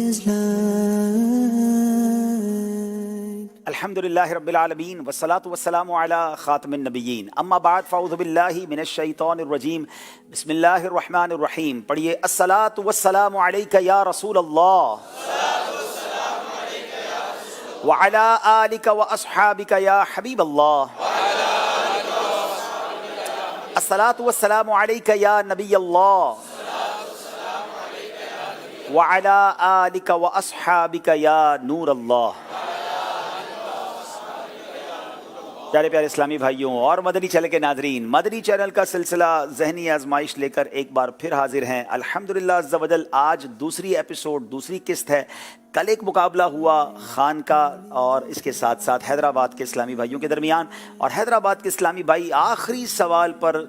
is light. الحمدللہ رب العالمین والصلاة والسلام علی خاتم النبیین اما بعد فاعوذ باللہ من الشیطان الرجیم بسم اللہ الرحمن الرحیم. پڑھیے الصلاة والسلام علیک یا رسول اللہ وعلی آلک واصحابک یا حبیب اللہ. الصلاة والسلام علیک یا نبی اللہ وعلی آلک واصحابک یا نور اللہ. پیارے پیارے اسلامی بھائیوں اور مدنی چینل کے ناظرین، مدنی چینل کا سلسلہ ذہنی آزمائش لے کر ایک بار پھر حاضر ہیں الحمدللہ عز و جل. آج دوسری ایپیسوڈ، دوسری قسط ہے. کل ایک مقابلہ ہوا خان کا اور اس کے ساتھ ساتھ حیدرآباد کے اسلامی بھائیوں کے درمیان، اور حیدرآباد کے اسلامی بھائی آخری سوال پر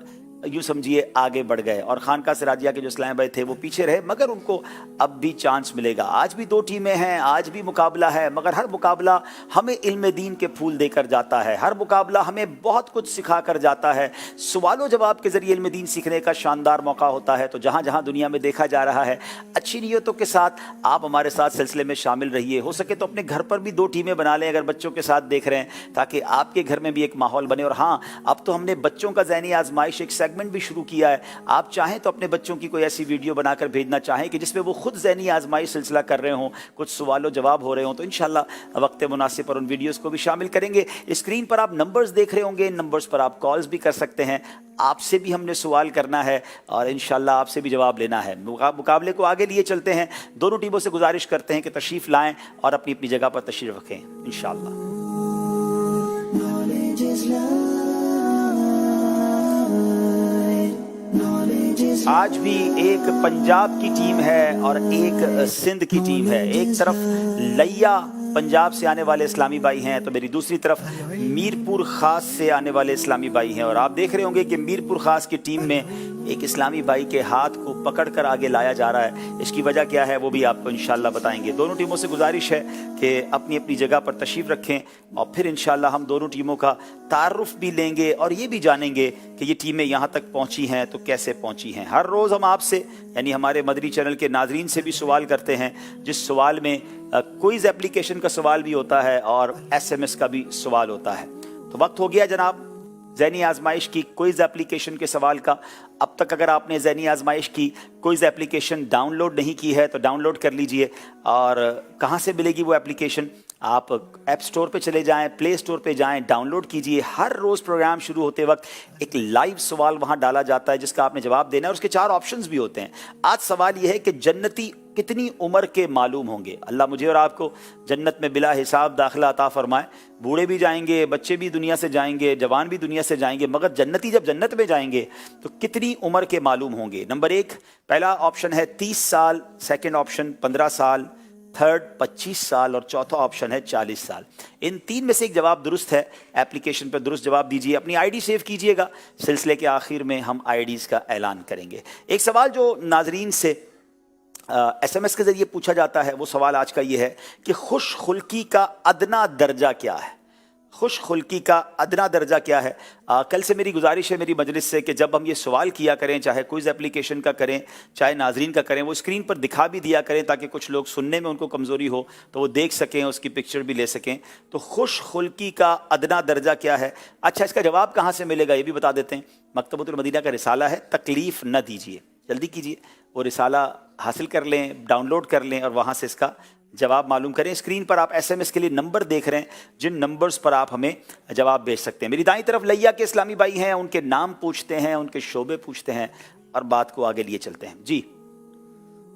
یوں سمجھیے آگے بڑھ گئے، اور خانقاہ سراجیہ کے جو اسلامی بھائی تھے وہ پیچھے رہے، مگر ان کو اب بھی چانس ملے گا. آج بھی دو ٹیمیں ہیں، آج بھی مقابلہ ہے، مگر ہر مقابلہ ہمیں علم دین کے پھول دے کر جاتا ہے، ہر مقابلہ ہمیں بہت کچھ سکھا کر جاتا ہے. سوال و جواب کے ذریعے علم دین سیکھنے کا شاندار موقع ہوتا ہے. تو جہاں جہاں دنیا میں دیکھا جا رہا ہے، اچھی نیتوں کے ساتھ آپ ہمارے ساتھ سلسلے میں شامل رہیے. ہو سکے تو اپنے گھر پر بھی دو ٹیمیں بنا لیں اگر بچوں کے ساتھ دیکھ رہے ہیں، تاکہ آپ کے گھر میں بھی ایک ماحول بنے. اور ہاں، اب تو ہم نے بچوں کا ذہنی آزمائش ایک سیگمنٹ بھی شروع کیا ہے. آپ چاہیں تو اپنے بچوں کی کوئی ایسی ویڈیو بنا کر بھیجنا چاہیں کہ جس میں وہ خود ذہنی آزمائش سلسلہ کر رہے ہوں، کچھ سوال و جواب ہو رہے ہوں، تو انشاءاللہ وقت مناسب پر ان ویڈیوز کو بھی شامل کریں گے. اسکرین پر آپ نمبرز دیکھ رہے ہوں گے، ان نمبرز پر آپ کالز بھی کر سکتے ہیں. آپ سے بھی ہم نے سوال کرنا ہے اور انشاءاللہ آپ سے بھی جواب لینا ہے. مقابلے کو آگے لیے چلتے ہیں. دونوں ٹیموں سے گزارش کرتے ہیں کہ تشریف لائیں اور اپنی اپنی جگہ پر تشریف رکھیں انشاءاللہ. Knowledge is light. Knowledge is آج بھی ایک پنجاب کی ٹیم ہے اور ایک سندھ کی ٹیم ہے. ایک طرف لیا پنجاب سے آنے والے اسلامی بھائی ہیں تو میری دوسری طرف میرپور خاص سے آنے والے اسلامی بھائی ہیں. اور آپ دیکھ رہے ہوں گے کہ میرپور خاص کی ٹیم میں ایک اسلامی بھائی کے ہاتھ کو پکڑ کر آگے لایا جا رہا ہے. اس کی وجہ کیا ہے وہ بھی آپ کو انشاءاللہ بتائیں گے. دونوں ٹیموں سے گزارش ہے کہ اپنی اپنی جگہ پر تشریف رکھیں اور پھر انشاءاللہ ہم دونوں ٹیموں کا تعارف بھی لیں گے اور یہ بھی جانیں گے کہ یہ ٹیمیں یہاں تک پہنچی ہیں تو کیسے پہنچی ہیں. ہر روز ہم آپ سے یعنی ہمارے مدنی چینل کے ناظرین سے بھی سوال کرتے ہیں، جس سوال میں کوئز اپلیکیشن کا سوال بھی ہوتا ہے اور ایس ایم ایس کا بھی سوال ہوتا ہے. تو وقت ہو گیا جناب ذہنی آزمائش کی کوئز اپلیکیشن کے سوال کا. اب تک اگر آپ نے ذہنی آزمائش کی کوئز اپلیکیشن ڈاؤن لوڈ نہیں کی ہے تو ڈاؤن لوڈ کر لیجئے. اور کہاں سے ملے گی وہ اپلیکیشن؟ آپ ایپ سٹور پہ چلے جائیں، پلے سٹور پہ جائیں، ڈاؤن لوڈ کیجئے. ہر روز پروگرام شروع ہوتے وقت ایک لائیو سوال وہاں ڈالا جاتا ہے جس کا آپ نے جواب دینا ہے، اور اس کے 4 آپشنز بھی ہوتے ہیں. آج سوال یہ ہے کہ جنتی کتنی عمر کے معلوم ہوں گے؟ اللہ مجھے اور آپ کو جنت میں بلا حساب داخلہ عطا فرمائے. بوڑھے بھی جائیں گے، بچے بھی دنیا سے جائیں گے، جوان بھی دنیا سے جائیں گے، مگر جنتی جب جنت میں جائیں گے تو کتنی عمر کے معلوم ہوں گے؟ نمبر 1 پہلا آپشن ہے 30 سال، سیکنڈ آپشن 15 سال، تھرڈ 25 سال اور چوتھا آپشن ہے 40 سال. ان 3 میں سے ایک جواب درست ہے. ایپلیکیشن پر درست جواب دیجیے، اپنی آئی ڈی سیو کیجیے گا. سلسلے کے آخر میں ہم آئی ڈیز کا اعلان کریں گے. ایک سوال جو ناظرین سے ایس ایم ایس کے ذریعے پوچھا جاتا ہے، وہ سوال آج کا یہ ہے کہ خوش خلقی کا ادنا درجہ کیا ہے؟ خوش خلقی کا ادنا درجہ کیا ہے؟ کل سے میری گزارش ہے میری مجلس سے کہ جب ہم یہ سوال کیا کریں، چاہے کوئز اپلیکیشن کا کریں چاہے ناظرین کا کریں، وہ اسکرین پر دکھا بھی دیا کریں تاکہ کچھ لوگ سننے میں ان کو کمزوری ہو تو وہ دیکھ سکیں، اس کی پکچر بھی لے سکیں. تو خوش خلقی کا ادنا درجہ کیا ہے؟ اچھا، اس کا جواب کہاں سے ملے گا یہ بھی بتا دیتے ہیں. مکتبۃ المدینہ کا رسالہ ہے، تکلیف نہ دیجیے، جلدی کیجیے، وہ رسالہ حاصل کر لیں، ڈاؤن لوڈ کر لیں اور وہاں سے اس کا جواب معلوم کریں. اسکرین پر آپ ایس ایم ایس کے لیے نمبر دیکھ رہے ہیں جن نمبرز پر آپ ہمیں جواب بھیج سکتے ہیں. میری دائیں طرف لیا کے اسلامی بھائی ہیں، ان کے نام پوچھتے ہیں، ان کے شعبے پوچھتے ہیں اور بات کو آگے لیے چلتے ہیں. جی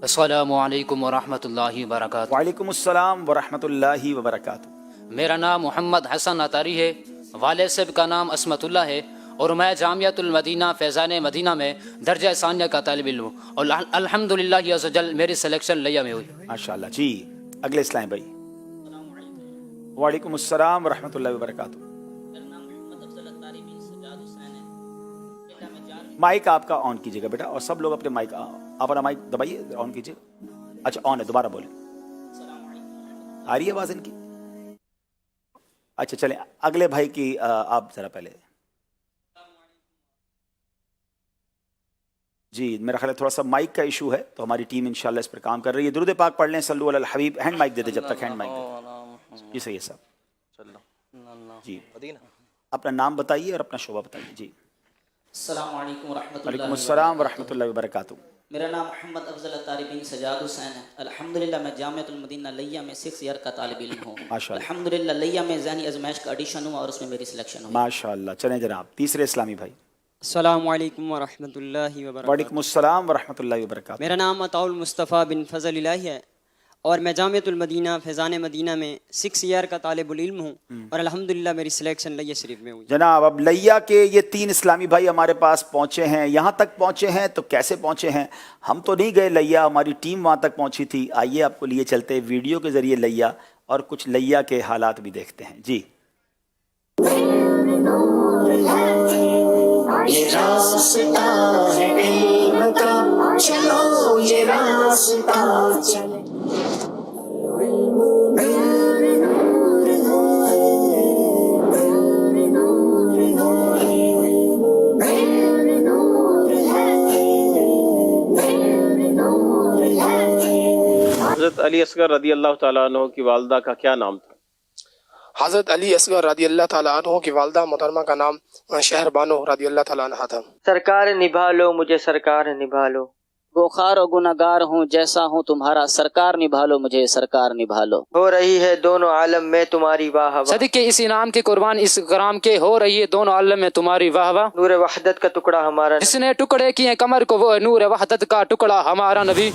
السلام علیکم ورحمۃ اللہ وبرکاتہ. وعلیکم السلام ورحمۃ اللہ وبرکاتہ. میرا نام محمد حسن عطاری ہے، والد صاحب کا نام عصمت اللہ ہے، اور میں جامعۃ المدینہ فیضان مدینہ میں درجہ ثانیہ کا طالب علم ہوں، اور الحمدللہ عز و جل میری سلیکشن لیا میں ہوئی. ماشاءاللہ. جی اگلے اسلام بھائی. وعلیکم السلام ورحمۃ اللہ وبرکاتہ. مائک آپ کا آن کیجیے گا بیٹا، اور سب لوگ اپنے مائک اپنا مائک دبائیے، آن کیجیے. اچھا آن ہے، دوبارہ بولیں. آ رہی ہے آواز ان کی؟ اچھا چلیں اگلے بھائی کی آپ ذرا پہلے. جی میرا خیال ہے تھوڑا سا مائک کا ایشو ہے تو ہماری ٹیم انشاءاللہ اس پر کام کر رہی ہے. درود پاک پڑھ لیں, صلو علی الحبیب. ہینڈ مائک دے دیں جب تک ہینڈ مائک دے. جی صحیح ہے صاحب. جی اپنا نام بتائیے اور اپنا شعبہ بتائیے. جی السلام علیکم ورحمۃ اللہ. وعلیکم السلام ورحمۃ اللہ وبرکاتہ. میرا نام محمد افضل اتاری بن سجاد حسین ہے. الحمدللہ میں جامعۃ المدینہ لیا میں 6 ایئر کا طالب علم ہوں. ماشاءاللہ. الحمدللہ لیا میں ذہنی آزمائش کا ایڈیشن ہوا اور اس میں میری سلیکشن ہوئی. ماشاء اللہ. چلیں جناب تیسرے اسلامی بھائی. السلام علیکم ورحمۃ اللہ وبرکاتہ. وعلیکم السلام ورحمۃ اللہ وبرکاتہ. میرا نام عطاء المصطفیٰ بن فضل الہی ہے اور میں جامعۃ المدینہ فیضان مدینہ میں 6 ایئر کا طالب العلم ہوں اور الحمدللہ میری سلیکشن لیا شریف میں ہوئی. جناب اب لیا کے یہ 3 اسلامی بھائی ہمارے پاس پہنچے ہیں. یہاں تک پہنچے ہیں تو کیسے پہنچے ہیں؟ ہم تو نہیں گئے لیا, ہماری ٹیم وہاں تک پہنچی تھی. آئیے آپ کو لیے چلتے ویڈیو کے ذریعے لیا اور کچھ لیا کے حالات بھی دیکھتے ہیں. جی یہ راستہ ہے علم کا, چلو یہ راستہ چلے. حضرت علی اصغر رضی اللہ تعالیٰ عنہ کی والدہ کا کیا نام تھا؟ حضرت علی اصغر رضی اللہ تعالیٰ عنہ کی والدہ محترمہ کا نام شہر بانو رضی اللہ تعالیٰ عنہ تھا. سرکار نبھا لو مجھے سرکار نبھا لو. گوخار و گناہگار ہوں جیسا ہوں تمہارا, سرکار نبھا لو مجھے سرکار نبھا لو. ہو رہی ہے دونوں عالم میں تمہاری واہ واہ. صدقے اس انعام کے قربان اس کرام کے, ہو رہی ہے دونوں عالم میں تمہاری واہ واہ. نور وحدت کا ٹکڑا ہمارا, جس نے ٹکڑے کیے کمر کو وہ نور وحدت کا ٹکڑا ہمارا نبی.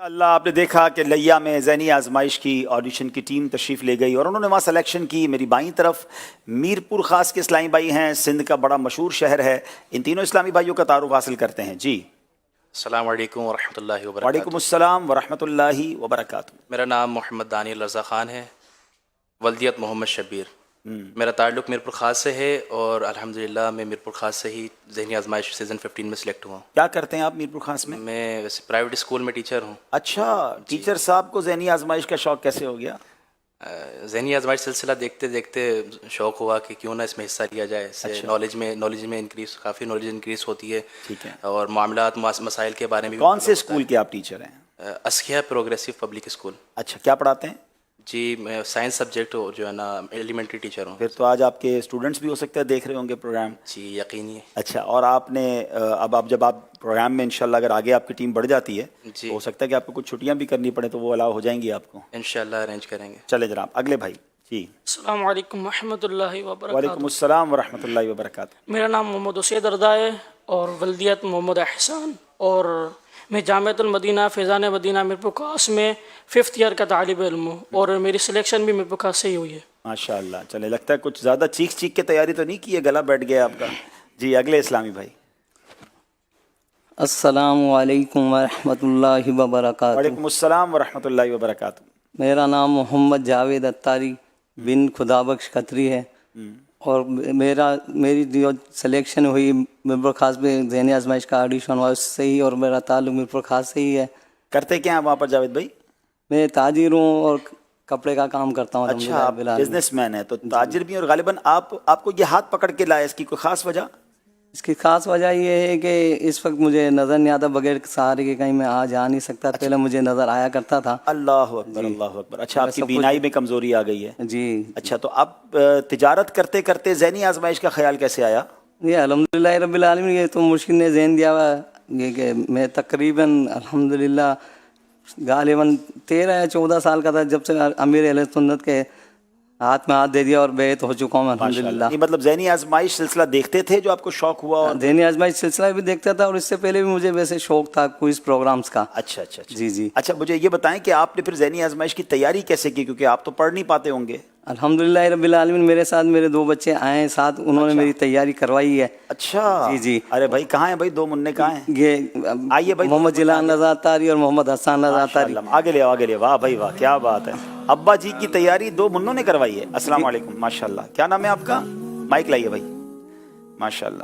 اللہ آپ نے دیکھا کہ لیا میں ذہنی آزمائش کی آڈیشن کی ٹیم تشریف لے گئی اور انہوں نے وہاں سلیکشن کی. میری بائیں طرف میر پور خاص کے اسلامی بھائی ہیں, سندھ کا بڑا مشہور شہر ہے. ان تینوں اسلامی بھائیوں کا تعارف حاصل کرتے ہیں. جی السلام علیکم ورحمۃ اللہ وبرکاتہ. وعلیکم السلام ورحمۃ اللہ وبرکاتہ. میرا نام محمد دانیال رضا خان ہے, ولدیت محمد شبیر. میرا تعلق میرپور خاص سے ہے اور الحمدللہ میں میرپور خاص سے ہی ذہنی آزمائش سیزن 15 میں سلیکٹ ہوا ہوں. کیا کرتے ہیں آپ میرپور خاص میں؟ میں ویسے پرائیویٹ اسکول میں ٹیچر ہوں. اچھا, ٹیچر صاحب کو ذہنی آزمائش کا شوق کیسے ہو گیا؟ ذہنی آزمائش سلسلہ دیکھتے دیکھتے شوق ہوا کہ کیوں نہ اس میں حصہ لیا جائے. اس سے نالج میں انکریز, کافی نالج انکریز ہوتی ہے. ٹھیک ہے. اور معاملات مسائل کے بارے میں بھی. کون سے اسکول کے آپ ٹیچر ہیں؟ اسکیا پروگریسو پبلک اسکول. اچھا, کیا پڑھاتے ہیں؟ جی میں سائنس سبجیکٹ جو ہے نا ایلیمنٹری ٹیچر ہوں. پھر تو آج آپ کے اسٹوڈنٹس بھی ہو سکتا ہے دیکھ رہے ہوں گے پروگرام. جی یقینی. اچھا, اور آپ نے اب جب آپ پروگرام میں انشاءاللہ اگر آگے آپ کی ٹیم بڑھ جاتی ہے جی, ہو سکتا ہے کہ آپ کو کچھ چھٹیاں بھی کرنی پڑے تو وہ الاؤ ہو جائیں گی آپ کو انشاءاللہ ارینج کریں گے. چلے جناب اگلے بھائی. جی السلام علیکم ورحمۃ اللہ وبرکاتہ. وعلیکم السلام ورحمۃ اللہ وبرکاتہ. میرا نام محمد اسید رضا ہے اور ولدیت محمد احسان, اور میں جامعۃ المدینہ فیضان مدینہ میرپور خاص میں 5th ایئر کا طالب علم ہوں اور میری سلیکشن بھی میرپور خاص سے ہی ہوئی ہے. ماشاء اللہ. چلے, لگتا ہے کچھ زیادہ چیخ کے تیاری تو نہیں کی ہے, گلا بیٹھ گیا آپ کا. جی اگلے اسلامی بھائی. السلام علیکم ورحمۃ اللہ وبرکاتہ. وعلیکم السلام ورحمۃ اللہ وبرکاتہ. میرا نام محمد جاوید اتاری بن خدا بخش کھتری ہے اور میری جو سلیکشن ہوئی میرپور خاص میں ذہنی آزمائش کا آڈیشن ہوا اس سے ہی, اور میرا تعلق میرپور خاص سے ہی ہے. کرتے کیا ہیں وہاں پر جاوید بھائی؟ میں تاجر ہوں اور کپڑے کا کام کرتا ہوں. اچھا, آپ بزنس مین ہیں تو تاجر بھی, اور غالباً آپ کو یہ ہاتھ پکڑ کے لائے, اس کی کوئی خاص وجہ؟ اس کی خاص وجہ یہ ہے کہ اس وقت مجھے نظر نہیں آتا, بغیر سہارے کے کہیں میں جا نہیں سکتا. پہلے مجھے نظر آیا کرتا تھا. اللہ اکبر اللہ اکبر. اچھا, آپ کی بینائی میں کمزوری آ گئی ہے؟ جی. اچھا, تو اب تجارت کرتے کرتے ذہنی آزمائش کا خیال کیسے آیا؟ یہ الحمدللہ رب العالمین, یہ تو مشکل نے ذہن دیا ہوا یہ کہ میں تقریباً الحمدللہ غالباً 13 یا 14 سال کا تھا جب سے امیر اہل سنت کے ہاتھ میں ہاتھ دے دیا اور بیعت ہو چکا ہوں الحمدللہ. یہ مطلب ذہنی آزمائش سلسلہ دیکھتے تھے جو آپ کو شوق ہوا؟ اور ذہنی آزمائش سلسلہ بھی دیکھتا تھا اور اس سے پہلے بھی مجھے ویسے شوق تھا کوئز پروگرامز کا. اچھا اچھا. جی جی. اچھا, مجھے یہ بتائیں کہ آپ نے پھر ذہنی آزمائش کی تیاری کیسے کی, کیونکہ آپ تو پڑھ نہیں پاتے ہوں گے؟ الحمدللہ رب العالمین, میرے ساتھ میرے 2 بچے آئے ہیں ساتھ, انہوں نے میری تیاری کروائی ہے. اچھا. جی جی. ارے بھائی کہاں ہیں بھائی 2 منع کہاں ہیں؟ یہ آئیے بھائی, محمد جیلان رضا اتاری اور محمد حسان رضا اتاری. آگے لے آگے لے. واہ بھائی واہ, کیا بات ہے. ابا جی کی تیاری 2 منوں نے کروائی ہے. السلام علیکم. ماشاء اللہ. کیا نام ہے آپ کا؟ مائک لائیے بھائی. ماشاء اللہ.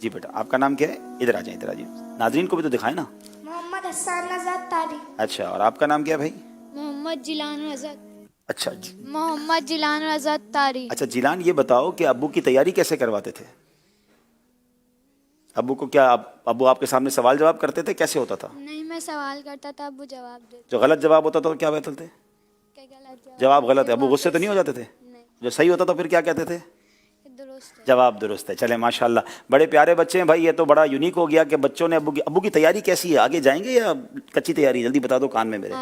جی بیٹا آپ کا نام کیا ہے؟ ادھر آ جائیں ادھر آ جائیں, ناظرین کو بھی تو دکھائیں نا. محمد حسان آزاد تاری. اچھا, اور آپ کا نام کیا ہے بھائی؟ محمد جیلان آزاد. اچھا محمد جیلان آزاد تاری. اچھا جیلان, یہ بتاؤ کہ ابو کی تیاری کیسے کرواتے تھے؟ ابو کو کیا ابو آپ کے سامنے سوال جواب کرتے تھے, کیسے ہوتا تھا؟ نہیں, میں سوال کرتا تھا, ابو جواب دیتے. جو غلط جواب ہوتا تھا تو کیا بولتے تھے؟ جواب غلط ہے. ابو غصے تو نہیں ہو جاتے تھے؟ جو صحیح ہوتا تو پھر کیا کہتے تھے؟ جواب درست ہے. چلیں ماشاءاللہ, بڑے پیارے بچے ہیں بھائی. یہ تو بڑا یونیک ہو گیا کہ بچوں نے ابو کی تیاری کیسی ہے؟ آگے جائیں گے یا کچی تیاری؟ جلدی بتا دو کان میں میرے.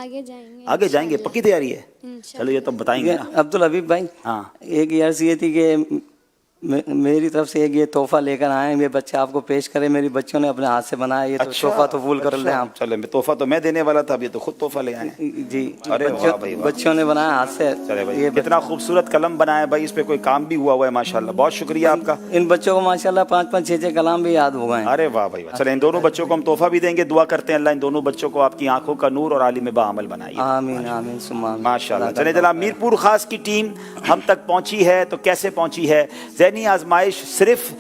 آگے جائیں گے, پکی تیاری ہے. چلو یہ تو بتائیں گے نا. عبدالحبیب بھائی, ہاں, ایک عرض یہ تھی کہ میری طرف سے ایک یہ تحفہ لے کر آئے ہیں, یہ بچہ آپ کو پیش کرے. میری بچوں نے اپنے ہاتھ سے بنایا, یہ تو تحفہ تو قبول کر لیں آپ. چلے, تحفہ تو میں دینے والا تھا, اب یہ تو خود تحفہ لے آئے ہیں. جی, ارے واہ بھائی, بچوں نے بنایا ہاتھ سے. چلے بھائی, کتنا خوبصورت قلم بنایا بھائی, اس پہ کوئی کام بھی ہوا ہے ماشاءاللہ. بہت شکریہ آپ کا. ان بچوں کو ماشاءاللہ 5-5 6-6 کلام بھی یاد ہو گئے ہیں. ارے واہ بھائی. چلے, ان دونوں بچوں کو ہم تحفہ بھی دیں گے. دعا کرتے ہیں اللہ ان دونوں بچوں کو آپ کی آنکھوں کا نور اور عالم باعمل بنائے. آمین آمین ثم آمین. ماشاءاللہ. چلیں جناب, میرپور خاص کی ٹیم ہم تک پہنچی ہے, تو کیسے پہنچی ہے؟ ذہنی آزمائش صرف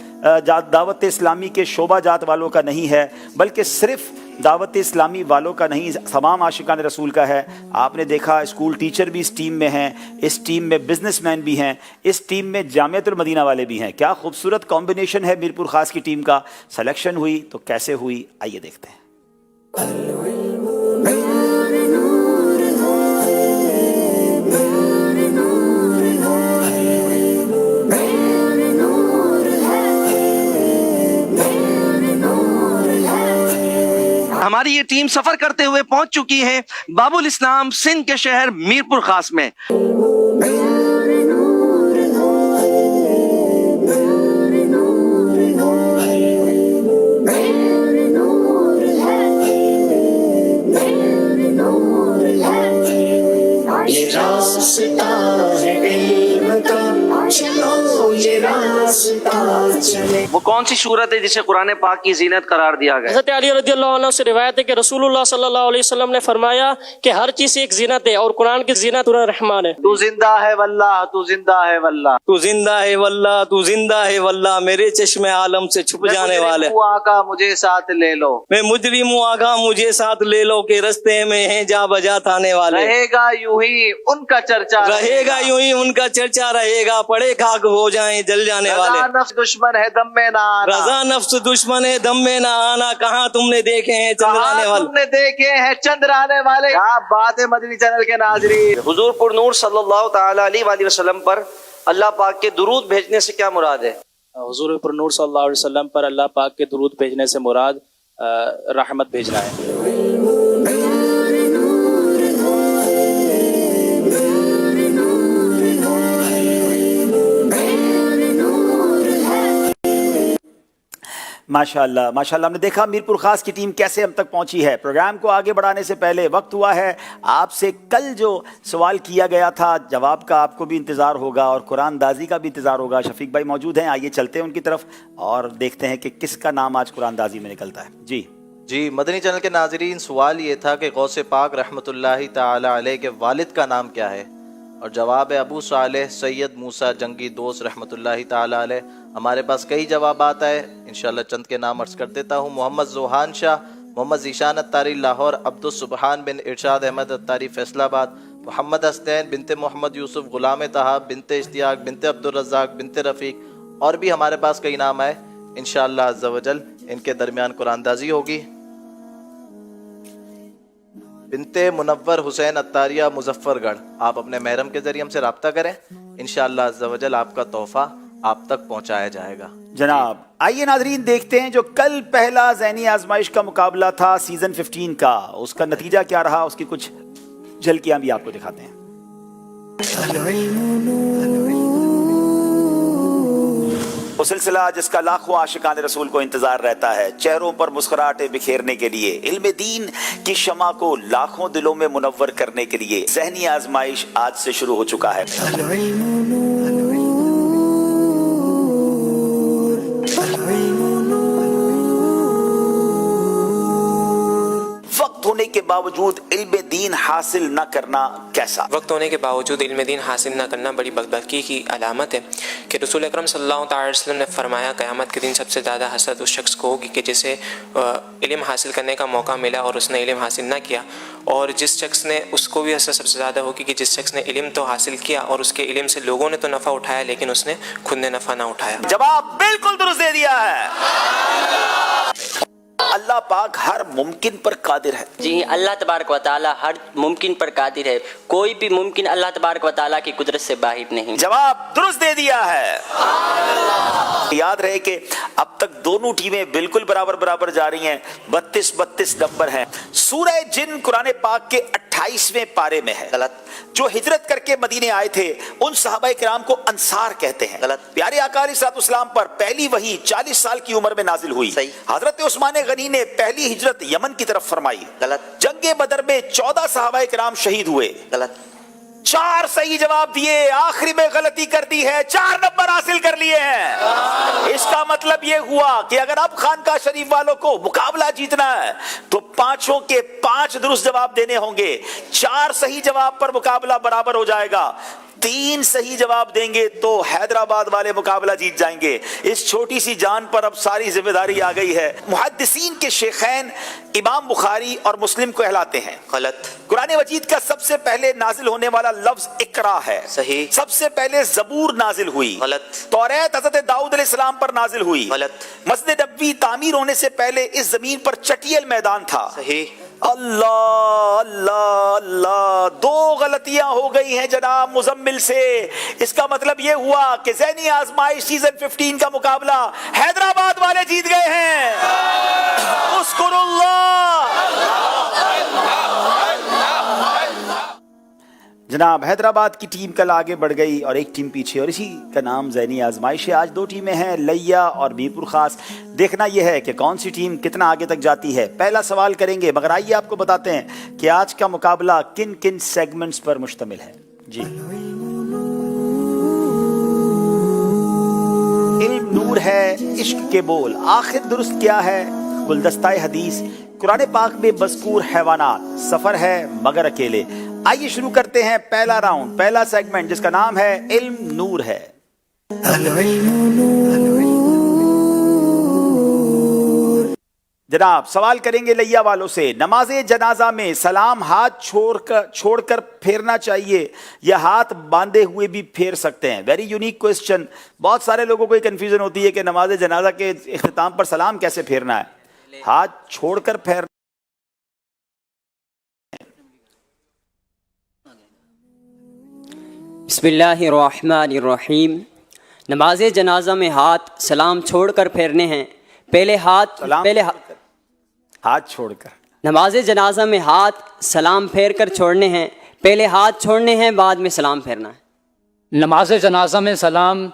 دعوت اسلامی کے شعبہ جات والوں کا نہیں ہے, بلکہ صرف دعوت اسلامی والوں کا نہیں, تمام عاشقان رسول کا ہے. آپ نے دیکھا اسکول ٹیچر بھی اس ٹیم میں ہیں, اس ٹیم میں بزنس مین بھی ہیں, اس ٹیم میں جامعۃ المدینہ والے بھی ہیں. کیا خوبصورت کمبینیشن ہے میرپور خاص کی ٹیم کا. سلیکشن ہوئی تو کیسے ہوئی, آئیے دیکھتے ہیں. ہماری یہ ٹیم سفر کرتے ہوئے پہنچ چکی ہے باب الاسلام سندھ کے شہر میرپور خاص میں. یہ راستہ ہے علم کا, چلو یہ راستہ چلے. وہ کون سی صورت ہے جسے قرآن پاک کی زینت قرار دیا گیا؟ حضرت علی رضی اللہ عنہ سے روایت ہے کہ رسول اللہ صلی اللہ علیہ وسلم نے فرمایا کہ ہر چیز ایک زینت ہے, اور قرآن کی زینت الرحمان ہے. تو زندہ ہے واللہ, تو زندہ ہے واللہ, تو زندہ ہے واللہ, تو زندہ ہے واللہ, میرے چشم عالم سے چھپ جانے والے. آقا مجھے ساتھ لے لو, میں مجرم ہوں آقا مجھے ساتھ لے لو, کہ رستے میں ہیں جا بجا تھانے والے. رہے گا یوں ہی ان کا چرچا, رہے گا یوں ہی ان کا چرچا رہے گا, پڑے خاک ہو جائیں جل جانے والے. رضا نفس دشمن ہے دم میں نہ آنا, رضا نفس دشمن ہے دم میں نہ آنا, کہاں تم نے دیکھے ہیں چندرانے والے. تم نے دیکھے ہیں چندرانے والے. کیا بات ہے مدنی چینل کے ناظرین. حضور پر نور صلی اللہ تعالی علیہ وآلہ وسلم پر اللہ پاک کے درود بھیجنے سے کیا مراد ہے؟ حضور پر نور صلی اللہ علیہ وسلم پر اللہ پاک کے درود بھیجنے سے مراد رحمت بھیجنا ہے. ماشاءاللہ ماشاءاللہ. ہم نے دیکھا میرپور خاص کی ٹیم کیسے ہم تک پہنچی ہے. پروگرام کو آگے بڑھانے سے پہلے وقت ہوا ہے آپ سے کل جو سوال کیا گیا تھا جواب کا آپ کو بھی انتظار ہوگا, اور قرآن دازی کا بھی انتظار ہوگا. شفیق بھائی موجود ہیں, آئیے چلتے ہیں ان کی طرف اور دیکھتے ہیں کہ کس کا نام آج قرآن دازی میں نکلتا ہے. جی مدنی چینل کے ناظرین, سوال یہ تھا کہ غوث پاک رحمۃ اللہ تعالی علیہ کے والد کا نام کیا ہے, اور جواب ہے ابو صالح سید موسیٰ جنگی دوست رحمۃ اللہ تعالی علیہ. ہمارے پاس کئی جوابات آئے, انشاءاللہ چند کے نام عرض کر دیتا ہوں. محمد زوحان شاہ, محمد ذیشان اتاری لاہور, عبدالسبحان بن ارشاد احمد اتاری فیصل آباد, محمد حسنین بنت محمد یوسف غلام طہا بنت اشتیاق بنت عبدالرزاق بنت رفیق, اور بھی ہمارے پاس کئی نام آئے. انشاءاللہ عز و جل ان کے درمیان قرآن دازی ہوگی. بنت منور حسین اتاریہ مظفر گڑھ, آپ اپنے محرم کے ذریعے ہم سے رابطہ کریں, انشاءاللہ عز و جل آپ کا تحفہ آپ تک پہنچایا جائے گا. جناب آئیے ناظرین دیکھتے ہیں جو کل پہلا ذہنی آزمائش کا مقابلہ تھا سیزن 15 کا, اس کا نتیجہ کیا رہا, اس کی کچھ جھلکیاں بھی آپ کو دکھاتے ہیں. وہ سلسلہ جس کا لاکھوں عاشقان رسول کو انتظار رہتا ہے, چہروں پر مسکراہٹیں بکھیرنے کے لیے, علم دین کی شمع کو لاکھوں دلوں میں منور کرنے کے لیے. ذہنی آزمائش آج سے شروع ہو چکا ہے. وقت ہونے کے باوجود علم دین حاصل نہ کرنا کیسا؟ وقت ہونے کے باوجود علم دین حاصل نہ کرنا بڑی بدبختی کی علامت ہے, کہ رسول اکرم صلی اللہ تعالی علیہ وسلم نے فرمایا قیامت کے دن سب سے زیادہ حسرت اس شخص کو ہوگی کہ جسے علم حاصل کرنے کا موقع ملا اور اس نے علم حاصل نہ کیا، اور جس شخص نے اس کو بھی حسرت سب سے زیادہ ہوگی کہ جس شخص نے علم تو حاصل کیا اور اس کے علم سے لوگوں نے تو نفع اٹھایا لیکن اس نے خود نے نفع نہ اٹھایا۔ جواب بالکل درست دے دیا ہے۔ اللہ پاک ہر ممکن پر قادر ہے۔ جی اللہ تبارک و تعالی ہر ممکن پر قادر ہے، کوئی بھی ممکن اللہ تبارک و تعالی کی قدرت سے باہر نہیں۔ جواب درست دے دیا ہے۔ یاد رہے کہ اب تک دونوں ٹیمیں بالکل برابر جا رہی ہیں، 32 نمبر ہیں۔ سورہ جن قرآن پاک کے 28ویں پارے میں ہے۔ غلط۔ جو ہجرت کر کے مدینے آئے تھے ان صحابہ کرام کو انصار کہتے ہیں۔ غلط۔ پیارے آقا علیہ الصلوۃ والسلام پر پہلی وحی 40 سال کی عمر میں نازل ہوئی۔ صحیح۔ حضرت عثمان غنی نے پہلی ہجرت یمن کی طرف فرمائی۔ غلط۔ جنگ بدر میں 14 صحابہ کرام شہید ہوئے۔ غلط۔ 4 صحیح جواب دیے، آخری میں غلطی کر دی ہے، 4 نمبر حاصل کر لیے ہیں۔ اس کا مطلب یہ ہوا کہ اگر اب خانقاہ شریف والوں کو مقابلہ جیتنا ہے تو 5 کے 5 درست جواب دینے ہوں گے۔ 4 صحیح جواب پر مقابلہ برابر ہو جائے گا، 3 صحیح جواب دیں گے تو حیدرآباد والے مقابلہ جیت جائیں گے۔ اس چھوٹی سی جان پر اب ساری ذمہ داری آ گئی ہے۔ محدثین کے شیخین امام بخاری اور مسلم کو کہلاتے ہیں۔ غلط۔ قرآن مجید کا سب سے پہلے نازل ہونے والا لفظ اقرا ہے۔ صحیح۔ سب سے پہلے زبور نازل ہوئی۔ غلط۔ توریت حضرت داؤد علیہ السلام پر نازل ہوئی۔ غلط۔ مسجد نبوی تعمیر ہونے سے پہلے اس زمین پر چٹیل میدان تھا۔ صحیح۔ اللہ اللہ اللہ، 2 غلطیاں ہو گئی ہیں جناب مزمل سے۔ اس کا مطلب یہ ہوا کہ ذہنی آزمائش سیزن 15 کا مقابلہ حیدرآباد والے جیت گئے ہیں۔ اذکر اللہ۔ جناب حیدرآباد کی ٹیم کل آگے بڑھ گئی اور ایک ٹیم پیچھے، اور اسی کا نام ذہنی آزمائش ہے۔ آج 2 ٹیمیں ہیں، لیا اور میرپور خاص۔ دیکھنا یہ ہے کہ کون سی ٹیم کتنا آگے تک جاتی ہے۔ پہلا سوال کریں گے، مگر آئیے آپ کو بتاتے ہیں کہ آج کا مقابلہ کن کن سیگمنٹس پر مشتمل ہے۔ جی، علم نور ہے، عشق کے بول، آخر درست کیا ہے؟ گلدستہ حدیث، قرآن پاک میں مذکور حیوانات، سفر ہے مگر اکیلے۔ آئیے شروع کرتے ہیں پہلا راؤنڈ، پہلا سیگمنٹ جس کا نام ہے علم نور ہے۔ جناب سوال کریں گے لیا والوں سے، نماز جنازہ میں سلام ہاتھ چھوڑ کر پھیرنا چاہیے یا ہاتھ باندھے ہوئے بھی پھیر سکتے ہیں؟ Very unique question. بہت سارے لوگوں کو یہ کنفیوژن ہوتی ہے کہ نماز جنازہ کے اختتام پر سلام کیسے پھیرنا ہے، ہاتھ چھوڑ کر پھیرنا۔ بسم اللہ الرحمن الرحیم۔ نماز جنازہ میں ہاتھ سلام چھوڑ کر پھیرنے ہیں۔ پہلے ہاتھ چھوڑ کر، نماز جنازہ میں ہاتھ سلام پھیر کر چھوڑنے ہیں، پہلے ہاتھ چھوڑنے ہیں بعد میں سلام پھیرنا ہے۔ نماز جنازہ میں سلام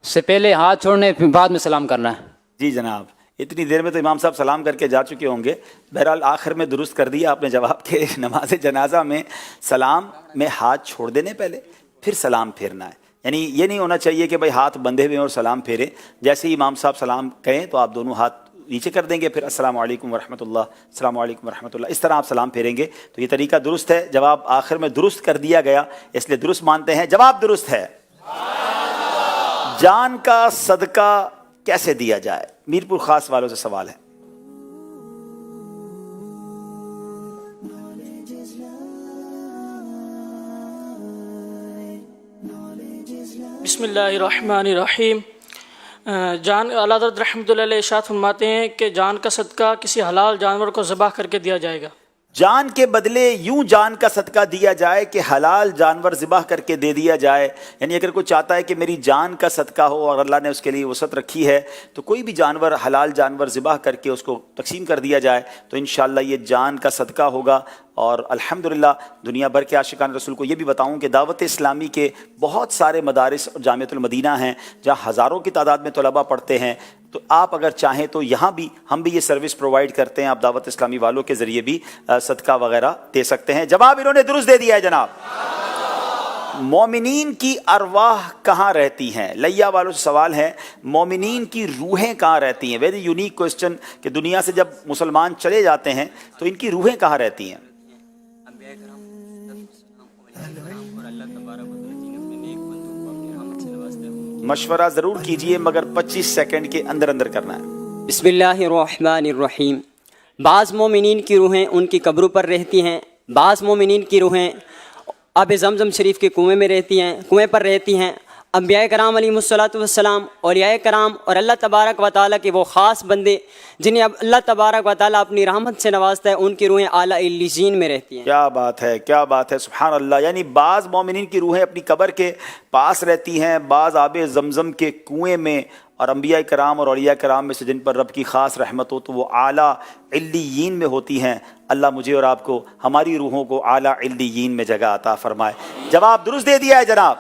سے پہلے ہاتھ چھوڑنے پھر بعد میں سلام کرنا ہے۔ جی جناب، اتنی دیر میں تو امام صاحب سلام کر کے جا چکے ہوں گے۔ بہرحال آخر میں درست کر دیا آپ نے جواب کہ نماز جنازہ میں سلام میں ہاتھ چھوڑ دینے پہلے پھر سلام پھیرنا ہے۔ یعنی یہ نہیں ہونا چاہیے کہ بھائی ہاتھ بندھے ہوئے اور سلام پھیریں، جیسے ہی امام صاحب سلام کہیں تو آپ دونوں ہاتھ نیچے کر دیں گے، پھر السلام علیکم ورحمۃ اللہ، السلام علیکم ورحمۃ اللہ، اس طرح آپ سلام پھیریں گے۔ تو یہ طریقہ درست ہے، جواب آخر میں درست کر دیا گیا اس لیے درست مانتے ہیں۔ جواب درست ہے۔ جان کا صدقہ کیسے دیا جائے؟ میرپور خاص والوں سے سوال ہے۔ بسم اللہ الرحمن الرحیم۔ جان اعلیٰ حضرت رحمۃ اللہ علیہ ارشاد فرماتے ہیں کہ جان کا صدقہ کسی حلال جانور کو ذبح کر کے دیا جائے گا۔ جان کے بدلے یوں جان کا صدقہ دیا جائے کہ حلال جانور ذبح کر کے دے دیا جائے۔ یعنی اگر کوئی چاہتا ہے کہ میری جان کا صدقہ ہو اور اللہ نے اس کے لیے وسعت رکھی ہے تو کوئی بھی جانور حلال جانور ذبح کر کے اس کو تقسیم کر دیا جائے تو انشاءاللہ یہ جان کا صدقہ ہوگا۔ اور الحمدللہ دنیا بھر کے عاشقان رسول کو یہ بھی بتاؤں کہ دعوت اسلامی کے بہت سارے مدارس اور جامعۃ المدینہ ہیں جہاں ہزاروں کی تعداد میں طلباء پڑھتے ہیں، تو آپ اگر چاہیں تو یہاں بھی ہم بھی یہ سروس پرووائڈ کرتے ہیں، آپ دعوت اسلامی والوں کے ذریعے بھی صدقہ وغیرہ دے سکتے ہیں۔ جواب انہوں نے درست دے دیا ہے جناب۔ مومنین کی ارواح کہاں رہتی ہیں؟ لیا والوں سے سوال ہے، مومنین کی روحیں کہاں رہتی ہیں؟ ویری یونیک کوسچن کہ دنیا سے جب مسلمان چلے جاتے ہیں تو ان کی روحیں کہاں رہتی ہیں؟ مشورہ ضرور کیجئے مگر 25 سیکنڈ کے اندر اندر کرنا ہے. بسم اللہ الرحمن الرحیم. بعض مومنین کی روحیں ان کی قبروں پر رہتی ہیں، بعض مومنین کی روحیں آب زمزم شریف کے کنویں پر رہتی ہیں. انبیاء کرام علیہم الصلوۃ والسلام، اولیاء کرام اور اللہ تبارک و تعالیٰ کے وہ خاص بندے جنہیں اب اللہ تبارک و تعالیٰ اپنی رحمت سے نوازتا ہے، ان کی روحیں اعلیٰ علیین میں رہتی ہیں. کیا بات ہے، کیا بات ہے، سبحان اللہ. یعنی بعض مومنین کی روحیں اپنی قبر کے پاس رہتی ہیں، بعض آب زمزم کے کنویں میں، اور انبیاء کرام اور اولیاء کرام میں سے جن پر رب کی خاص رحمت ہو تو وہ اعلیٰ علیین میں ہوتی ہیں. اللہ مجھے اور آپ کو ہماری روحوں کو اعلیٰ علیین میں جگہ عطا فرمائے. جواب درست دے دیا ہے جناب.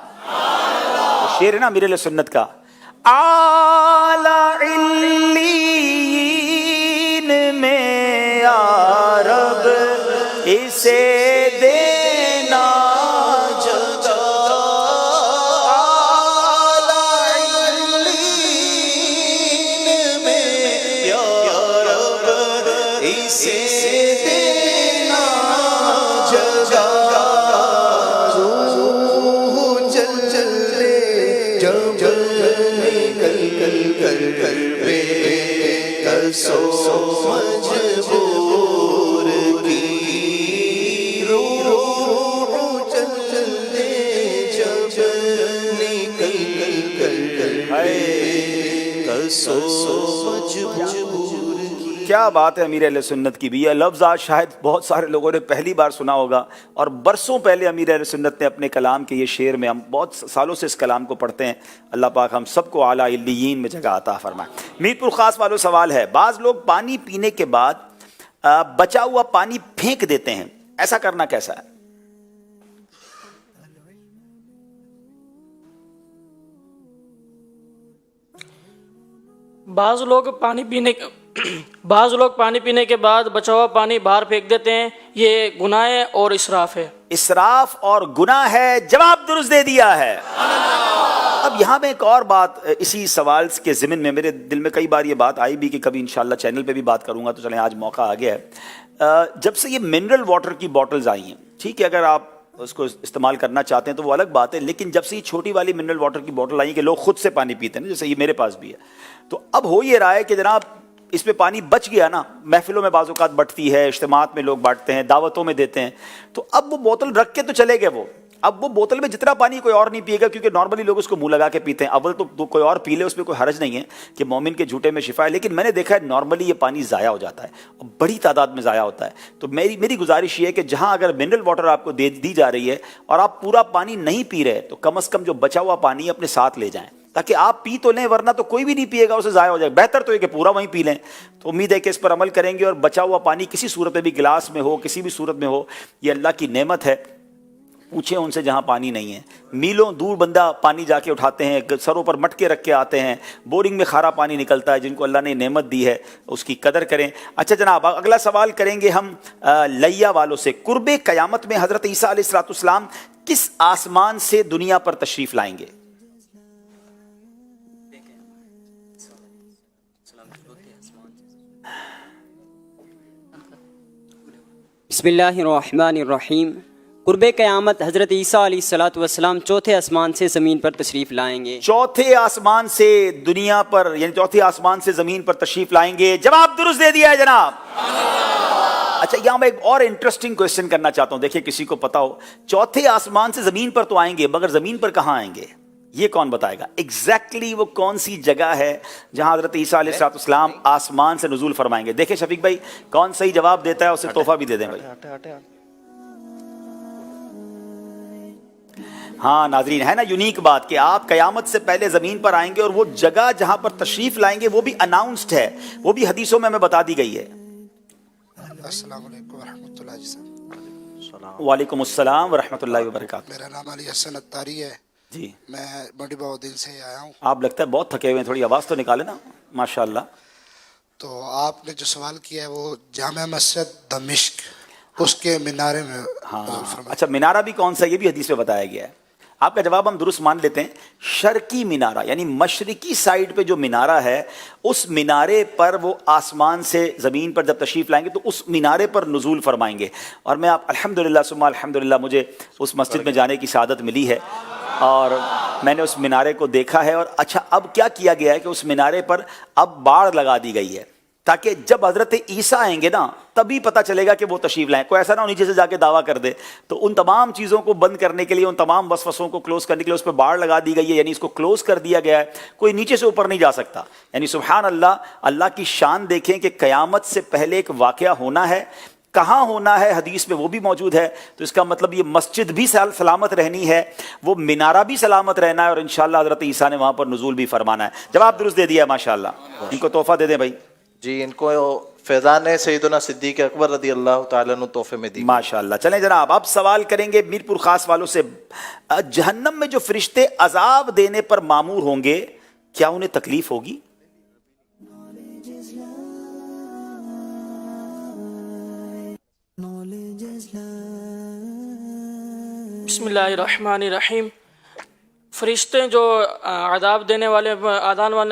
شعر ہے نا امیر اہل سنت کا، اعلیٰ علیین میں یا رب اسے دینا جگہ، کیا بات ہے امیر اہل سنت کی بھی. یہ لفظ آج شاید بہت سارے لوگوں نے پہلی بار سنا ہوگا، اور برسوں پہلے امیر اہل سنت نے اپنے کلام کے یہ شعر میں، ہم بہت سالوں سے اس کلام کو پڑھتے ہیں. اللہ پاک ہم سب کو اعلیٰ علیین میں جگہ عطا فرمائے. میر پور خاص والوں سوال ہے، بعض لوگ پانی پینے کے بعد بچا ہوا پانی پھینک دیتے ہیں، ایسا کرنا کیسا ہے؟ بعض لوگ پانی پینے کے بعد بچا ہوا پانی باہر پھینک دیتے ہیں، یہ گناہ اور اسراف ہے. اسراف اور گناہ ہے. جواب درست دے دیا ہے. اب یہاں میں ایک اور بات اسی سوال کے ضمن میں میرے دل میں کئی بار یہ بات آئی بھی کہ کبھی انشاءاللہ چینل پہ بھی بات کروں گا، تو چلیں آج موقع آ گیا ہے. جب سے یہ منرل واٹر کی بوٹلز آئی ہیں، ٹھیک ہے، اگر آپ اس کو استعمال کرنا چاہتے ہیں تو وہ الگ بات ہے، لیکن جب سے یہ چھوٹی والی منرل واٹر کی بوٹل آئی کہ لوگ خود سے پانی پیتے ہیں، جیسے یہ میرے پاس بھی ہے، تو اب ہو یہ رہا ہے کہ جناب اس میں پانی بچ گیا نا، محفلوں میں بعض اوقات بٹتی ہے، اجتماعات میں لوگ بانٹتے ہیں، دعوتوں میں دیتے ہیں، تو اب وہ بوتل رکھ کے تو چلے گئے، اب وہ بوتل میں جتنا پانی کوئی اور نہیں پیے گا، کیونکہ نارملی لوگ اس کو منہ لگا کے پیتے ہیں. اول تو کوئی اور پی لے، اس میں کوئی حرج نہیں ہے کہ مومن کے جھوٹے میں شفا ہے، لیکن میں نے دیکھا ہے نارملی یہ پانی ضائع ہو جاتا ہے، اور بڑی تعداد میں ضائع ہوتا ہے. تو میری گزارش یہ ہے کہ جہاں اگر منرل واٹر آپ کو دی جا رہی ہے اور آپ پورا پانی نہیں پی رہے، تو کم از کم جو بچا ہوا پانی اپنے ساتھ لے جائیں، تاکہ آپ پی تو لیں، ورنہ تو کوئی بھی نہیں پیے گا، اسے ضائع ہو جائے. بہتر تو یہ کہ پورا وہیں پی لیں. تو امید ہے کہ اس پر عمل کریں گے، اور بچا ہوا پانی کسی صورت میں بھی، گلاس میں ہو، کسی بھی صورت میں ہو، یہ اللہ کی نعمت ہے. پوچھیں ان سے جہاں پانی نہیں ہے. میلوں دور بندہ پانی جا کے اٹھاتے ہیں، سروں پر مٹکے رکھ کے آتے ہیں، بورنگ میں کھارا پانی نکلتا ہے. جن کو اللہ نے نعمت دی ہے اس کی قدر کریں. اچھا جناب، اگلا سوال کریں گے ہم لیا والوں سے. قرب قیامت میں حضرت عیسیٰ علیہ السلام کس آسمان سے دنیا پر تشریف لائیں گے؟ بسم اللہ الرحمن الرحیم. قرب قیامت حضرت عیسیٰ علیہ السلام چوتھے آسمان سے زمین پر تشریف لائیں گے. چوتھے آسمان سے دنیا پر، یعنی چوتھے آسمان سے زمین پر تشریف لائیں گے. جواب درست دے دیا ہے جناب. اچھا، یہاں میں ایک اور انٹرسٹنگ کوشچن کرنا چاہتا ہوں. دیکھیں کسی کو پتا ہو، چوتھے آسمان سے زمین پر تو آئیں گے، مگر زمین پر کہاں آئیں گے؟ یہ کون بتائے گا ایگزیکٹلی وہ کون سی جگہ ہے جہاں حضرت عیسیٰ علیہ السلام آسمان سے نزول فرمائیں گے؟ دیکھیں شفیق بھائی کون صحیح جواب دیتا ہے، اسے تحفہ بھی دے دیں بھائی. ہاں ناظرین، ہے نا یونیک بات کہ آپ قیامت سے پہلے زمین پر آئیں گے، اور وہ جگہ جہاں پر تشریف لائیں گے وہ بھی اناؤنسڈ ہے، وہ بھی حدیثوں میں ہمیں بتا دی گئی ہے. السلام علیکم ورحمۃ اللہ جی. وعلیکم السلام ورحمۃ اللہ وبرکاتہ. میرا نام علی حسن اتاری ہے جی. میں بڑی بہودین سے آیا ہوں. آپ لگتا ہے بہت تھکے ہوئے ہیں، تھوڑی آواز تو نکالے نا. ماشاء اللہ. تو آپ نے جو سوال کیا ہے وہ جامع مسجد دمشق، اس کے مینارے میں. ہاں اچھا، مینارہ بھی کون سا، یہ بھی حدیث میں بتایا گیا ہے. آپ کا جواب ہم درست مان لیتے ہیں. شرقی مینارہ، یعنی مشرقی سائڈ پہ جو مینارہ ہے، اس مینارے پر وہ آسمان سے زمین پر جب تشریف لائیں گے تو اس مینارے پر نزول فرمائیں گے. اور میں آپ الحمدللہ ثم الحمدللہ مجھے اس مسجد میں جانے کی سعادت ملی ہے. اور میں نے اس مینارے کو دیکھا ہے. اور اچھا اب کیا کیا گیا ہے کہ اس مینارے پر اب باڑ لگا دی گئی ہے تاکہ جب حضرت عیسیٰ آئیں گے نا تبھی پتہ چلے گا کہ وہ تشریف لائیں. کوئی ایسا نہ ہو نیچے سے جا کے دعویٰ کر دے. تو ان تمام چیزوں کو بند کرنے کے لیے, ان تمام وسوسوں کو کلوز کرنے کے لیے اس پہ باڑ لگا دی گئی ہے, یعنی اس کو کلوز کر دیا گیا ہے. کوئی نیچے سے اوپر نہیں جا سکتا. یعنی سبحان اللہ, اللہ کی شان دیکھیں کہ قیامت سے پہلے ایک واقعہ ہونا ہے. کہاں ہونا ہے حدیث میں وہ بھی موجود ہے. تو اس کا مطلب یہ مسجد بھی سلامت رہنی ہے, وہ مینارہ بھی سلامت رہنا ہے, اور انشاءاللہ حضرت عیسیٰ نے وہاں پر نزول بھی فرمانا ہے. جواب درست دے دیا ہے ماشاءاللہ. ان کو تحفہ دے دیں بھائی. جی ان کو فیضان سیدنا صدیق اکبر رضی اللہ تعالیٰ عنہ تحفے میں دی. ماشاءاللہ. چلیں جناب اب سوال کریں گے میرپور خاص والوں سے. جہنم میں جو فرشتے عذاب دینے پر مامور ہوں گے کیا انہیں تکلیف ہوگی؟ بسم اللہ الرحمن الرحیم. فرشتے جو عذاب دینے والے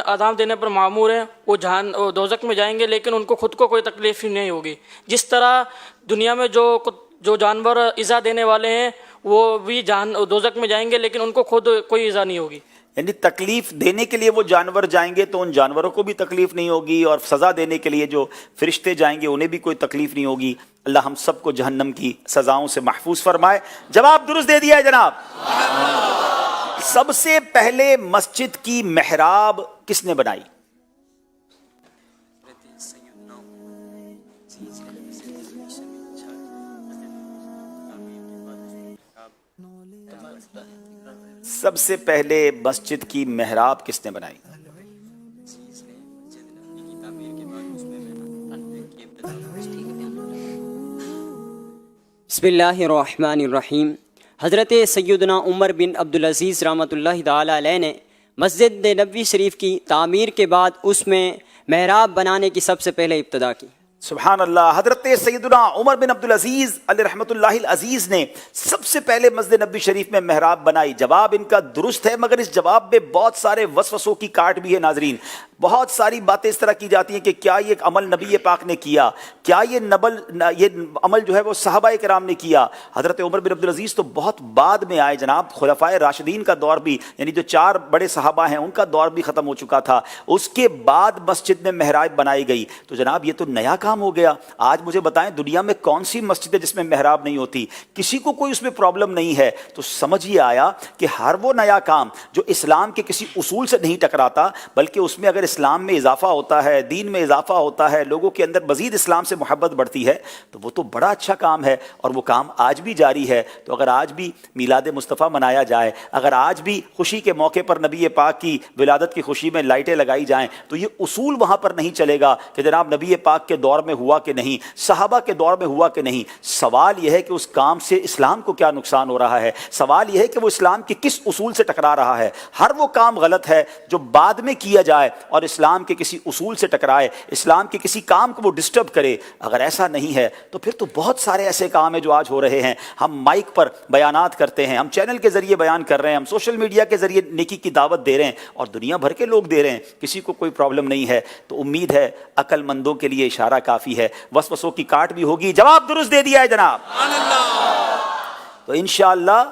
عذاب دینے پر معمور ہیں وہ دوزخ میں جائیں گے, لیکن ان کو خود کو کوئی تکلیف ہی نہیں ہوگی. جس طرح دنیا میں جو جانور ایذا دینے والے ہیں وہ بھی دوزخ میں جائیں گے, لیکن ان کو خود کوئی ایذا نہیں ہوگی. یعنی تکلیف دینے کے لیے وہ جانور جائیں گے تو ان جانوروں کو بھی تکلیف نہیں ہوگی, اور سزا دینے کے لیے جو فرشتے جائیں گے انہیں بھی کوئی تکلیف نہیں ہوگی. اللہ ہم سب کو جہنم کی سزاؤں سے محفوظ فرمائے. جواب درست دے دیا ہے جناب. سب سے پہلے مسجد کی محراب کس نے بنائی؟ سب سے پہلے مسجد کی محراب کس نے بنائی؟ بسم اللہ الرحمن الرحیم. حضرت سیدنا عمر بن عبدالعزیز رحمۃ اللہ تعالی علیہ نے مسجد نبوی شریف کی تعمیر کے بعد اس میں محراب بنانے کی سب سے پہلے ابتدا کی. سبحان اللہ. حضرت سیدنا عمر بن عبدالعزیز علیہ رحمۃ اللہ العزیز نے سب سے پہلے مسجد نبوی شریف میں محراب بنائی. جواب ان کا درست ہے, مگر اس جواب میں بہت سارے وسوسوں کی کاٹ بھی ہے. ناظرین, بہت ساری باتیں اس طرح کی جاتی ہیں کہ کیا یہ عمل نبی پاک نے کیا, کیا یہ عمل جو ہے وہ صحابہ کرام نے کیا. حضرت عمر بن عبدالعزیز تو بہت بعد میں آئے جناب. خلفائے راشدین کا دور بھی, یعنی جو 4 بڑے صحابہ ہیں ان کا دور بھی ختم ہو چکا تھا. اس کے بعد مسجد میں محراب بنائی گئی. تو جناب یہ تو نیا کام ہو گیا. آج مجھے بتائیں دنیا میں کون سی مسجد ہے جس میں محراب نہیں ہوتی؟ کسی کو کوئی اس میں پرابلم نہیں ہے. تو سمجھ یہ آیا کہ ہر وہ نیا کام جو اسلام کے کسی اصول سے نہیں ٹکراتا, بلکہ اس میں اگر اسلام میں اضافہ ہوتا ہے, دین میں اضافہ ہوتا ہے, لوگوں کے اندر مزید اسلام سے محبت بڑھتی ہے, تو وہ تو بڑا اچھا کام ہے. اور وہ کام آج بھی جاری ہے. تو اگر آج بھی میلاد مصطفیٰ منایا جائے, اگر آج بھی خوشی کے موقع پر نبی پاک کی ولادت کی خوشی میں لائٹیں لگائی جائیں, تو یہ اصول وہاں پر نہیں چلے گا کہ جناب نبی پاک کے دور میں ہوا کہ نہیں, صحابہ کے دور میں ہوا کہ نہیں. سوال یہ ہے کہ اس کام سے اسلام کو کیا نقصان ہو رہا ہے. سوال یہ ہے کہ وہ اسلام کے کس اصول سے ٹکرا رہا ہے. ہر وہ کام غلط ہے جو بعد میں کیا جائے اور اسلام کے کسی اصول سے ٹکرائے, اسلام کے کسی کام کو وہ ڈسٹرب کرے. اگر ایسا نہیں ہے تو پھر تو بہت سارے ایسے کام ہیں جو آج ہو رہے ہیں. ہم مائک پر بیانات کرتے ہیں, ہم چینل کے ذریعے بیان کر رہے ہیں, ہم سوشل میڈیا کے ذریعے نیکی کی دعوت دے رہے ہیں, اور دنیا بھر کے لوگ دے رہے ہیں, کسی کو کوئی پرابلم نہیں ہے. تو امید ہے عقل مندوں کے لیے اشارہ کافی ہے. وسوسوں کی کاٹ بھی ہوگی. جواب درست دے دیا ہے جناب. تو انشاءاللہ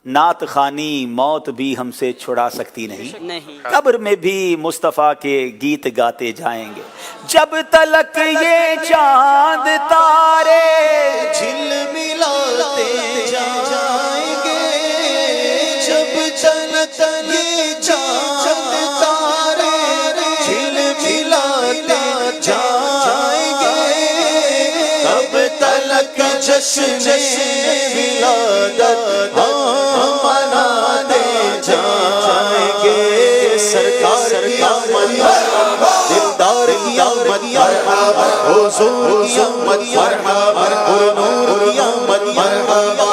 نعت خوانی موت بھی ہم سے چھڑا سکتی نہیں. قبر میں بھی مصطفیٰ کے گیت گاتے جائیں گے. جب تلک یہ چاند تارے جھلملاتے جائیں گے, جب تلک یہ چاند تارے جھلملاتے جائیں گے, تب تلک جشن ولادت مناتے جائیں گے. سرکار کی آمد دلدار کی آمد مرحبا, حضور کی آمد مرحبا, نور کی آمد مرحبا,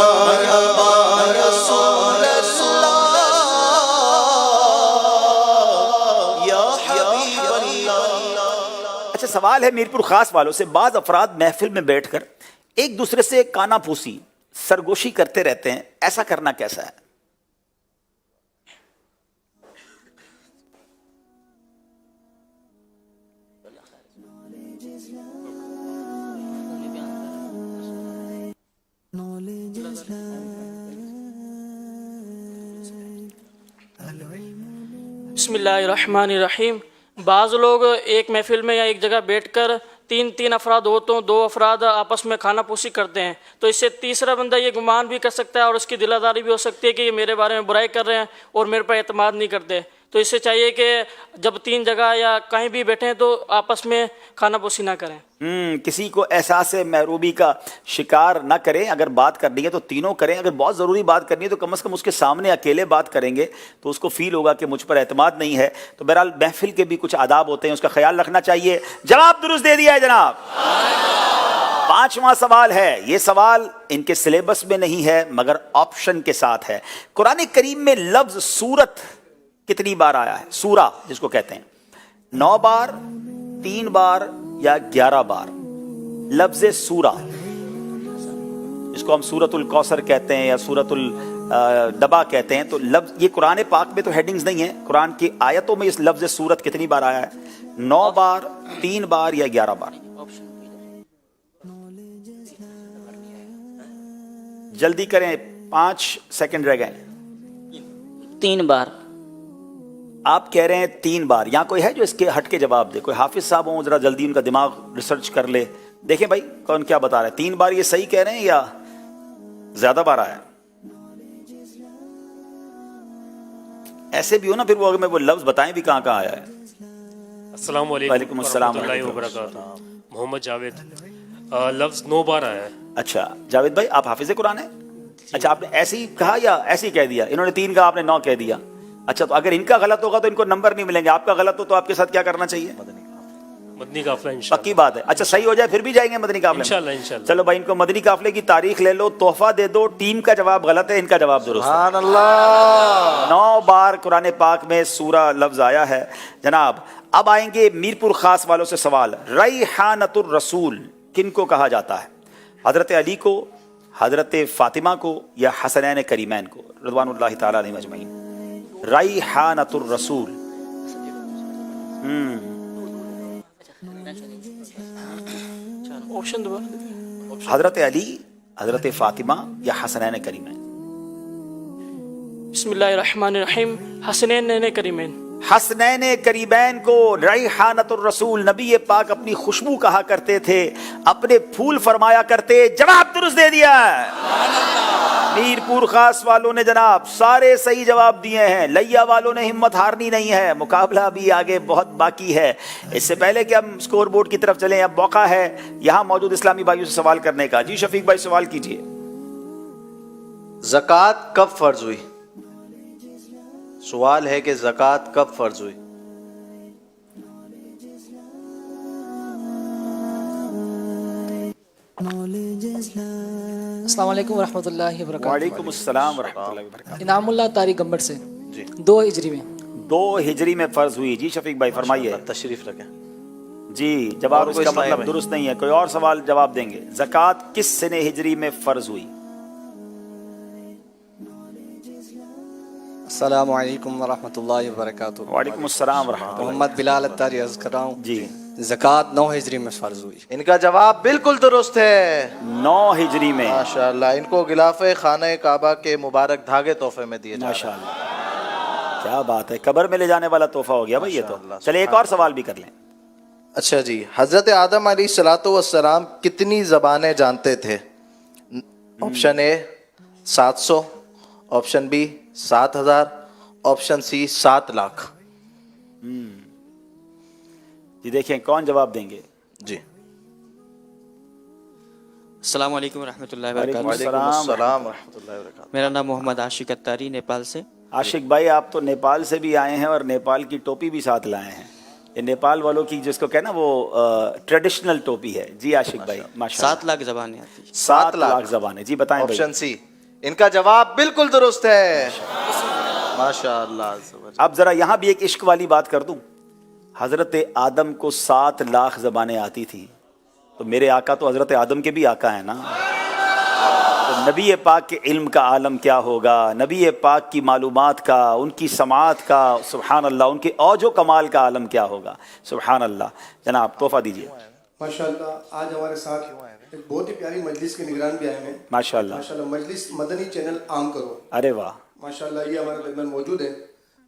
رسول اللہ یا حبیب اللہ. اچھا سوال ہے میرپور خاص والوں سے. بعض افراد محفل میں بیٹھ کر ایک دوسرے سے کانا پھوسی سرگوشی کرتے رہتے ہیں, ایسا کرنا کیسا ہے؟ بسم اللہ الرحمن الرحیم. بعض لوگ ایک محفل میں یا ایک جگہ بیٹھ کر تین افراد ہو تو 2 افراد آپس میں کھانا پوسی کرتے ہیں، تو اس سے تیسرا بندہ یہ گمان بھی کر سکتا ہے اور اس کی دل آزاری بھی ہو سکتی ہے کہ یہ میرے بارے میں برائی کر رہے ہیں اور میرے پر اعتماد نہیں کرتے. تو اس سے چاہیے کہ جب 3 جگہ یا کہیں بھی بیٹھیں تو آپس میں کھانا پوسی نہ کریں. کسی کو احساس محرومی کا شکار نہ کریں. اگر بات کرنی ہے تو تینوں کریں. اگر بہت ضروری بات کرنی ہے تو کم از کم اس کے سامنے اکیلے بات کریں گے تو اس کو فیل ہوگا کہ مجھ پر اعتماد نہیں ہے. تو بہرحال محفل کے بھی کچھ آداب ہوتے ہیں، اس کا خیال رکھنا چاہیے. جواب درست دے دیا ہے جناب. 5واں سوال ہے. یہ سوال ان کے سلیبس میں نہیں ہے مگر آپشن کے ساتھ ہے. قرآن کریم میں لفظ سورت کتنی بار آیا ہے؟ سورہ جس کو کہتے ہیں 9 بار، 3 بار یا 11 بار. لفظ سورہ جس کو ہم سورۃ الکوثر کہتے ہیں یا سورۃ الدبا کہتے ہیں، تو لفظ یہ قرآن پاک میں تو ہیڈنگز نہیں ہیں، قرآن کی آیتوں میں اس لفظ سورت کتنی بار آیا ہے؟ 9 بار، 3 بار یا 11 بار. جلدی کریں، 5 سیکنڈ رہ گئے. 3 بار. آپ کہہ رہے ہیں 3 بار. یہاں کوئی ہے جو اس کے ہٹ کے جواب دے؟ کوئی حافظ صاحب ہوں، ذرا جلدی ان کا دماغ ریسرچ کر لے. دیکھیں بھائی کون کیا بتا رہا ہے. 3 بار یہ صحیح کہہ رہے ہیں یا زیادہ بار آیا؟ ایسے بھی ہو نا پھر وہ اگر وہ لفظ بتائیں بھی کہاں کہاں آیا ہے. السلام علیکم. وعلیکم السلام ورحمۃ اللہ وبرکاتہ. محمد جاوید. لفظ 9 بار آیا ہے. اچھا جاوید بھائی آپ حافظ قرآن ہیں؟ اچھا آپ نے ایسے ہی کہا یا ایسے ہی کہہ دیا؟ انہوں نے 3 کہا، آپ نے 9 کہہ دیا. اچھا تو اگر ان کا غلط ہوگا تو ان کو نمبر نہیں ملیں گے. آپ کا غلط ہو تو آپ کے ساتھ کیا کرنا چاہیے؟ مدنی قافلہ انشاءاللہ. پکی بات ہے. اچھا صحیح ہو جائے پھر بھی جائیں گے مدنی قافلے انشاءاللہ انشاءاللہ. چلو بھائی ان کو مدنی قافلے کی تاریخ لے لو، تحفہ دے دو. ٹیم کا جواب غلط ہے، ان کا جواب درست ہے. سبحان اللہ. 9 بار قرآن پاک میں سورہ لفظ آیا ہے جناب. اب آئیں گے میرپور خاص والوں سے سوال. ریحانۃ الرسول کن کو کہا جاتا ہے؟ حضرت علی کو، حضرت فاطمہ کو یا حسنین کریمین کو رضوان اللہ تعالیٰ علیہم اجمعین؟ ریحانۃ الرسول. حضرت علی، حضرت فاطمہ یا حسنین کریمین؟ بسم اللہ الرحمن الرحیم. حسنین کریمین. حسنین کریمین کو ریحانۃ الرسول نبی پاک اپنی خوشبو کہا کرتے تھے، اپنے پھول فرمایا کرتے. جواب درست دے دیا ہے. میرپور خاص والوں نے جناب سارے صحیح جواب دیے ہیں. لیا والوں نے ہمت ہارنی نہیں ہے، مقابلہ بھی آگے بہت باقی ہے. اس سے پہلے کہ ہم اسکور بورڈ کی طرف چلیں، اب موقع ہے یہاں موجود اسلامی بھائیوں سے سوال کرنے کا. جی شفیق بھائی سوال کیجیے. زکوٰۃ کب فرض ہوئی؟ سوال ہے کہ زکوٰۃ کب فرض ہوئی؟ السلام علیکم ورحمۃ اللہ وبرکاتہ. وعلیکم السلام ورحمۃ اللہ وبرکاتہ. انعام اللہ طارق گمبر سے. 2 ہجری میں. 2 ہجری میں فرض ہوئی. جی شفیق بھائی فرمائیے. تشریف رکھیں. جی جواب اس کا مطلب درست نہیں ہے. کوئی اور سوال جواب دیں گے. زکوٰۃ کس سن ہجری میں فرض ہوئی؟ السلام علیکم ورحمۃ اللہ وبرکاتہ. وعلیکم السلام ورحمۃ اللہ. محمد بلال اتاری عرض کر رہا ہوں. جی زکوٰۃ 9 ہجری میں فرض ہوئی. ان کا جواب بالکل درست ہے. 9 ہجری میں. ماشاءاللہ. ان کو غلاف خانہ کعبہ کے مبارک دھاگے تحفے میں دیے جا رہے ہیں. ماشاءاللہ کیا بات ہے. قبر میں لے جانے والا تحفہ ہو گیا بھائی یہ تو. چلے ایک اور سوال بھی کر لیں. اچھا جی. حضرت آدم علیہ الصلوۃ والسلام کتنی زبانیں جانتے تھے؟ Option A 700، option B 7000، option C 7 lakh. جی دیکھیں کون جواب دیں گے. جی السلام علیکم ورحمۃ اللہ وعلیکم وبرکاتہ. السلام ورحمۃ اللہ وبرکاتہ. میرا نام محمد عاشق اتاری نیپال سے. عاشق بھائی آپ تو نیپال سے بھی آئے ہیں اور نیپال کی ٹوپی بھی ساتھ لائے ہیں. یہ نیپال والوں کی جس کو کہنا وہ ٹریڈیشنل ٹوپی ہے. جی عاشق بھائی ماشاء 7 لاکھ زبانیں آتی ہیں. 7 لاکھ زبانیں. جی بتائیں. Option C. ان کا جواب بالکل درست ہے. ماشاءاللہ. اب ذرا یہاں بھی ایک عشق والی بات کر دوں. حضرت آدم کو 7 لاکھ زبانیں آتی تھیں تو میرے آقا تو حضرت آدم کے بھی آقا ہیں نا. تو نبی پاک کے علم کا عالم کیا ہوگا، نبی پاک کی معلومات کا، ان کی سماعت کا، سبحان اللہ، ان کے اوج و کمال کا عالم کیا ہوگا. سبحان اللہ. جناب تحفہ دیجیے. ماشاءاللہ. آج ہمارے ساتھ ایک بہت ہی پیاری مجلس کے نگران بھی آئے ہیں. ماشاءاللہ. ماشاءاللہ. مجلس مدنی چینل عام کرو. ارے واہ. ماشاءاللہ. یہ ہمارے درمیان موجود ہے.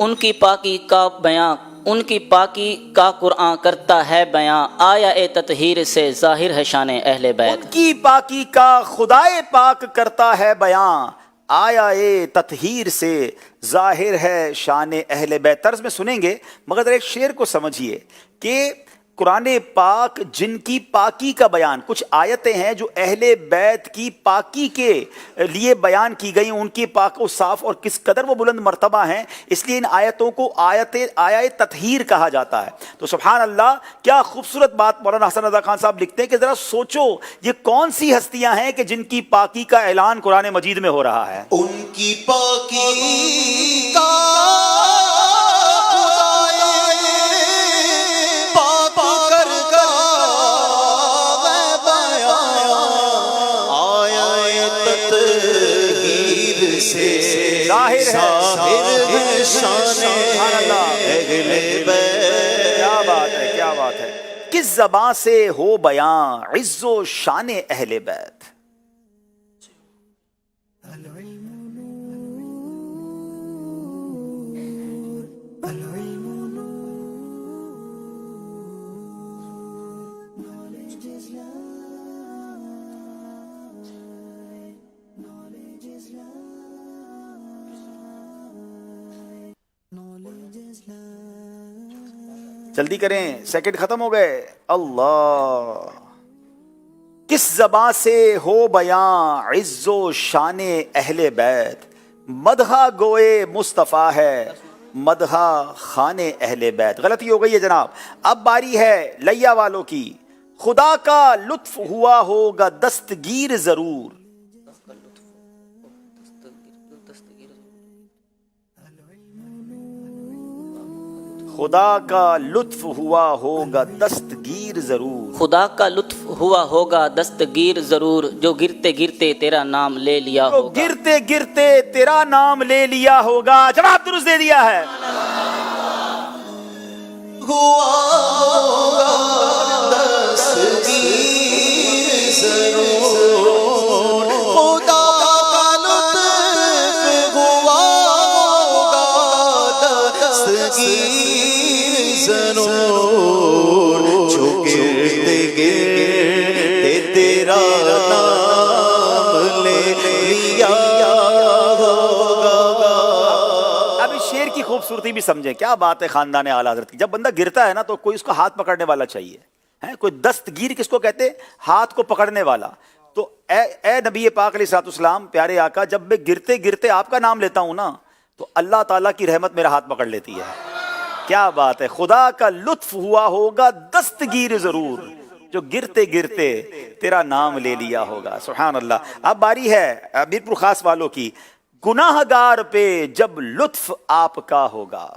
ان کی پاکی کا بیان، ان کی پاکی کا قرآن کرتا ہے بیان، آیا اے تطہیر سے ظاہر ہے شان اہل بیت۔ ان کی پاکی کا خدائے پاک کرتا ہے بیان، آیا اے تطہیر سے ظاہر ہے شان اہل بیت۔ طرز میں سنیں گے مگر ایک شعر کو سمجھیے کہ قرآن پاک جن کی پاکی کا بیان، کچھ آیتیں ہیں جو اہل بیت کی پاکی کے لیے بیان کی گئی، ان کی پاک و صاف اور کس قدر وہ بلند مرتبہ ہیں، اس لیے ان آیتوں کو آیت تطہیر کہا جاتا ہے۔ تو سبحان اللہ، کیا خوبصورت بات مولانا حسن رضا خان صاحب لکھتے ہیں کہ ذرا سوچو یہ کون سی ہستیاں ہیں کہ جن کی پاکی کا اعلان قرآن مجید میں ہو رہا ہے۔ ان کی پاکی کا کیا بات ہے، کیا بات ہے، کس زبان سے ہو بیان عز و شان اہل بیت۔ جلدی کریں، سیکنڈ ختم ہو گئے۔ اللہ، کس زبان سے ہو بیان عز و شان اہل بیت، مدحہ گوئے مصطفیٰ ہے مدحہ خان اہل بیت۔ غلطی ہو گئی ہے جناب، اب باری ہے لیا والوں کی۔ خدا کا لطف ہوا ہوگا دستگیر ضرور، خدا کا لطف ہوا ہوگا دستگیر ضرور، خدا کا لطف ہوا ہوگا دستگیر ضرور، جو گرتے گرتے تیرا نام لے لیا جو ہوگا، گرتے گرتے تیرا نام لے لیا ہوگا۔ جواب درست دے دیا ہے۔ ہوا ہوگا دستگیر ضرور، خدا کا لطف ہوا ہوگا دستگیر ضرور، جو گرتے گرتے تیرا نام لے لیا ہوگا۔ اب اس شعر کی خوبصورتی بھی سمجھیں، کیا بات ہے خاندان اعلیٰ حضرت کی۔ جب بندہ گرتا ہے نا تو کوئی اس کا ہاتھ پکڑنے والا چاہیے، کوئی دستگیر کس کو کہتے؟ ہاتھ کو پکڑنے والا۔ تو اے نبی پاک علیہ الصلوۃ والسلام، پیارے آقا، جب میں گرتے گرتے آپ کا نام لیتا ہوں نا تو اللہ تعالیٰ کی رحمت میرا ہاتھ پکڑ لیتی ہے۔ کیا بات ہے، خدا کا لطف ہوا ہوگا دستگیر ضرور، جو گرتے گرتے تیرا نام لے لیا ہوگا۔ سبحان اللہ۔ اب باری ہے میرپور خاص والوں کی۔ گناہ گار پہ جب لطف آپ کا ہوگا،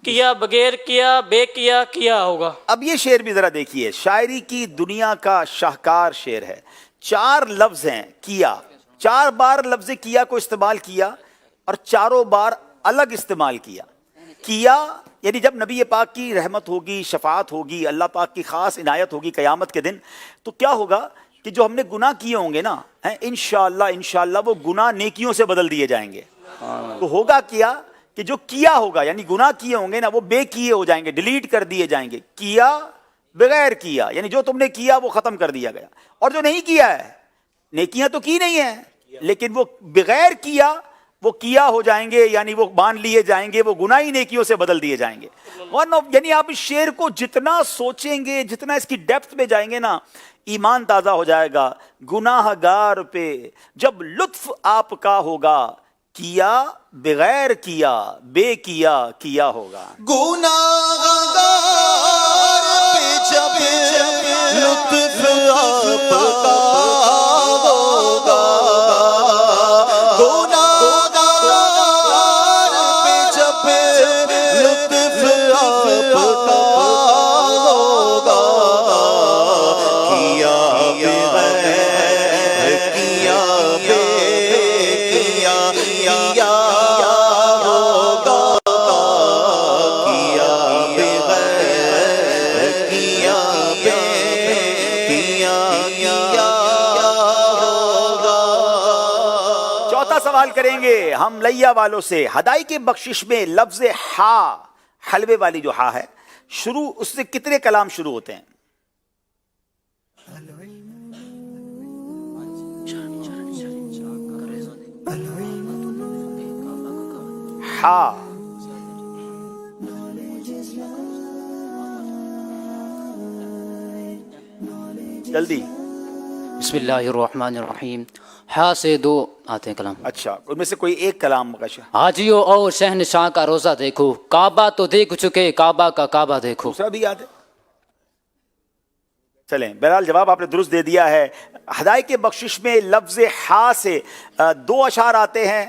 کیا بغیر کیا بے کیا کیا ہوگا۔ اب یہ شعر بھی ذرا دیکھیے، شاعری کی دنیا کا شاہکار شعر ہے۔ 4 لفظ ہیں کیا، 4 بار لفظ کیا کو استعمال کیا اور چاروں بار الگ استعمال کیا۔ کیا یعنی جب نبی پاک کی رحمت ہوگی، شفاعت ہوگی، اللہ پاک کی خاص عنایت ہوگی قیامت کے دن، تو کیا ہوگا کہ جو ہم نے گناہ کیے ہوں گے نا، انشاءاللہ وہ گناہ نیکیوں سے بدل دیے جائیں گے۔ تو ہوگا کیا کہ جو کیا ہوگا، یعنی گناہ کیے ہوں گے نا، وہ بے کیے ہو جائیں گے، ڈیلیٹ کر دیے جائیں گے۔ کیا بغیر کیا، یعنی جو تم نے کیا وہ ختم کر دیا گیا، اور جو نہیں کیا ہے، نیکیاں تو کی نہیں ہیں لیکن وہ بغیر کیا وہ کیا ہو جائیں گے، یعنی وہ مان لیے جائیں گے، وہ گناہی نیکیوں سے بدل دیے جائیں گے۔ یعنی آپ اس شعر کو جتنا سوچیں گے، جتنا اس کی ڈیپتھ میں جائیں گے نا، ایمان تازہ ہو جائے گا۔ گناہ گار پہ جب لطف آپ کا ہوگا، کیا بغیر کیا بے کیا ہوگا۔ گناہ گار پہ جب لطف آپ کا ہوگا، گناہ گار پہ جب لطف آپ کا ہوگا، کیا بغیر کیا بے کیا ہوگا، کیا بغیر کیا بے کیا ہوگا۔ دوسرا سوال کریں گے ہم لیا والوں سے. ہدائی کی بخشش میں لفظ ہا، حلوے والی جو ہا ہے، شروع اس سے کتنے کلام شروع ہوتے ہیں؟ ہا جلدی. بسم اللہ الرحمن الرحیم. ہا سے 2 آتے ہیں کلام. اچھا، ان میں سے کوئی ایک کلام مکش. حاجیوں اور شہنشاہ کا روزہ دیکھو، کعبہ تو دیکھ چکے، کعبہ کا کعبہ دیکھو. دوسرا بھی یاد ہے؟ چلیں، بہرحال جواب آپ نے درست دے دیا ہے. ہدائی کے بخشش میں لفظ ہا سے 2 اشعار آتے ہیں.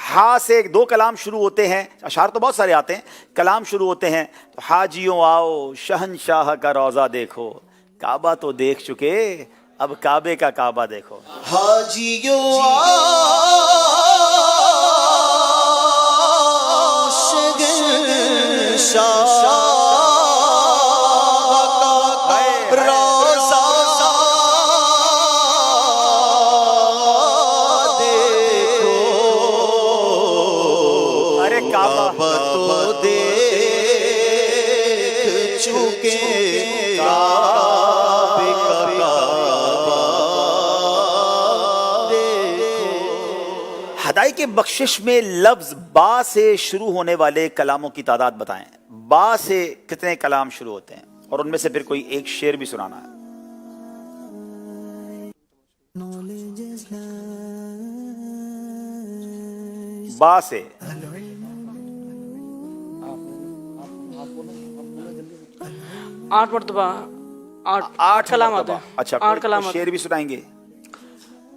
ہا سے 2 کلام شروع ہوتے ہیں. اشعار تو بہت سارے آتے ہیں، کلام شروع ہوتے ہیں. تو حاجیوں آؤ شہنشاہ کا روزہ دیکھو، کعبہ تو دیکھ چکے، اب کعبے کا کعبہ دیکھو. حاجیوں ہدائی کے بخشش میں لفظ با سے شروع ہونے والے کلاموں کی تعداد بتائیں. با سے کتنے کلام شروع ہوتے ہیں اور ان میں سے پھر کوئی ایک شعر بھی سنانا ہے. با سے 8 مرتبہ 8 کلام آتے ہیں. اچھا، 8 کلام. شعر بھی سنائیں گے.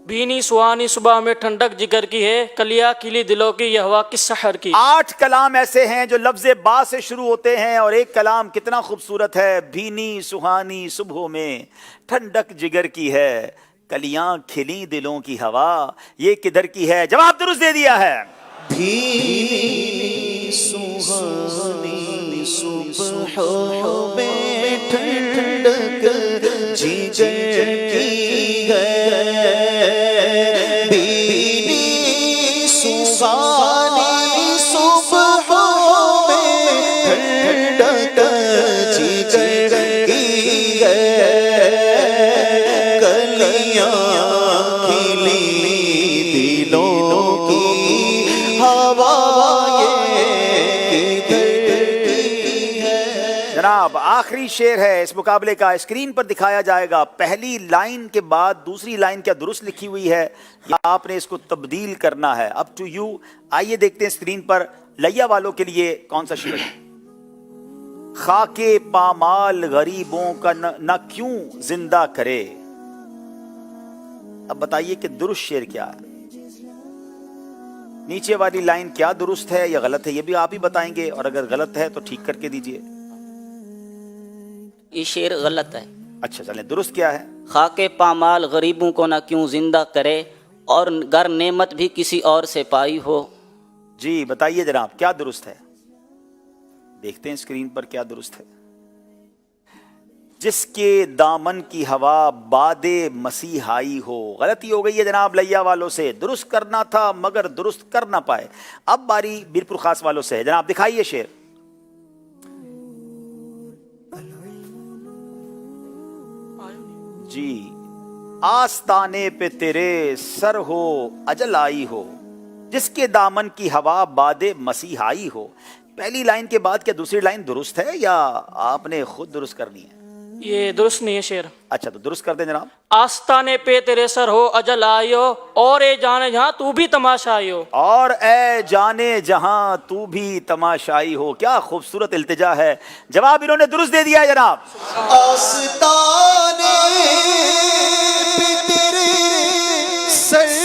بینی سوانی صبح میں ٹھنڈک جگر کی ہے، کلیا کلی دلوں کی یہ ہوا کس سحر کی. 8 کلام ایسے ہیں جو لفظ با سے شروع ہوتے ہیں، اور ایک کلام کتنا خوبصورت ہے. بھینی سہانی صبحوں میں ٹھنڈک جگر کی ہے، کلیاں کھلی دلوں کی ہوا یہ کدھر کی ہے. جواب درست دے دیا ہے. بھینی سہانی صبحوں میں ٹھنڈک جگر کی ہے، بھینی سہانی صبحوں میں ٹھنڈک جگر کی ہے، کلیاں کھلی دلوں کی ہوا جناب آخری شعر ہے اس مقابلے کا، اسکرین پر دکھایا جائے گا. پہلی لائن کے بعد دوسری لائن کیا درست لکھی ہوئی ہے یا آپ نے اس کو تبدیل کرنا ہے؟ Up to you. آئیے دیکھتے ہیں اسکرین پر لیا والوں کے لیے کون سا شعر ہے. خاک پامال غریبوں کا نہ کیوں زندہ کرے. اب بتائیے کہ درست شعر کیا ہے. نیچے والی لائن کیا درست ہے یا غلط ہے یہ بھی آپ ہی بتائیں گے، اور اگر غلط ہے تو ٹھیک کر کے دیجئے. یہ شعر غلط ہے. اچھا چلیں، درست کیا ہے؟ خاک پامال غریبوں کو نہ کیوں زندہ کرے، اور گر نعمت بھی کسی اور سے پائی ہو. جی بتائیے جناب کیا درست ہے. دیکھتے ہیں اسکرین پر کیا درست ہے. جس کے دامن کی ہوا باد مسیحائی ہو. غلطی ہو گئی ہے جناب لیا والوں سے، درست کرنا تھا مگر درست کر نہ پائے. اب باری میرپور خاص والوں سے ہے. جناب دکھائیے شعر. جی آستانے پہ تیرے سر ہو اجل آئی ہو، جس کے دامن کی ہوا باد مسیحائی ہو. پہلی لائن کے بعد کیا دوسری لائن درست ہے یا آپ نے خود درست کرنی ہے؟ یہ درست نہیں ہے شعر. اچھا تو درست کر دیں جناب. آستانے پہ تیرے سر ہو اجل آئی ہو، اور اے جانے جہاں تو بھی تماشائی ہو. اور اے جانے جہاں تو بھی تماشائی ہو. کیا خوبصورت التجا ہے. جواب انہوں نے درست دے دیا ہے جناب. آستانے پہ تیرے سر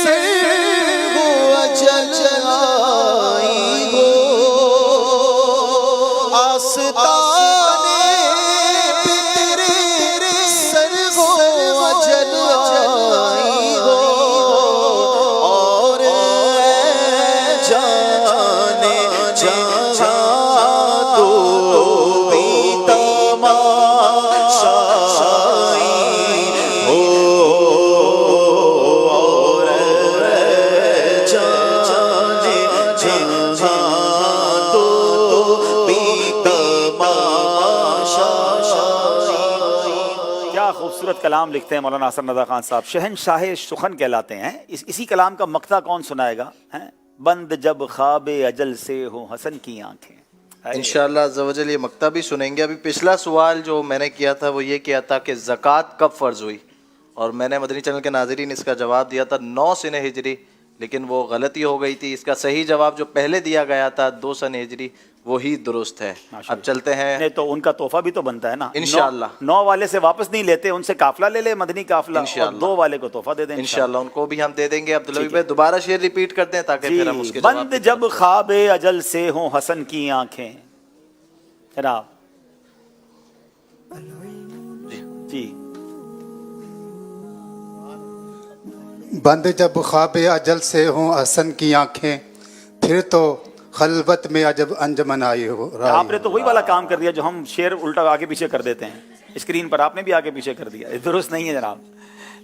ہو اجل آئی ہو، آستانے پہ تیرے سر ہو اجل آئی ہو، اور جانے جہاں تو بھی تماشائی ہو. خوبصورت کلام لکھتے ہیں مولانا حسن رضا خان صاحب، شہنشاہ سخن کہلاتے ہیں. اسی کلام کا مقطع کون سنائے گا؟ بند جب خواب اجل سے ہو حسن کی آنکھیں. انشاءاللہ عز و جل یہ مقطع بھی سنیں گے. ابھی پچھلا سوال جو میں نے کیا تھا وہ یہ کیا تھا کہ زکوٰۃ کب فرض ہوئی، اور میں نے مدنی چینل کے ناظرین اس کا جواب دیا تھا 9 سن ہجری، لیکن وہ غلطی ہو گئی تھی. اس کا صحیح جواب جو پہلے دیا گیا تھا 2 سن ہجری وہی درست ہے. اب چلتے ہیں. نہیں تو ان کا تحفہ بھی تو بنتا ہے نا. انشاءاللہ 9 والے سے واپس نہیں لیتے، ان سے قافلہ لے لے مدنی قافلہ، اور 2 والے کو تحفہ دے دیں انشاءاللہ. ان کو بھی ہم دے دیں گے. عبداللہ بھائی دوبارہ شعر ریپیٹ کرتے ہیں تاکہ پھر ہم اس کے بند جب خواب اجل سے ہوں حسن کی آنکھیں. جناب جی بند جب خواب اجل سے ہوں حسن کی آنکھیں، پھر تو خلوت میں عجب انجمن آئی ہو. آپ نے تو وہی والا کام کر دیا جو ہم شعر الٹا آگے پیچھے کر دیتے ہیں اسکرین پر، آپ نے بھی آگے پیچھے کر دیا، درست نہیں ہے جناب.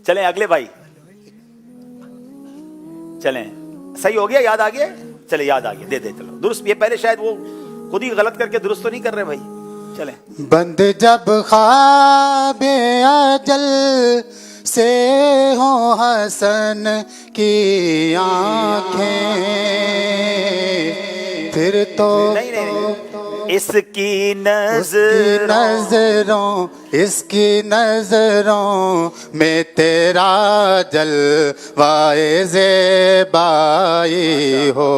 چلیں اگلے بھائی، چلیں صحیح ہو گیا، یاد آ گیا. چلے یاد آ گیا، دے دے چلو درست. یہ پہلے شاید وہ خود ہی غلط کر کے درست تو نہیں کر رہے بھائی. چلیں. بند جب خواب اجل سے ہوں حسن کی آنکھیں، پھر تو اس کی نظروں میں تیرا جلوائے زیبائی ہو.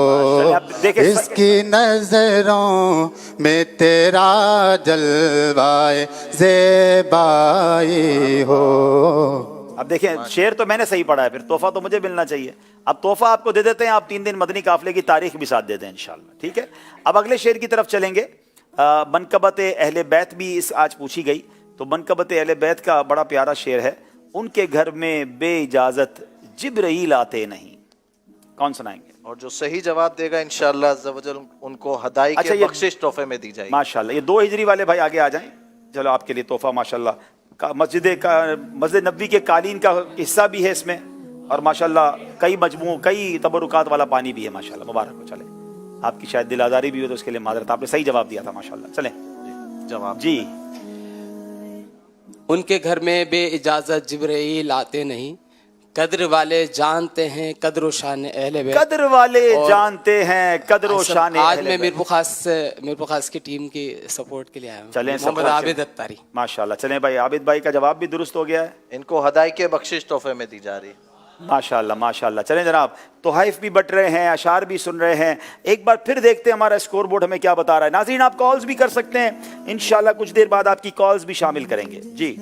اس کی نظروں میں تیرا جلوائے زیبائی ہو. اب دیکھیں شعر تو میں نے صحیح پڑھا ہے، پھر تحفہ تو مجھے ملنا چاہیے. اب تحفہ آپ کو دے دیتے ہیں، آپ 3 دن مدنی قافلے کی تاریخ بھی ساتھ دے دیں انشاءاللہ. ٹھیک ہے. اب اگلے شعر کی طرف چلیں گے. منقبت اہل بیت بھی اس آج پوچھی گئی، تو منقبت اہل بیت کا بڑا پیارا شعر ہے. ان کے گھر میں بے اجازت جبرائیل آتے نہیں. کون سنائیں گے؟ اور جو صحیح جواب دے گا انشاءاللہ عز و جل ان کو ہدائی کی بخشش تحفے میں دی جائے گی. ماشاءاللہ. یہ 2 ہجری والے بھائی آگے آ جائیں. چلو آپ کے لیے تحفہ ماشاءاللہ. مسجد نبوی کے قالین کا حصہ بھی ہے اس میں، اور ماشاءاللہ کئی مجموع کئی تبرکات والا پانی بھی ہے ماشاءاللہ. مبارک ہو. چلیں آپ کی شاید دل آزاری بھی ہو تو اس کے لیے معذرت، آپ نے صحیح جواب دیا تھا ماشاءاللہ. چلیں جواب جی. ان کے گھر میں بے اجازت جبرائیل آتے نہیں، قدر والے جانتے ہیں قدر و شان اہل بیت. قدر والے جانتے ہیں قدر و شان. آج میں میر خاص کی ٹیم کی سپورٹ کے لیے آیا ہوں. چلیں محمد عابد اتاری. ماشاءاللہ. چلیں بھائی عابد بھائی کا جواب بھی درست ہو گیا ہے. ان کو ہدائی کے بخشش تحفے میں دی جا رہی ہے. ماشاءاللہ ماشاءاللہ. چلیں جناب تحائف بھی بٹ رہے ہیں، اشعار بھی سن رہے ہیں. ایک بار پھر دیکھتے ہیں ہمارا اسکور بورڈ ہمیں کیا بتا رہا ہے. ناظرین آپ کالز بھی کر سکتے ہیں انشاءاللہ، کچھ دیر بعد آپ کی کالز بھی شامل کریں گے. جی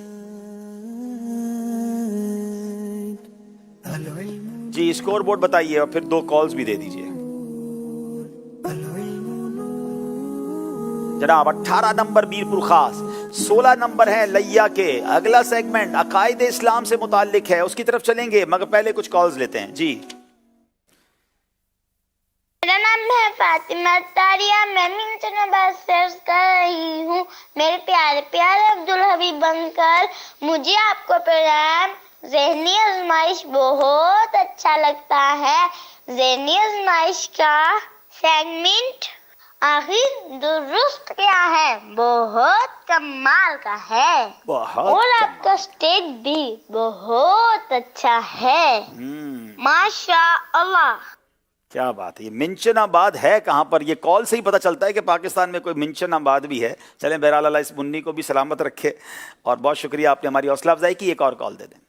جی اسکور بورڈ بتائیے اور پھر 2 کالز بھی دے دیجئے جناب. 18 نمبر میرپور خاص، 16 نمبر ہے لیا کے. اگلا سیگمنٹ عقائد اسلام سے متعلق ہے، اس کی طرف چلیں گے مگر پہلے کچھ کالز لیتے ہیں. جی میرا نام ہے فاطمہ تاریہ، میں منچن بس سرچ کر رہی ہوں. میرے پیارے پیارے عبدالحبیب بنکر، مجھے آپ کو پروگرام ذہنی آزمائش بہت اچھا لگتا ہے. ذہنی آزمائش کا سیگمنٹ آخر درست کیا ہے، بہت کمال کا ہے، اور آپ کا اسٹیج بھی بہت اچھا ہے. ماشاء اللہ. کیا بات ہے. یہ منچن آباد ہے کہاں پر؟ یہ کال سے ہی پتہ چلتا ہے کہ پاکستان میں کوئی منچن آباد بھی ہے. چلیں بہرحال اللہ اس منی کو بھی سلامت رکھے، اور بہت شکریہ آپ نے ہماری حوصلہ افزائی کی. ایک اور کال دے دیں.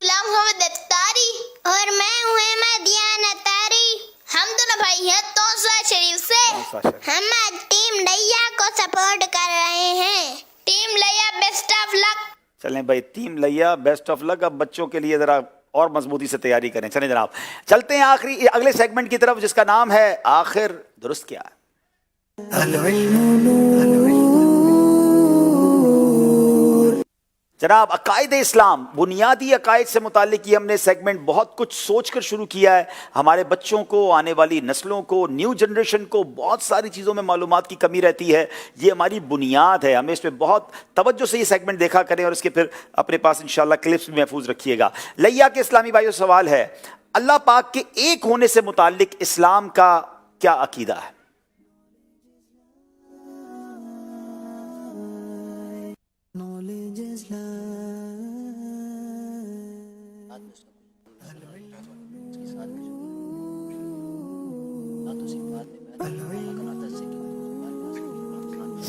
محمد اتاری اور میں ہوں احمدیان اتاری. ہم دونوں بھائی ہیں توسا شریف سے. ہم آج ٹیم لیا کو سپورٹ کر رہے ہیں. ٹیم لیا بیسٹ آف لک. چلیں بھائی ٹیم لیا بیسٹ آف لک. اب بچوں کے لیے ذرا اور مضبوطی سے تیاری کریں. چلیں جناب چلتے ہیں آخری اگلے سیگمنٹ کی طرف جس کا نام ہے آخر درست کیا ہے. جناب عقائد اسلام، بنیادی عقائد سے متعلق یہ ہم نے سیگمنٹ بہت کچھ سوچ کر شروع کیا ہے. ہمارے بچوں کو، آنے والی نسلوں کو، نیو جنریشن کو بہت ساری چیزوں میں معلومات کی کمی رہتی ہے. یہ ہماری بنیاد ہے، ہمیں اس پہ بہت توجہ سے یہ سیگمنٹ دیکھا کریں اور اس کے پھر اپنے پاس انشاءاللہ کلپس بھی محفوظ رکھیے گا. لیا کے اسلامی بھائیوں سوال ہے، اللہ پاک کے ایک ہونے سے متعلق اسلام کا کیا عقیدہ ہے؟ Knowledge is love.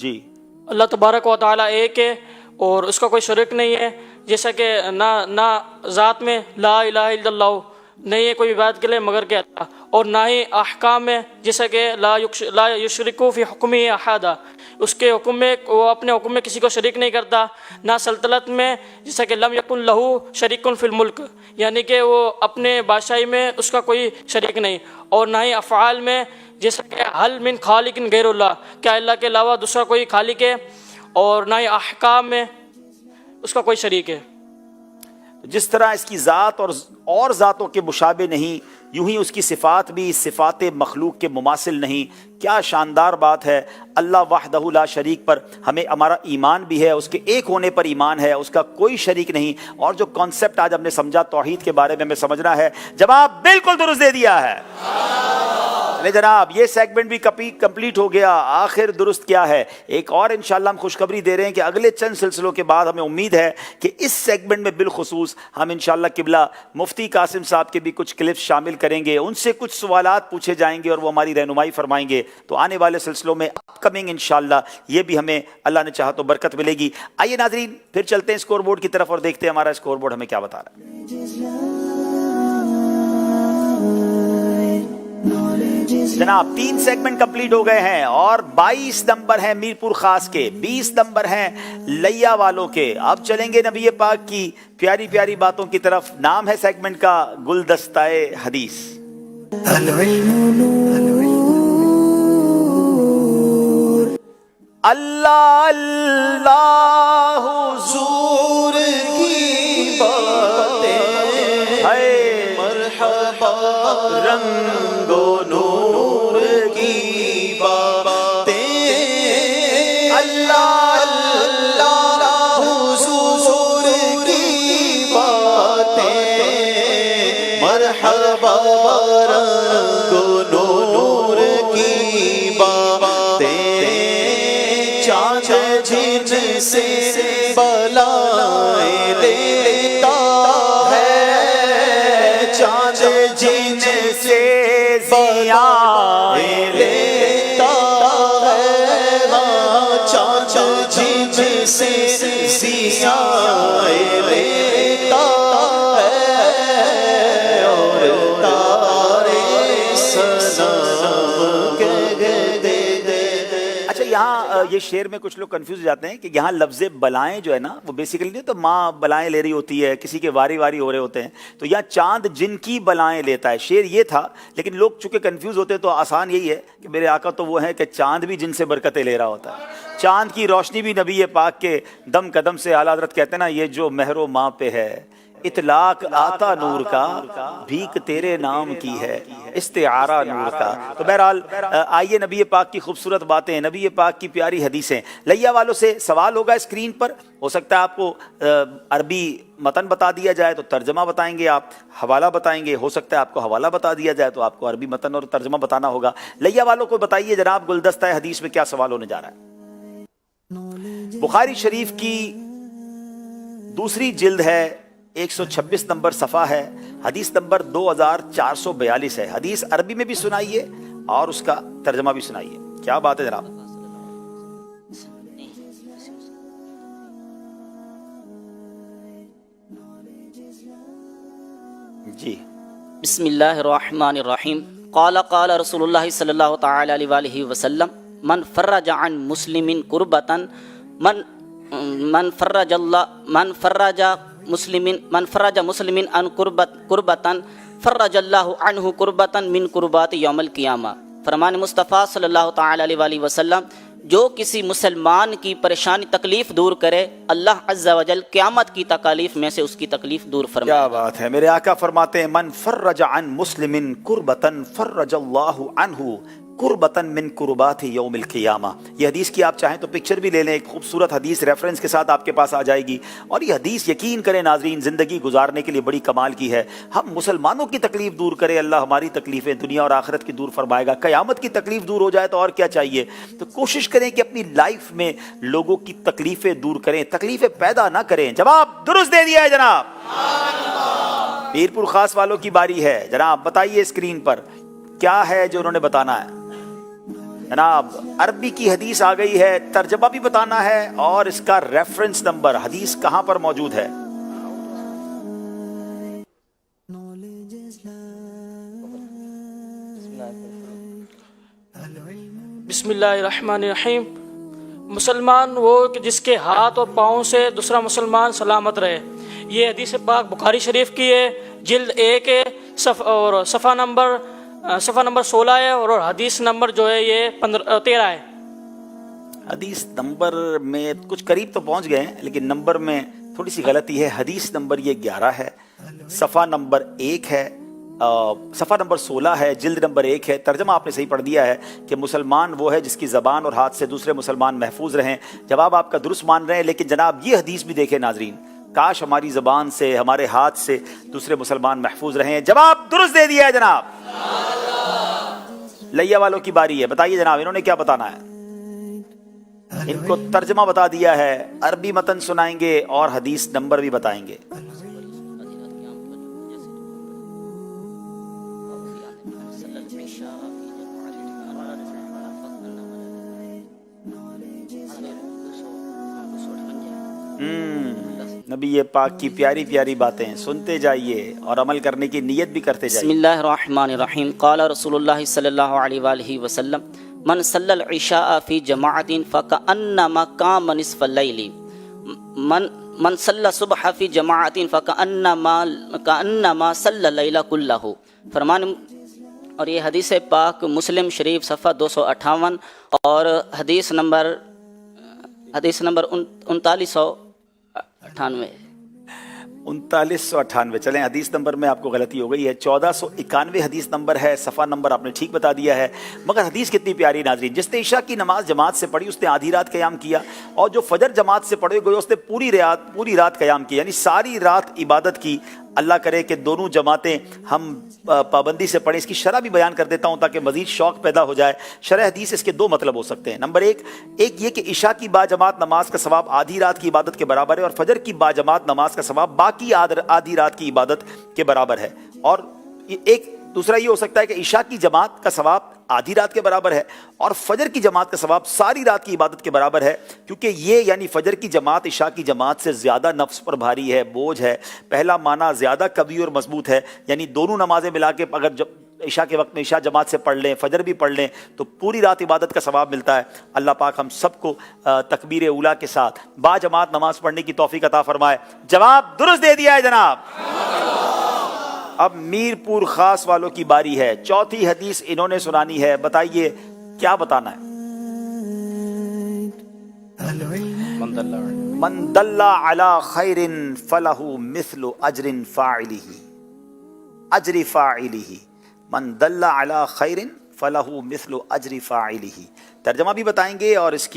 جی اللہ تبارک و تعالیٰ ایک ہے اور اس کا کوئی شریک نہیں ہے، جیسا کہ نہ ذات میں لا الہ الا اللہ نہیں ہے کوئی عبادت کے لیے مگر کہ اللہ، اور نہ ہی احکام میں جیسا کہ لا یشرکو فی حکمہ احدا، اس کے حکم میں وہ اپنے حکم میں کسی کو شریک نہیں کرتا، نہ سلطنت میں جیسا کہ لم یکن لہو شریک فی الملک، یعنی کہ وہ اپنے بادشاہی میں اس کا کوئی شریک نہیں، اور نہ ہی افعال میں جیسا کہ حل من خالق غیر اللہ، کیا اللہ کے علاوہ دوسرا کوئی خالق ہے، اور نہ ہی احکام میں اس کا کوئی شریک ہے۔ جس طرح اس کی ذات اور ذاتوں کے مشابہ نہیں، یوں ہی اس کی صفات بھی صفات مخلوق کے مماثل نہیں۔ کیا شاندار بات ہے، اللہ وحدہ لا شریک پر ہمیں ہمارا ایمان بھی ہے، اس کے ایک ہونے پر ایمان ہے، اس کا کوئی شریک نہیں۔ اور جو کانسیپٹ آج ہم نے سمجھا توحید کے بارے میں ہمیں سمجھنا ہے، جواب بالکل درست دے دیا ہے۔ چلے جناب، یہ سیگمنٹ بھی کمپلیٹ ہو گیا۔ آخر درست کیا ہے؟ ایک اور انشاءاللہ ہم خوشخبری دے رہے ہیں کہ اگلے چند سلسلوں کے بعد ہمیں امید ہے کہ اس سیگمنٹ میں بالخصوص ہم انشاءاللہ قبلہ مفتی قاسم صاحب کے بھی کچھ کلپس شامل کریں گے، ان سے کچھ سوالات پوچھے جائیں گے اور وہ ہماری رہنمائی فرمائیں گے۔ تو آنے والے سلسلوں میں اپ کمنگ انشاءاللہ یہ بھی ہمیں اللہ نے چاہا تو برکت ملے گی۔ آئیے ناظرین پھر چلتے ہیں اسکور بورڈ کی طرف اور دیکھتے ہیں ہمارا اسکور بورڈ ہمیں کیا بتا رہا ہے۔ جناب 3 سیگمنٹ کمپلیٹ ہو گئے ہیں اور 22 نمبر ہیں میرپور خاص کے، 20 نمبر ہیں لیا والوں کے۔ اب چلیں گے نبی پاک کی پیاری پیاری باتوں کی طرف۔ نام ہے سیگمنٹ کا گلدستہ حدیث۔ اللہ اللہ حضور کی باتیں ہے، مرحبا رنگ و نور کی باتیں، اللہ اللہ حضور کی باتیں، مرحبا رنگ و نور کی باتیں، چاند جن سے بلائیں لیتا ہے، چاند جن سے بلائیں لیتا ہے، چاند جن سے ضیائیں لیتا ہے، اور تارے سلام کہہ دے۔ اچھا یہاں یہ شعر میں کچھ لوگ کنفیوز ہو جاتے ہیں کہ یہاں لفظ بلائیں جو ہے نا وہ بیسیکلی نہیں تو ماں بلائیں لے رہی ہوتی ہے، کسی کے واری واری ہو رہے ہوتے ہیں، تو یہاں چاند جن کی بلائیں لیتا ہے۔ شعر یہ تھا، لیکن لوگ چونکہ کنفیوز ہوتے ہیں تو آسان یہی ہے کہ میرے آقا تو وہ ہیں کہ چاند بھی جن سے برکتیں لے رہا ہوتا ہے، چاند کی روشنی بھی نبی پاک کے دم قدم سے۔ اعلیٰ حضرت کہتے ہیں نا یہ جو مہر و ماں پہ ہے، اطلاق آتا نور کا، بھیک تیرے نام کی ہے، استعارہ نور کا۔ تو بہرحال آئیے نبی پاک کی خوبصورت باتیں، نبی پاک کی پیاری حدیثیں۔ لیا والوں سے سوال ہوگا اسکرین پر، ہو سکتا ہے آپ کو عربی متن بتا دیا جائے تو ترجمہ بتائیں گے آپ، حوالہ بتائیں گے، ہو سکتا ہے آپ کو حوالہ بتا دیا جائے تو آپ کو عربی متن اور ترجمہ بتانا ہوگا۔ لیا والوں کو بتائیے جناب گلدستہ حدیث میں کیا سوال ہونے جا رہا ہے۔ بخاری شریف کی دوسری جلد ہے، 126 نمبر صفحہ ہے، حدیث نمبر 2442 ہے۔ حدیث عربی میں بھی سنائیے اور اس کا ترجمہ بھی سنائیے۔ کیا بات ہے جناب؟ جی بسم اللہ الرحمن الرحیم۔ قال قال رسول اللہ صلی اللہ تعالی علیہ وآلہ وسلم من فرج عن مسلم کربتا من فرج مسلم عن کربتا فرج اللہ عنہ کربتا من کربات یوم القیامہ۔ فرمان مصطفیٰ صلی اللہ تعالی علیہ وآلہ وسلم جو کسی مسلمان کی پریشانی تکلیف دور کرے، اللہ عز و جل قیامت کی تکالیف میں سے اس کی تکلیف دور فرمائے۔ کیا بات ہے، میرے آقا فرماتے ہیں من فرج عن مسلم کربتا فرج اللہ عنہ قربتاً من قربات یوم القیامہ۔ یہ حدیث کی آپ چاہیں تو پکچر بھی لے لیں، ایک خوبصورت حدیث ریفرنس کے ساتھ آپ کے پاس آ جائے گی۔ اور یہ حدیث یقین کریں ناظرین زندگی گزارنے کے لیے بڑی کمال کی ہے۔ ہم مسلمانوں کی تکلیف دور کرے، اللہ ہماری تکلیفیں دنیا اور آخرت کی دور فرمائے گا۔ قیامت کی تکلیف دور ہو جائے تو اور کیا چاہیے۔ تو کوشش کریں کہ اپنی لائف میں لوگوں کی تکلیفیں دور کریں، تکلیفیں پیدا نہ کریں۔ جواب درست دے دیا ہے جناب۔ میرپور خاص والوں کی باری ہے، جناب بتائیے اسکرین پر کیا ہے جو انہوں نے بتانا ہے۔ جناب عربی کی حدیث آ گئی ہے، ترجمہ بھی بتانا ہے اور اس کا ریفرنس نمبر، حدیث کہاں پر موجود ہے؟ بسم اللہ الرحمن الرحیم۔ مسلمان وہ کہ جس کے ہاتھ اور پاؤں سے دوسرا مسلمان سلامت رہے۔ یہ حدیث پاک بخاری شریف کی ہے، جلد 1 ہے اور صفحہ نمبر 16 ہے اور حدیث نمبر جو ہے یہ 13 ہے۔ حدیث نمبر میں کچھ قریب تو پہنچ گئے ہیں لیکن نمبر میں تھوڑی سی غلطی ہے۔ حدیث نمبر یہ 11 ہے، صفحہ نمبر 1 ہے، صفحہ نمبر 16 ہے، جلد نمبر 1 ہے۔ ترجمہ آپ نے صحیح پڑھ دیا ہے کہ مسلمان وہ ہے جس کی زبان اور ہاتھ سے دوسرے مسلمان محفوظ رہیں۔ جواب آپ کا درست مان رہے ہیں، لیکن جناب یہ حدیث بھی دیکھیں ناظرین، کاش ہماری زبان سے ہمارے ہاتھ سے دوسرے مسلمان محفوظ رہیں۔ جواب درست دے دیا ہے جناب۔ لیا والوں کی باری ہے، بتائیے جناب انہوں نے کیا بتانا ہے؟ ان کو ترجمہ بتا دیا ہے، عربی متن سنائیں گے اور حدیث نمبر بھی بتائیں گے۔ نبی پاک کی پیاری پیاری باتیں سنتے جائیے اور عمل کرنے کی نیت بھی کرتے جائیے۔ بسم اللہ الرحمن الرحیم۔ قال رسول اللہ صلی اللہ علیہ وآلہ وسلم من صلی العشاء فی جماعت فکأنما قام نصف اللیل من صلی الصبح فی جماعت فکأنما صلی اللیل کلہ۔ فرمان اور یہ حدیث پاک مسلم شریف صفحہ 258 اور حدیث نمبر 3998۔ چلیں حدیث نمبر میں آپ کو غلطی ہو گئی ہے، 1491 حدیث نمبر ہے، صفحہ نمبر آپ نے ٹھیک بتا دیا ہے، مگر حدیث کتنی پیاری ناظرین۔ جس نے عشاء کی نماز جماعت سے پڑھی اس نے آدھی رات قیام کیا، اور جو فجر جماعت سے پڑھے گئے اس نے پوری رات قیام کی، یعنی ساری رات عبادت کی۔ اللہ کرے کہ دونوں جماعتیں ہم پابندی سے پڑھیں۔ اس کی شرح بھی بیان کر دیتا ہوں تاکہ مزید شوق پیدا ہو جائے۔ شرح حدیث اس کے 2 مطلب ہو سکتے ہیں۔ نمبر 1 یہ کہ عشاء کی باجماعت نماز کا ثواب آدھی رات کی عبادت کے برابر ہے، اور فجر کی باجماعت نماز کا ثواب باقی آدھی رات کی عبادت کے برابر ہے۔ اور ایک دوسرا یہ ہو سکتا ہے کہ عشاء کی جماعت کا ثواب آدھی رات کے برابر ہے اور فجر کی جماعت کا ثواب ساری رات کی عبادت کے برابر ہے، کیونکہ یہ یعنی فجر کی جماعت عشاء کی جماعت سے زیادہ نفس پر بھاری ہے، بوجھ ہے۔ پہلا معنی زیادہ قوی اور مضبوط ہے، یعنی دونوں نمازیں ملا کے اگر عشاء کے وقت میں عشاء جماعت سے پڑھ لیں، فجر بھی پڑھ لیں تو پوری رات عبادت کا ثواب ملتا ہے۔ اللہ پاک ہم سب کو تکبیر اولیٰ کے ساتھ با جماعت نماز پڑھنے کی توفیق عطا فرمائے۔ جواب درست دے دیا ہے جناب۔ اب میر پور خاص والوں کی باری ہے، چوتھی حدیث انہوں نے سنانی ہے، بتائیے کیا بتانا ہے؟ من دل علی خیر فلہ مثل اجر فاعلہ، من دل علی خیر فلہ مثل اجر فاعلہ۔ ترجمہ بھی بتائیں گے اور اس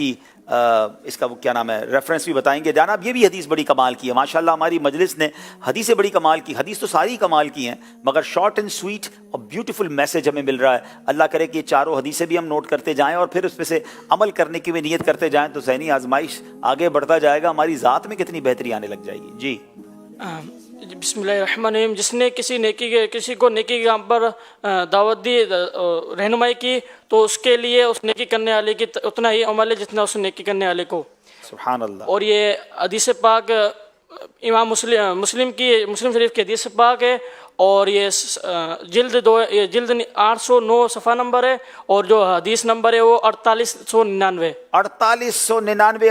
کا وہ کیا نام ہے ریفرنس بھی بتائیں گے۔ جناب یہ بھی حدیث بڑی کمال کی ہے، ماشاءاللہ ہماری مجلس نے حدیثیں بڑی کمال کی، حدیث تو ساری کمال کی ہیں مگر شارٹ اینڈ سویٹ اور بیوٹیفل میسج ہمیں مل رہا ہے۔ اللہ کرے کہ یہ چاروں حدیثیں بھی ہم نوٹ کرتے جائیں اور پھر اس پہ سے عمل کرنے کی بھی نیت کرتے جائیں تو ذہنی آزمائش آگے بڑھتا جائے گا، ہماری ذات میں کتنی بہتری آنے لگ جائے گی۔ جی بسم اللہ الرحمن الرحیم۔ جس نے کسی کو نیکی کے کام پر دعوت دی، رہنمائی کی، تو اس کے لیے اس نیکی کرنے والے کی اتنا ہی عمل ہے جتنا اس نیکی کرنے والے کو۔ سبحان اللہ۔ اور یہ حدیث پاک امام مسلم شریف کی حدیث پاک ہے اور یہ جلد 809 صفحہ نمبر ہے اور جو حدیث نمبر ہے وہ 4899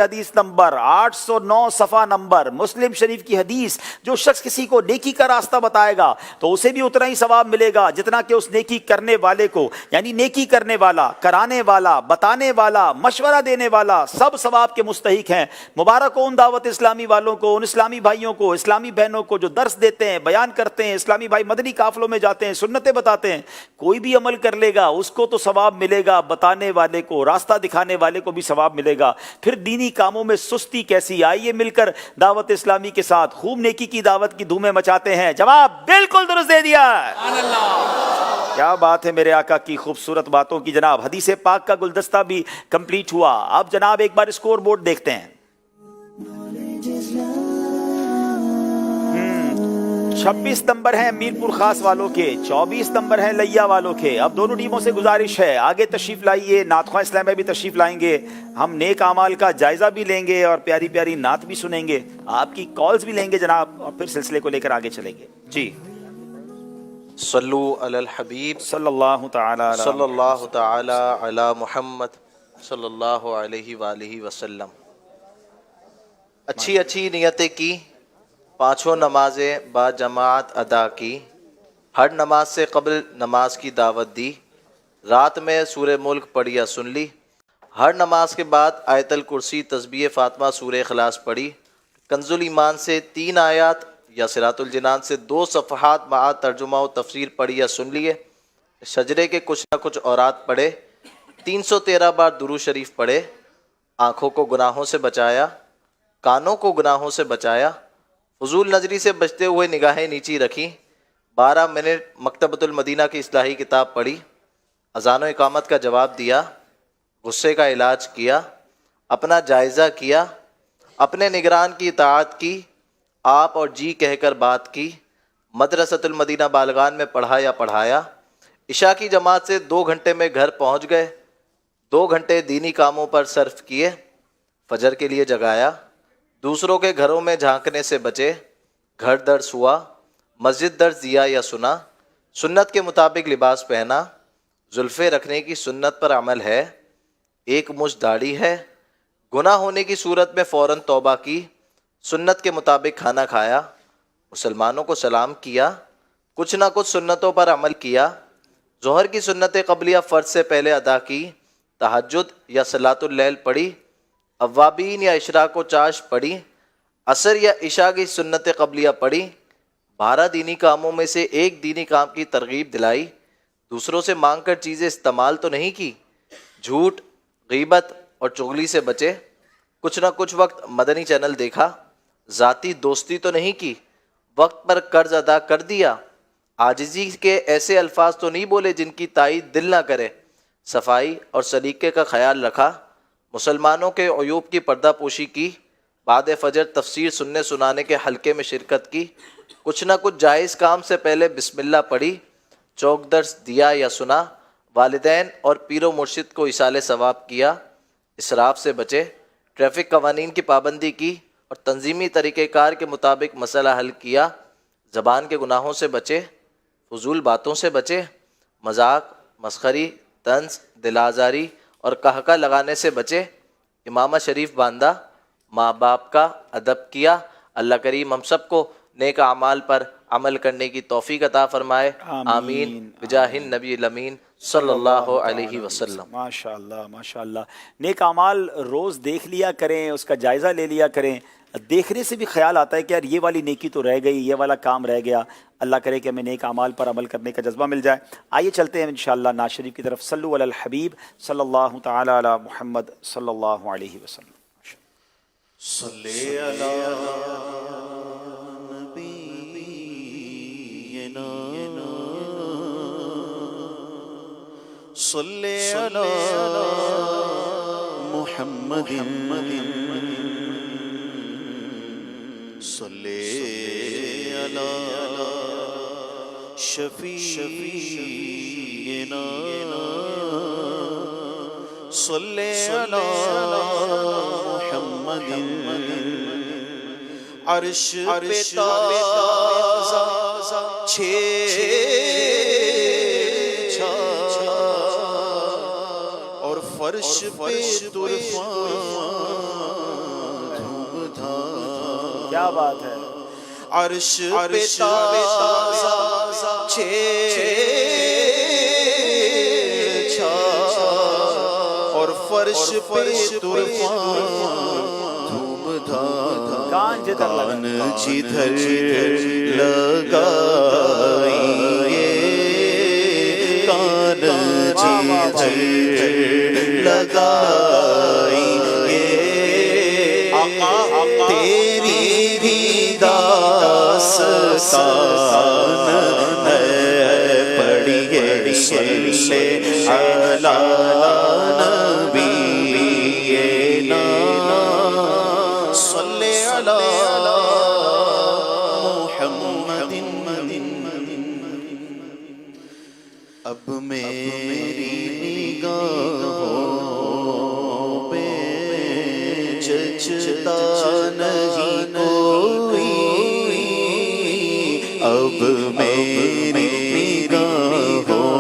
حدیث نمبر 809 صفحہ نمبر مسلم شریف کی حدیث۔ جو شخص کسی کو نیکی کا راستہ بتائے گا تو اسے بھی اتنا ہی ثواب ملے گا جتنا کہ اس نیکی کرنے والے کو، یعنی نیکی کرنے والا، کرانے والا، بتانے والا، مشورہ دینے والا سب ثواب کے مستحق ہیں۔ مبارک ہو ان دعوت اسلامی والوں کو، ان اسلامی بھائیوں کو، اسلامی بہنوں کو جو درس دیتے ہیں، بیان کرتے ہیں، اسلامی بھائی مدنی قافلوں میں جاتے ہیں، سنتیں بتاتے ہیں۔ کوئی بھی عمل کر لے گا اس کو تو ثواب ملے گا، بتانے والے کو، راستہ دکھانے والے کو بھی ثواب ملے گا۔ پھر دینی کاموں میں سستی کیسی؟ آئیے مل کر دعوت اسلامی کے ساتھ خوب نیکی کی دعوت کی دھومیں مچاتے ہیں۔ جواب بالکل درست دے دیا۔ کیا بات ہے میرے آقا کی خوبصورت باتوں کی۔ جناب حدیث پاک کا گلدستہ بھی کمپلیٹ ہوا۔ اب جناب ایک بار اسکور بورڈ دیکھتے ہیں۔ 26 نمبر ہیں میرپور خاص والوں کے، 24 نمبر ہیں لیا والوں کے۔ اب دونوں ٹیموں سے گزارش ہے آگے تشریف لائیے، نعت خواہ اسلام میں بھی تشریف لائیں گے، ہم نیک اعمال کا جائزہ بھی لیں گے اور پیاری پیاری نعت بھی سنیں گے، آپ کی کالز بھی لیں گے جناب، اور پھر سلسلے کو لے کر آگے چلیں گے۔ جی صلو علی الحبیب صلی اللہ تعالی علی محمد صلی اللہ علیہ وآلہ وسلم۔ اچھی اچھی نیتیں کی، پانچوں نمازیں با جماعت ادا کی، ہر نماز سے قبل نماز کی دعوت دی، رات میں سورہ ملک پڑھی یا سن لی، ہر نماز کے بعد آیت الکرسی تسبیح فاطمہ سورہ اخلاص پڑھی، کنز الایمان سے 3 آیات یا صراط الجنان سے 2 صفحات مع ترجمہ و تفسیر پڑھی یا سن لیے، شجرے کے کچھ نہ کچھ اورات پڑھے، 313 بار درود شریف پڑھے، آنکھوں کو گناہوں سے بچایا، کانوں کو گناہوں سے بچایا، فضول نظری سے بچتے ہوئے نگاہیں نیچی رکھی، 12 منٹ مکتبۃ المدینہ کی اصلاحی کتاب پڑھی، اذان و اقامت کا جواب دیا، غصے کا علاج کیا، اپنا جائزہ کیا، اپنے نگران کی اطاعت کی، آپ اور جی کہہ کر بات کی، مدرسۃ المدینہ بالغان میں پڑھا یا پڑھایا، عشاء کی جماعت سے 2 گھنٹے میں گھر پہنچ گئے، 2 گھنٹے دینی کاموں پر صرف کیے، فجر کے لیے جگایا، دوسروں کے گھروں میں جھانکنے سے بچے، گھر درس ہوا، مسجد درس دیا یا سنا، سنت کے مطابق لباس پہنا، زلفیں رکھنے کی سنت پر عمل ہے، 1 مچھ داڑھی ہے، گناہ ہونے کی صورت میں فوراً توبہ کی، سنت کے مطابق کھانا کھایا، مسلمانوں کو سلام کیا، کچھ نہ کچھ سنتوں پر عمل کیا، ظہر کی سنت قبلیہ فرض سے پہلے ادا کی، تہجد یا صلاۃ اللیل پڑھی، اوابین یا اشراق و چاش پڑھی، عصر یا عشاء کی سنت قبلیہ پڑھی، 12 دینی کاموں میں سے 1 دینی کام کی ترغیب دلائی، دوسروں سے مانگ کر چیزیں استعمال تو نہیں کی، جھوٹ، غیبت اور چغلی سے بچے، کچھ نہ کچھ وقت مدنی چینل دیکھا، ذاتی دوستی تو نہیں کی، وقت پر قرض ادا کر دیا، عاجزی کے ایسے الفاظ تو نہیں بولے جن کی تائید دل نہ کرے، صفائی اور سلیقے کا خیال رکھا، مسلمانوں کے عیوب کی پردہ پوشی کی، بعد فجر تفسیر سننے سنانے کے حلقے میں شرکت کی، کچھ نہ کچھ جائز کام سے پہلے بسم اللہ پڑھی، چوک درس دیا یا سنا، والدین اور پیر و مرشد کو ایصال ثواب کیا، اسراف سے بچے، ٹریفک قوانین کی پابندی کی اور تنظیمی طریقہ کار کے مطابق مسئلہ حل کیا، زبان کے گناہوں سے بچے، فضول باتوں سے بچے، مذاق، مسخری، طنز، دل آزاری اور قہقہ لگانے سے بچے، امامہ شریف باندھا، ماں باپ کا ادب کیا۔ اللہ کریم ہم سب کو نیک اعمال پر عمل کرنے کی توفیق عطا فرمائے، آمین بجاہ النبی الامین صلی اللہ علیہ وسلم۔ ماشاء اللہ ماشاء اللہ۔ نیک اعمال روز دیکھ لیا کریں، اس کا جائزہ لے لیا کریں، دیکھنے سے بھی خیال آتا ہے کہ یار یہ والی نیکی تو رہ گئی، یہ والا کام رہ گیا۔ اللہ کرے کہ ہمیں نیک اعمال پر عمل کرنے کا جذبہ مل جائے۔ آئیے چلتے ہیں انشاءاللہ نعت شریف کی طرف۔ صلو علی الحبیب صلی اللہ تعالی علی محمد صلی اللہ علیہ وسلم۔ صلی علی صلی علی محمد صلی علی شفیعنا صلی علی محمد عرش پہ تازہ اور فرش پہ طوفان دھوم دھام۔ کیا بات ہے۔ عرش پہ تازہ اور فرش پہ طوفان دھوم دھام۔ کان جدھر لگائیے، کان جدھر لگائیے، تیری بھی داستان ہے، پڑھیے صلی علی نبینا صلی علی محمد اب میری نگاہوں پہ جچتا نہیں کوئی، اب میری نگاہوں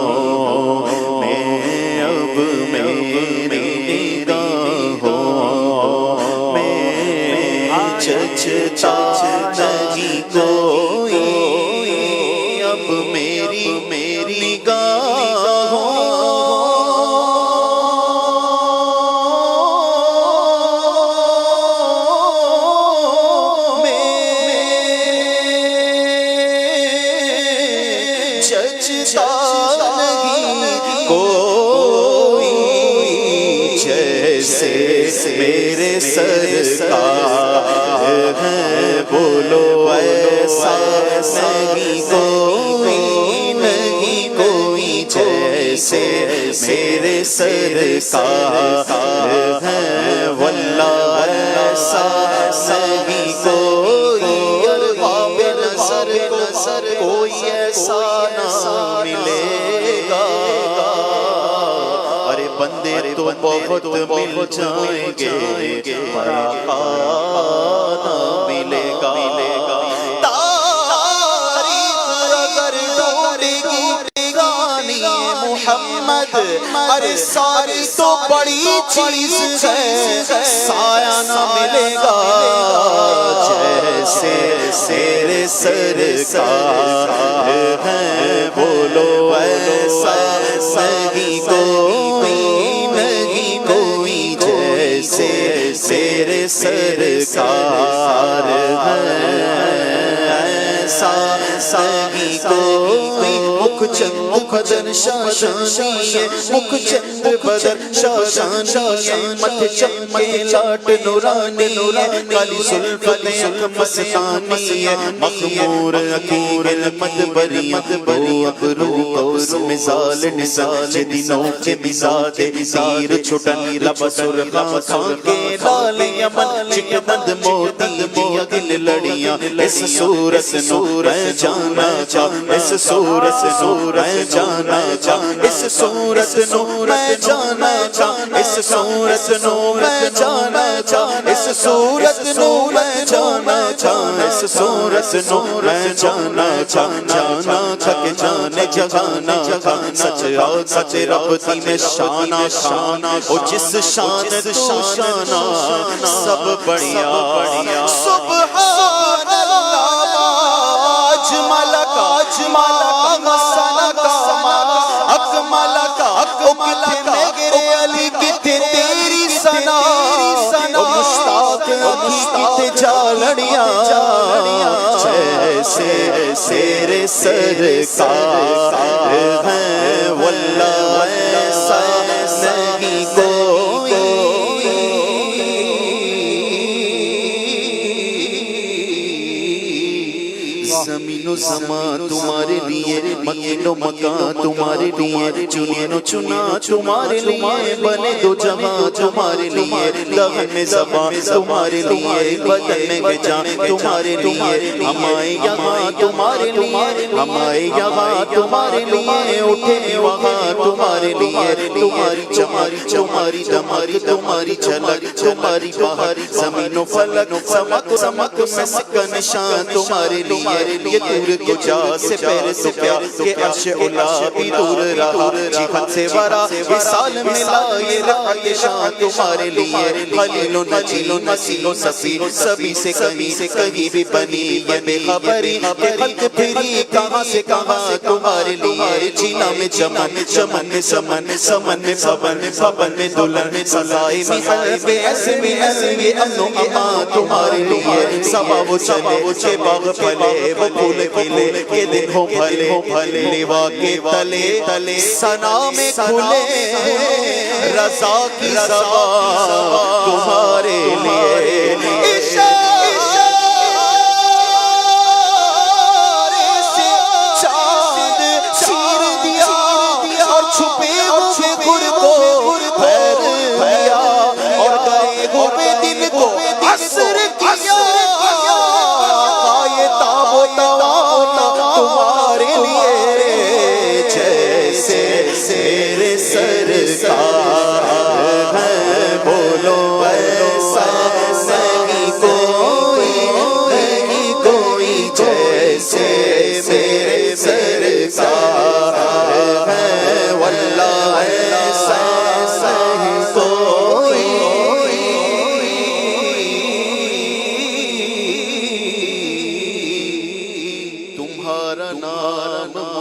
میں، اب میری نگاہوں میں جچتا نہیں کوئی، اب میری نگاہوں میں جچتا نہیں کوئی، جیسے میرے سرکار ہیں بولو ایسا نہیں کوئی، نہیں کوئی جیسے میرے سرکار ہیں، واللہ ایسا نہیں کوئی، اور باب نظر کوئی ایسا نہ ملے گا، ارے بندے تو بہت مل جائیں گے پر آقا نہ ملے گا، تاریخ اگر ڈھونڈے گی گانی محمد، ارے ساری تو بڑی چیز ہے سایہ نہ ملے گا، جیسے میرے سرکار ہیں بولو ایسا نہیں کوئی، نہیں کوئی جیسے میرے سرکار ہیں ایسا نہیں کوئی، مکھ چند بدن شاشانی ہے، مکھ چند بدن شاشانی ہے، متھ چمکے لاٹ نورانی ہے، کالی زلفت اکھ مستانی ہے، مخمور عقیق علمت بری ابرو قوس مزال نزال دنوں کے مزاج تیر چھٹن لب سرخاں کھان کے لال یمن چکدند موتی دیا دل لڑیاں، اس صورت نور میں جانا چاہ، اس صورت نور میں جانا چاہ، اس صورت نور میں جانا چاہ، اس صورت نور میں جانا چاہ، اس صورت نور میں جانا چاہ، اس صورت نور میں جانا چاہ، جانا تھک جانے جگانا چاہ، سچ سچ ربطی میں شانہ شانہ، او جس شان تو شانہ سب بڑھیا سبحان اللہ اجملک اجملک اکملک میرے علی کتے تیری ثنا، او مشتاق کتے جالڑیاں، جیسے میرے سرکار ہیں واللہ ایسا نہیں کوئی، زمین و زمان تمہارے لیے، مکین و مکان تمہارے لیے، چنین و چنا تمہارے لیے، بنے دو جہاں تمہارے لیے، دہن میں زبان تمہارے لیے، بدن میں جان تمہارے لیے، ہم آئے یہاں تمہارے لیے، ہم آئے یہاں تمہارے لیے، اٹھے وہاں تمہارے لیے، تمہاری چمک تمہاری دمک تمہاری جھلک تمہاری بہار، زمین و فلک سمک سمک مسک نشان تمہارے لیے، یہ دور کجا سے پیر سے پیار کہ عرش اولا بھی دور رہا، جہاں سے ورا وصال ملا، یہ رفعت شان تمہارے لیے، خلیل و نجیل و نسیل و صفی، سبھی سے کہیں بھی بنی یہ بے خبری کہ خلق پھری کہاں سے کہاں تمہارے لیے، جینا میں چمن چمن میں سمن سمن میں پون پون میں دلہن سلائے میں حلب ایسے میں یہ امن و امان تمہارے لیے، صبا وہ چلے چے باغ پھلے وہ پھول کھلے کہ دن ہو بھلے لیوا کے تلے ثنا میں کھلے رضا کی زبان تمہارے لیے، اشارے سے چاند چیر دیا اور چھپے ہوئے گر کو پھیر دیا، اور گئے ہوئے دن کو عصر کیا، آئے تاب و توانا تمہارے لیے، جیسے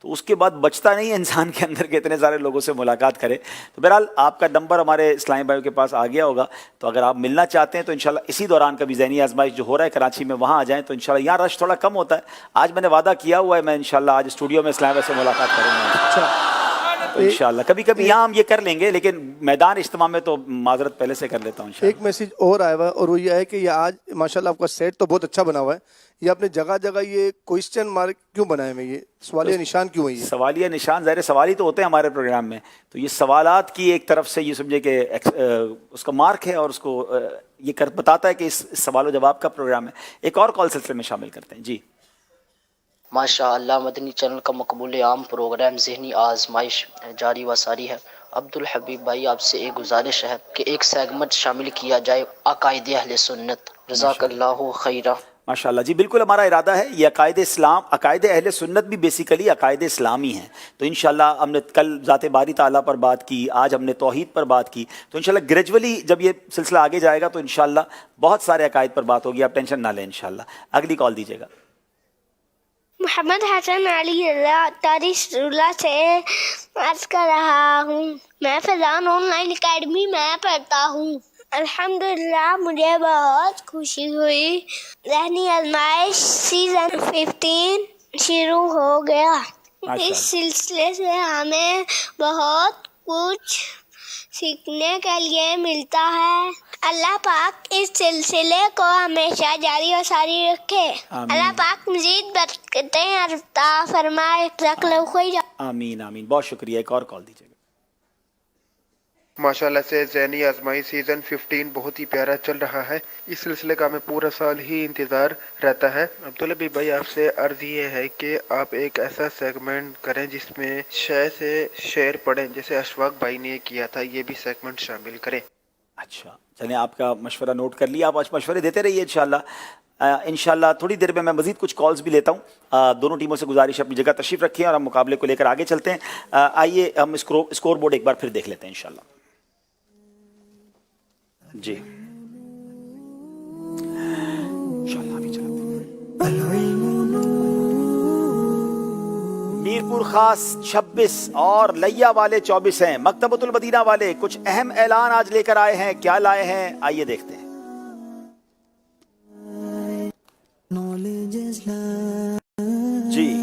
تو اس کے بعد بچتا نہیں ہے انسان کے اندر کہ اتنے سارے لوگوں سے ملاقات کرے. تو بہرحال آپ کا نمبر ہمارے اسلامی بھائیوں کے پاس آ گیا ہوگا, تو اگر آپ ملنا چاہتے ہیں تو انشاءاللہ اسی دوران کبھی ذہنی آزمائش جو ہو رہا ہے کراچی میں وہاں آ جائیں, تو انشاءاللہ یہاں رش تھوڑا کم ہوتا ہے. آج میں نے وعدہ کیا ہوا ہے میں انشاءاللہ آج اسٹوڈیو میں اسلامی بھائی سے ملاقات کروں گا, تو انشاءاللہ کبھی کبھی یہاں ہم یہ کر لیں گے, لیکن میدان اجتماع میں تو معذرت پہلے سے کر لیتا ہوں انشاءاللہ. ایک میسیج اور آیا ہوا ہے اور وہ یہ ہے کہ یہ آج ماشاءاللہ آپ کا سیٹ تو بہت اچھا بنا ہوا ہے, یہ آپ نے جگہ جگہ یہ کوئسچن مارک کیوں بنائے ہوئے, یہ سوالیہ نشان کیوں ہے؟ یہ سوالیہ نشان ظاہر سوال ہی تو ہوتے ہیں ہمارے پروگرام میں, تو یہ سوالات کی ایک طرف سے یہ سمجھے کہ اس کا مارک ہے اور اس کو یہ بتاتا ہے کہ اس سوال و جواب کا پروگرام ہے. ایک اور کال سلسلے میں شامل کرتے ہیں. جی ماشاء اللہ, مدنی چینل کا مقبول عام پروگرام ذہنی آزمائش جاری و ساری ہے. عبدالحبیب بھائی آپ سے ایک گزارش ہے کہ ایک سیگمنٹ شامل کیا جائے عقائد اہل سنت. جزاک اللہ خیرہ. ماشاء اللہ, جی بالکل ہمارا ارادہ ہے. یہ عقائد اسلام, عقائد اہل سنت بھی بیسیکلی عقائد اسلامی ہیں. تو انشاءاللہ ہم نے کل ذات باری تعالیٰ پر بات کی, آج ہم نے توحید پر بات کی, تو انشاءاللہ گریجولی جب یہ سلسلہ آگے جائے گا تو انشاءاللہ بہت سارے عقائد پر بات ہوگی, آپ ٹینشن نہ لیں انشاءاللہ. اگلی کال دیجیے گا. محمد حسن علی اللہ تاری اللہ سے عرض کر رہا ہوں, میں فیضان آن لائن اکیڈمی میں پڑھتا ہوں. الحمدللہ مجھے بہت خوشی ہوئی. ذہنی آزمائش سیزن 15 شروع ہو گیا. اس سلسلے سے ہمیں بہت کچھ سیکھنے کے لیے ملتا ہے. اللہ پاک اس سلسلے کو ہمیشہ جاری و ساری رکھے. اللہ پاک مزید برکتیں عطا فرمائے. جزاک اللہ خیر. آمین آمین, بہت شکریہ. ایک اور کال دیجیے گا. ماشاءاللہ سے ذہنی آزمائی سیزن 15 بہت ہی پیارا چل رہا ہے. اس سلسلے کا ہمیں پورا سال ہی انتظار رہتا ہے. عبدالحبیب بھائی آپ سے عرض یہ ہے کہ آپ ایک ایسا سیگمنٹ کریں جس میں شے سے شعر پڑھیں, جیسے اشفاق بھائی نے کیا تھا, یہ بھی سیگمنٹ شامل کریں. اچھا چلیں, آپ کا مشورہ نوٹ کر لیا. آپ مشورے دیتے رہیے انشاءاللہ. انشاءاللہ تھوڑی دیر میں مزید کچھ کالز بھی لیتا ہوں. دونوں ٹیموں سے گزارش اپنی جگہ تشریف رکھیں اور ہم مقابلے کو لے کر آگے چلتے ہیں. آئیے ہم اسکور بورڈ ایک بار پھر دیکھ لیتے ہیں انشاءاللہ. جی میرپور خاص 26 اور لیا والے 24 ہیں. مکتبۃ المدینہ والے کچھ اہم اعلان آج لے کر آئے ہیں. کیا لائے ہیں آئیے دیکھتے ہیں. جی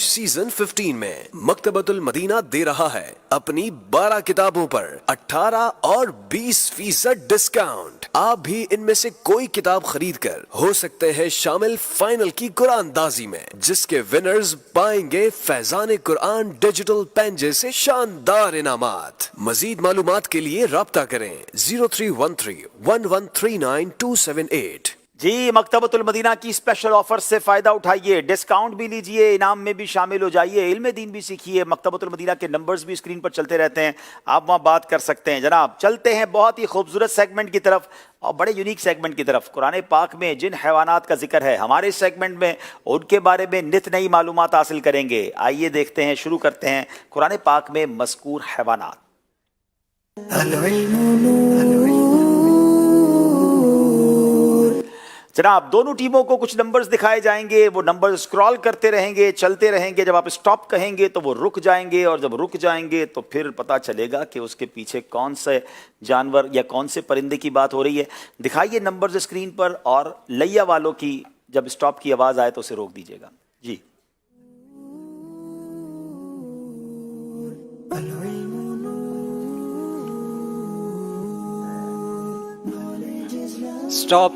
سیزن 15 میں مکتبۃ المدینہ دے رہا ہے اپنی 12 کتابوں پر 18 اور 20% ڈسکاؤنٹ. آپ بھی ان میں سے کوئی کتاب خرید کر ہو سکتے ہیں شامل فائنل کی قرآن دازی میں, جس کے ونرز پائیں گے فیضان قرآن ڈیجیٹل پین جیسے شاندار انعامات. مزید معلومات کے لیے رابطہ کریں 0313 1139278. جی مکتبۃ المدینہ کی اسپیشل آفر سے فائدہ اٹھائیے, ڈسکاؤنٹ بھی لیجئے, انعام میں بھی شامل ہو جائیے, علم دین بھی سیکھیے. مکتبۃ المدینہ کے نمبرز بھی اسکرین پر چلتے رہتے ہیں, آپ وہاں بات کر سکتے ہیں. جناب چلتے ہیں بہت ہی خوبصورت سیگمنٹ کی طرف اور بڑے یونیک سیگمنٹ کی طرف. قرآن پاک میں جن حیوانات کا ذکر ہے ہمارے اس سیگمنٹ میں ان کے بارے میں نت نئی معلومات حاصل کریں گے. آئیے دیکھتے ہیں, شروع کرتے ہیں قرآن پاک میں مذکور حیوانات. جناب دونوں ٹیموں کو کچھ نمبرز دکھائے جائیں گے, وہ نمبر اسکرال کرتے رہیں گے, چلتے رہیں گے. جب آپ اسٹاپ کہیں گے تو وہ رک جائیں گے, اور جب رک جائیں گے تو پھر پتہ چلے گا کہ اس کے پیچھے کون سے جانور یا کون سے پرندے کی بات ہو رہی ہے. دکھائیے نمبرز اسکرین پر, اور لیا والوں کی جب اسٹاپ کی آواز آئے تو اسے روک دیجیے گا. جی اسٹاپ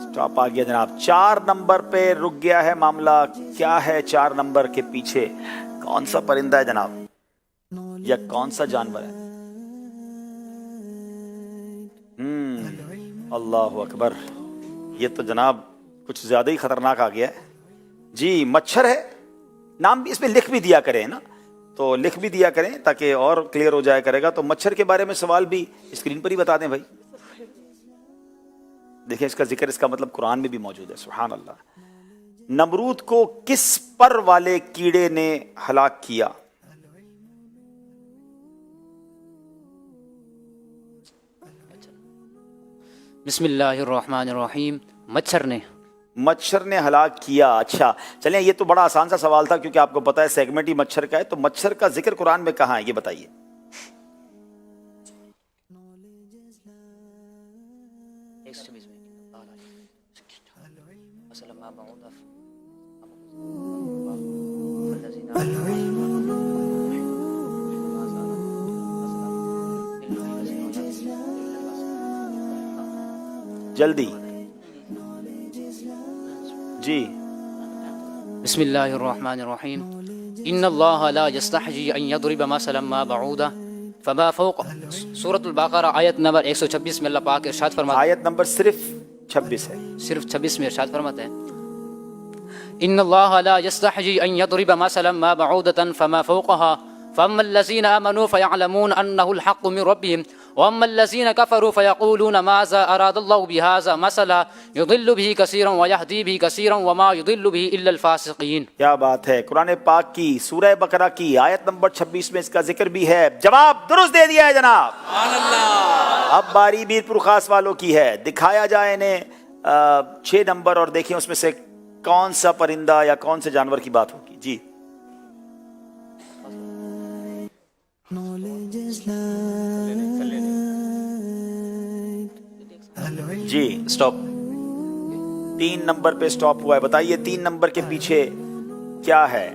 اسٹاپ آ گیا جناب. 4 نمبر پہ رک گیا ہے معاملہ. کیا ہے 4 نمبر کے پیچھے, کون سا پرندہ ہے جناب, یا کون سا جانور ہے؟ اللہ اکبر, یہ تو جناب کچھ زیادہ ہی خطرناک آ گیا ہے. جی مچھر ہے. نام بھی اس میں لکھ بھی دیا کریں نا, تو لکھ بھی دیا کریں تاکہ اور کلیئر ہو جائے کرے گا. تو مچھر کے بارے میں سوال بھی اسکرین پر ہی بتا دیں بھائی. دیکھیں اس کا ذکر, اس کا مطلب قرآن میں بھی موجود ہے. سبحان اللہ. نمرود کو کس پر والے کیڑے نے ہلاک کیا؟ بسم اللہ الرحمن الرحیم. مچھر نے. مچھر نے ہلاک کیا. اچھا چلیں یہ تو بڑا آسان سا سوال تھا کیونکہ آپ کو پتا ہے سیگمنٹ ہی مچھر کا ہے. تو مچھر کا ذکر قرآن میں کہاں ہے یہ بتائیے. جلدی جی. بسم اللہ الرحمن الرحیم. ان اللہ لا یستحیی ان یضرب مثلا ما بعوضہ فما فوق. سورۃ البقرہ آیت نمبر 126 میں اللہ پاک ارشاد فرماتا ہے. آیت نمبر صرف 26 ہے, صرف 26 میں ارشاد فرماتا ہے ان اللہ لا یستحیی ان یضرب مثلا ما بعوضۃ فما فوقها فاما الذین آمنوا فیعلمون انه الحق من ربهم واما الذین کفروا فیقولون ماذا اراد اللہ بهذا مثلا یضل به کثیرا ویہدی به کثیرا وما یضل به الا الفاسقین. کیا بات ہے. قرآن پاک کی سورہ بقرہ کی آیت نمبر 26 میں اس کا ذکر بھی ہے. جواب درست دے دیا ہے جناب. سبحان اللہ. اب باری میرپور خاص والوں کی ہے. دکھایا جائے انہیں 6 نمبر اور دیکھیں اس میں سے کون سا پرندہ یا کون سے جانور کی بات ہوگی. جی جی سٹاپ. 3 نمبر پہ سٹاپ ہوا ہے. بتائیے 3 نمبر کے پیچھے کیا ہے.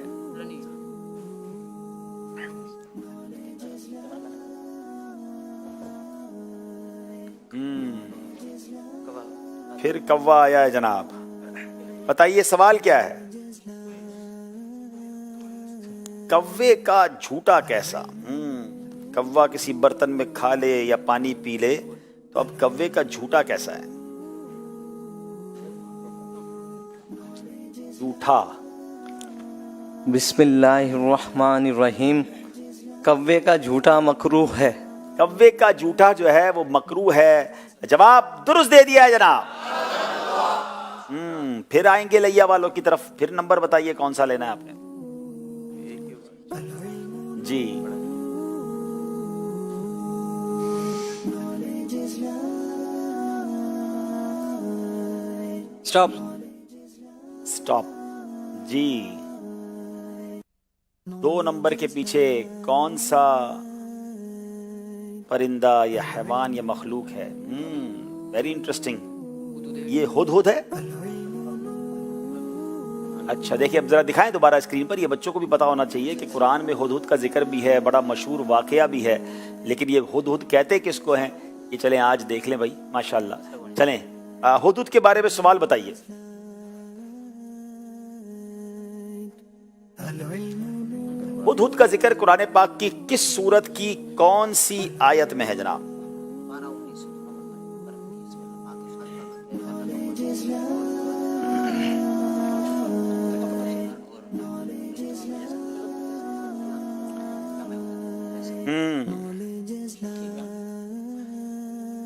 پھر کوا آیا ہے جناب. بتائیے سوال کیا ہے. کوے کا جھوٹا کیسا. کوا کسی برتن میں کھا لے یا پانی پی لے تو اب کوے کا جھوٹا کیسا ہے. جھوٹا. بسم اللہ الرحمن الرحیم. کوے کا جھوٹا مکروہ ہے. کوے کا جھوٹا جو ہے وہ مکروہ ہے. جواب درست دے دیا ہے جناب. پھر آئیں گے لیا والوں کی طرف. پھر نمبر بتائیے کون سا لینا ہے آپ نے. جی سٹاپ. سٹاپ. جی 2 نمبر کے پیچھے کون سا پرندہ یا حیوان یا مخلوق ہے. Very interesting. یہ ہدہد ہے. اچھا دیکھیں اب ذرا دکھائیں دوبارہ اسکرین پر. یہ بچوں کو بھی پتا ہونا چاہیے کہ قرآن میں ہدہد کا ذکر بھی ہے, بڑا مشہور واقعہ بھی ہے, لیکن یہ ہدہد کہتے کس کو ہیں یہ چلیں آج دیکھ لیں بھائی. ماشاءاللہ. چلیں ہدہد کے بارے میں سوال بتائیے. ہدہد کا ذکر قرآن پاک کی کس سورت کی کون سی آیت میں ہے جناب.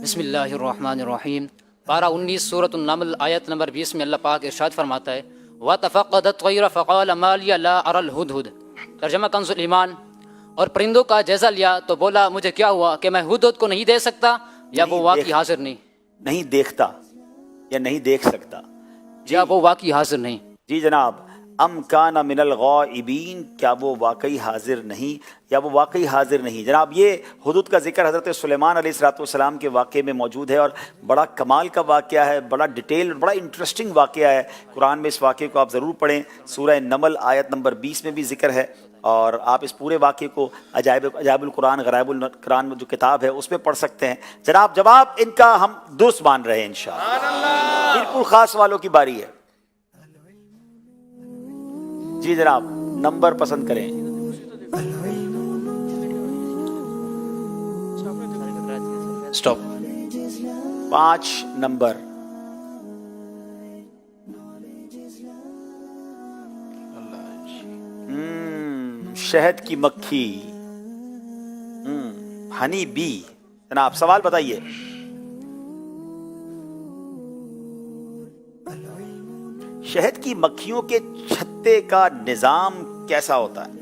بسم اللہ الرحمن الرحیم. پارہ 19 سورۃ النمل آیت نمبر 20 میں اللہ پاک ارشاد فرماتا ہے وَتَفَقَّدَ الطَّيْرَ فَقَالَ مَا لِيَ لَا أَرَى الْهُدْهُدَ. ترجمہ کنز الایمان. اور پرندوں کا جائزہ لیا تو بولا مجھے کیا ہوا کہ میں ہدہد کو نہیں دیکھ سکتا یا وہ واقعی حاضر نہیں دیکھتا یا نہیں دیکھ سکتا. یا وہ واقعی حاضر نہیں. جی جناب. ام کان من الغائبین. کیا وہ واقعی حاضر نہیں یا وہ واقعی حاضر نہیں. جناب یہ ہدہد کا ذکر حضرت سلیمان علیہ السلام کے واقعے میں موجود ہے اور بڑا کمال کا واقعہ ہے, بڑا ڈیٹیل, بڑا انٹرسٹنگ واقعہ ہے. قرآن میں اس واقعے کو آپ ضرور پڑھیں. سورہ نمل آیت نمبر 20 میں بھی ذکر ہے اور آپ اس پورے واقعے کو عجائب القرآن غرائب القرآن میں جو کتاب ہے اس میں پڑھ سکتے ہیں. جناب جواب ان کا ہم درست مان رہے ہیں انشاءاللہ. بالکل خاص والوں کی باری ہے. جی جناب نمبر پسند کریں. سٹاپ. 5 نمبر. شہد کی مکھی. Honey bee. جناب سوال بتائیے. شہد کی مکھیوں کے چھتے کا نظام کیسا ہوتا ہے؟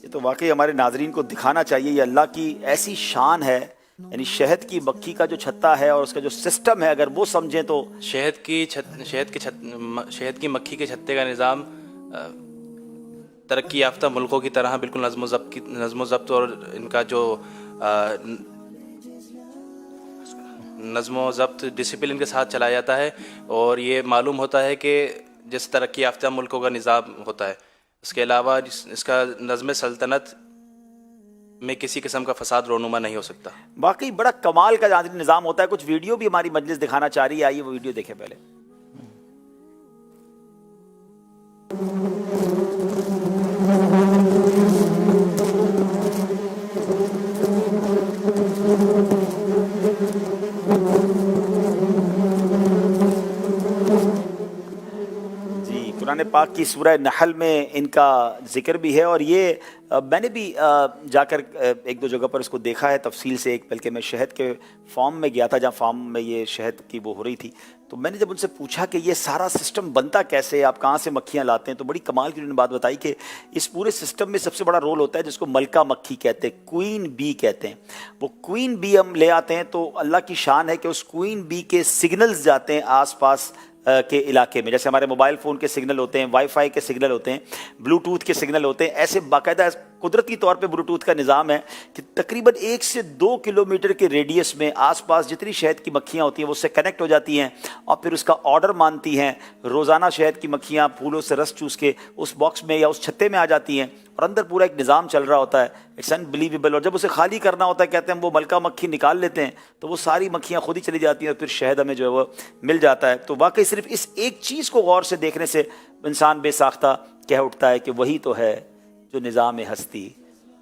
یہ تو واقعی ہمارے ناظرین کو دکھانا چاہیے. یہ اللہ کی ایسی شان ہے یعنی شہد کی مکھی کا جو چھتا ہے اور اس کا جو سسٹم ہے اگر وہ سمجھیں تو شہد کی مکھی کے چھتے کا نظام ترقی یافتہ ملکوں کی طرح بالکل نظم و ضبط اور ان کا جو نظم و ضبط ڈسپلن کے ساتھ چلایا جاتا ہے، اور یہ معلوم ہوتا ہے کہ جس ترقی یافتہ ملکوں کا نظام ہوتا ہے، اس کے علاوہ اس کا نظم سلطنت میں کسی قسم کا فساد رونما نہیں ہو سکتا۔ واقعی بڑا کمال کا نظام ہوتا ہے۔ کچھ ویڈیو بھی ہماری مجلس دکھانا چاہ رہی ہے، آئیے وہ ویڈیو دیکھیں پہلے۔ جی قرآن پاک کی سورہ نحل میں ان کا ذکر بھی ہے، اور یہ میں نے بھی جا کر ایک دو جگہ پر اس کو دیکھا ہے تفصیل سے، ایک بلکہ میں شہد کے فارم میں گیا تھا جہاں فارم میں یہ شہد کی وہ ہو رہی تھی، تو میں نے جب ان سے پوچھا کہ یہ سارا سسٹم بنتا کیسے، آپ کہاں سے مکھیاں لاتے ہیں، تو بڑی کمال کی انہوں نے بات بتائی کہ اس پورے سسٹم میں سب سے بڑا رول ہوتا ہے جس کو ملکہ مکھی کہتے ہیں، کوئین بی کہتے ہیں۔ وہ کوئین بی ہم لے آتے ہیں تو اللہ کی شان ہے کہ اس کوئین بی کے سگنلز جاتے ہیں آس پاس کے علاقے میں، جیسے ہمارے موبائل فون کے سگنل ہوتے ہیں، وائی فائی کے سگنل ہوتے ہیں، بلوٹوتھ کے سگنل ہوتے ہیں، ایسے باقاعدہ قدرتی طور پہ بلوٹوتھ کا نظام ہے کہ تقریباً 1 سے 2 کلومیٹر کے ریڈیس میں آس پاس جتنی شہد کی مکھیاں ہوتی ہیں وہ اس سے کنیکٹ ہو جاتی ہیں اور پھر اس کا آرڈر مانتی ہیں۔ روزانہ شہد کی مکھیاں پھولوں سے رس چوس کے اس باکس میں یا اس چھتے میں آ جاتی ہیں اور اندر پورا ایک نظام چل رہا ہوتا ہے، اٹس انبلیویبل۔ اور جب اسے خالی کرنا ہوتا ہے کہتے ہیں وہ ملکہ مکھی نکال لیتے ہیں تو وہ ساری مکھیاں خود ہی چلی جاتی ہیں اور پھر شہد ہمیں جو ہے وہ مل جاتا ہے۔ تو واقعی صرف اس ایک چیز کو غور سے دیکھنے سے انسان بے ساختہ کہہ اٹھتا ہے کہ وہی تو ہے جو نظام ہستی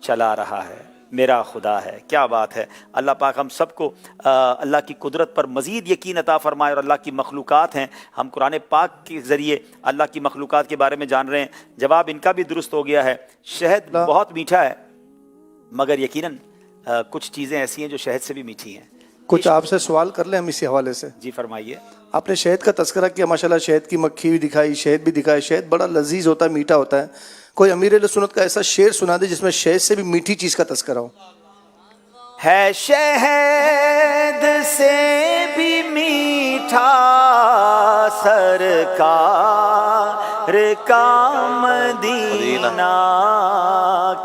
چلا رہا ہے، میرا خدا ہے۔ کیا بات ہے! اللہ پاک ہم سب کو اللہ کی قدرت پر مزید یقین عطا فرمائے، اور اللہ کی مخلوقات ہیں، ہم قرآن پاک کے ذریعے اللہ کی مخلوقات کے بارے میں جان رہے ہیں۔ جواب ان کا بھی درست ہو گیا ہے، شہد بہت میٹھا ہے، مگر یقیناً کچھ چیزیں ایسی ہیں جو شہد سے بھی میٹھی ہیں۔ کچھ آپ سے سوال کر لیں ہم اسی حوالے سے؟ جی فرمائیے۔ آپ نے شہد کا تذکرہ کیا، ماشاءاللہ شہد کی مکھی بھی دکھائی، شہد بھی دکھایا، شہد بڑا لذیذ ہوتا ہے، میٹھا ہوتا ہے۔ کوئی امیر اہل سنت کا ایسا شعر سنا دے جس میں شہد سے بھی میٹھی چیز کا تذکرہ ہو۔ ہے شہد سے بھی میٹھا سرکار کا مدینہ،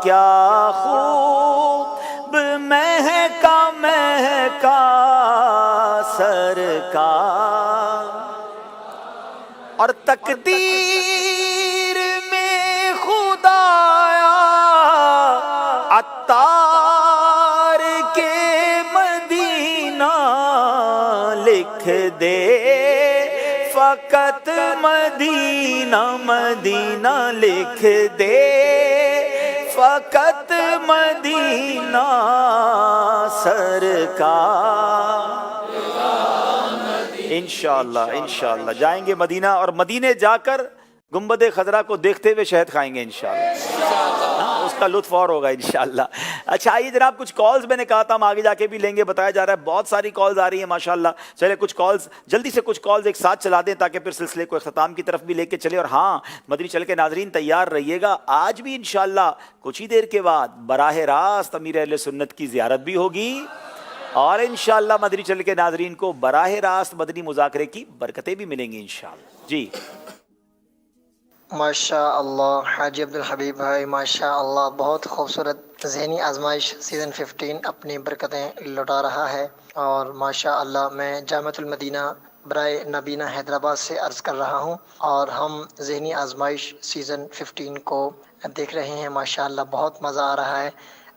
کیا خوب مہکا مہکا سرکار، اور تقدیر میں خدایا عطار کے مدینہ لکھ دے، فقط مدینہ مدینہ لکھ دے، فقط مدینہ سرکار۔ انشاءاللہ انشاءاللہ جائیں گے مدینہ، اور مدینے جا کر گنبد خضرا کو دیکھتے ہوئے شہد کھائیں گے انشاءاللہ، اس کا لطف اور ہوگا انشاءاللہ۔ اچھا آئیے جناب، کچھ کالز میں نے کہا تھا ہم آگے جا کے بھی لیں گے، بتایا جا رہا ہے بہت ساری کالز آ رہی ہیں ماشاءاللہ۔ چلے کچھ کالز جلدی سے کچھ کالز ایک ساتھ چلا دیں تاکہ پھر سلسلے کو اختتام کی طرف بھی لے کے چلے۔ اور ہاں مدنی چل کے ناظرین تیار رہیے گا، آج بھی انشاءاللہ کچھ ہی دیر کے بعد براہ راست امیر اہل سنت کی زیارت بھی ہوگی، اور انشاءاللہ مدنی چل کے ناظرین کو براہ راست مدنی مذاکرے کی برکتیں بھی ملیں گی انشاءاللہ۔ جی ماشاء اللہ حاجی عبدالحبیب بھائی، ماشاء اللہ بہت خوبصورت ذہنی آزمائش سیزن 15 اپنی برکتیں لوٹا رہا ہے، اور ماشاء اللہ میں جامعۃ المدینہ برائے نبینہ حیدرآباد سے عرض کر رہا ہوں، اور ہم ذہنی آزمائش سیزن 15 کو دیکھ رہے ہیں۔ ماشاء اللہ بہت مزہ آ رہا ہے،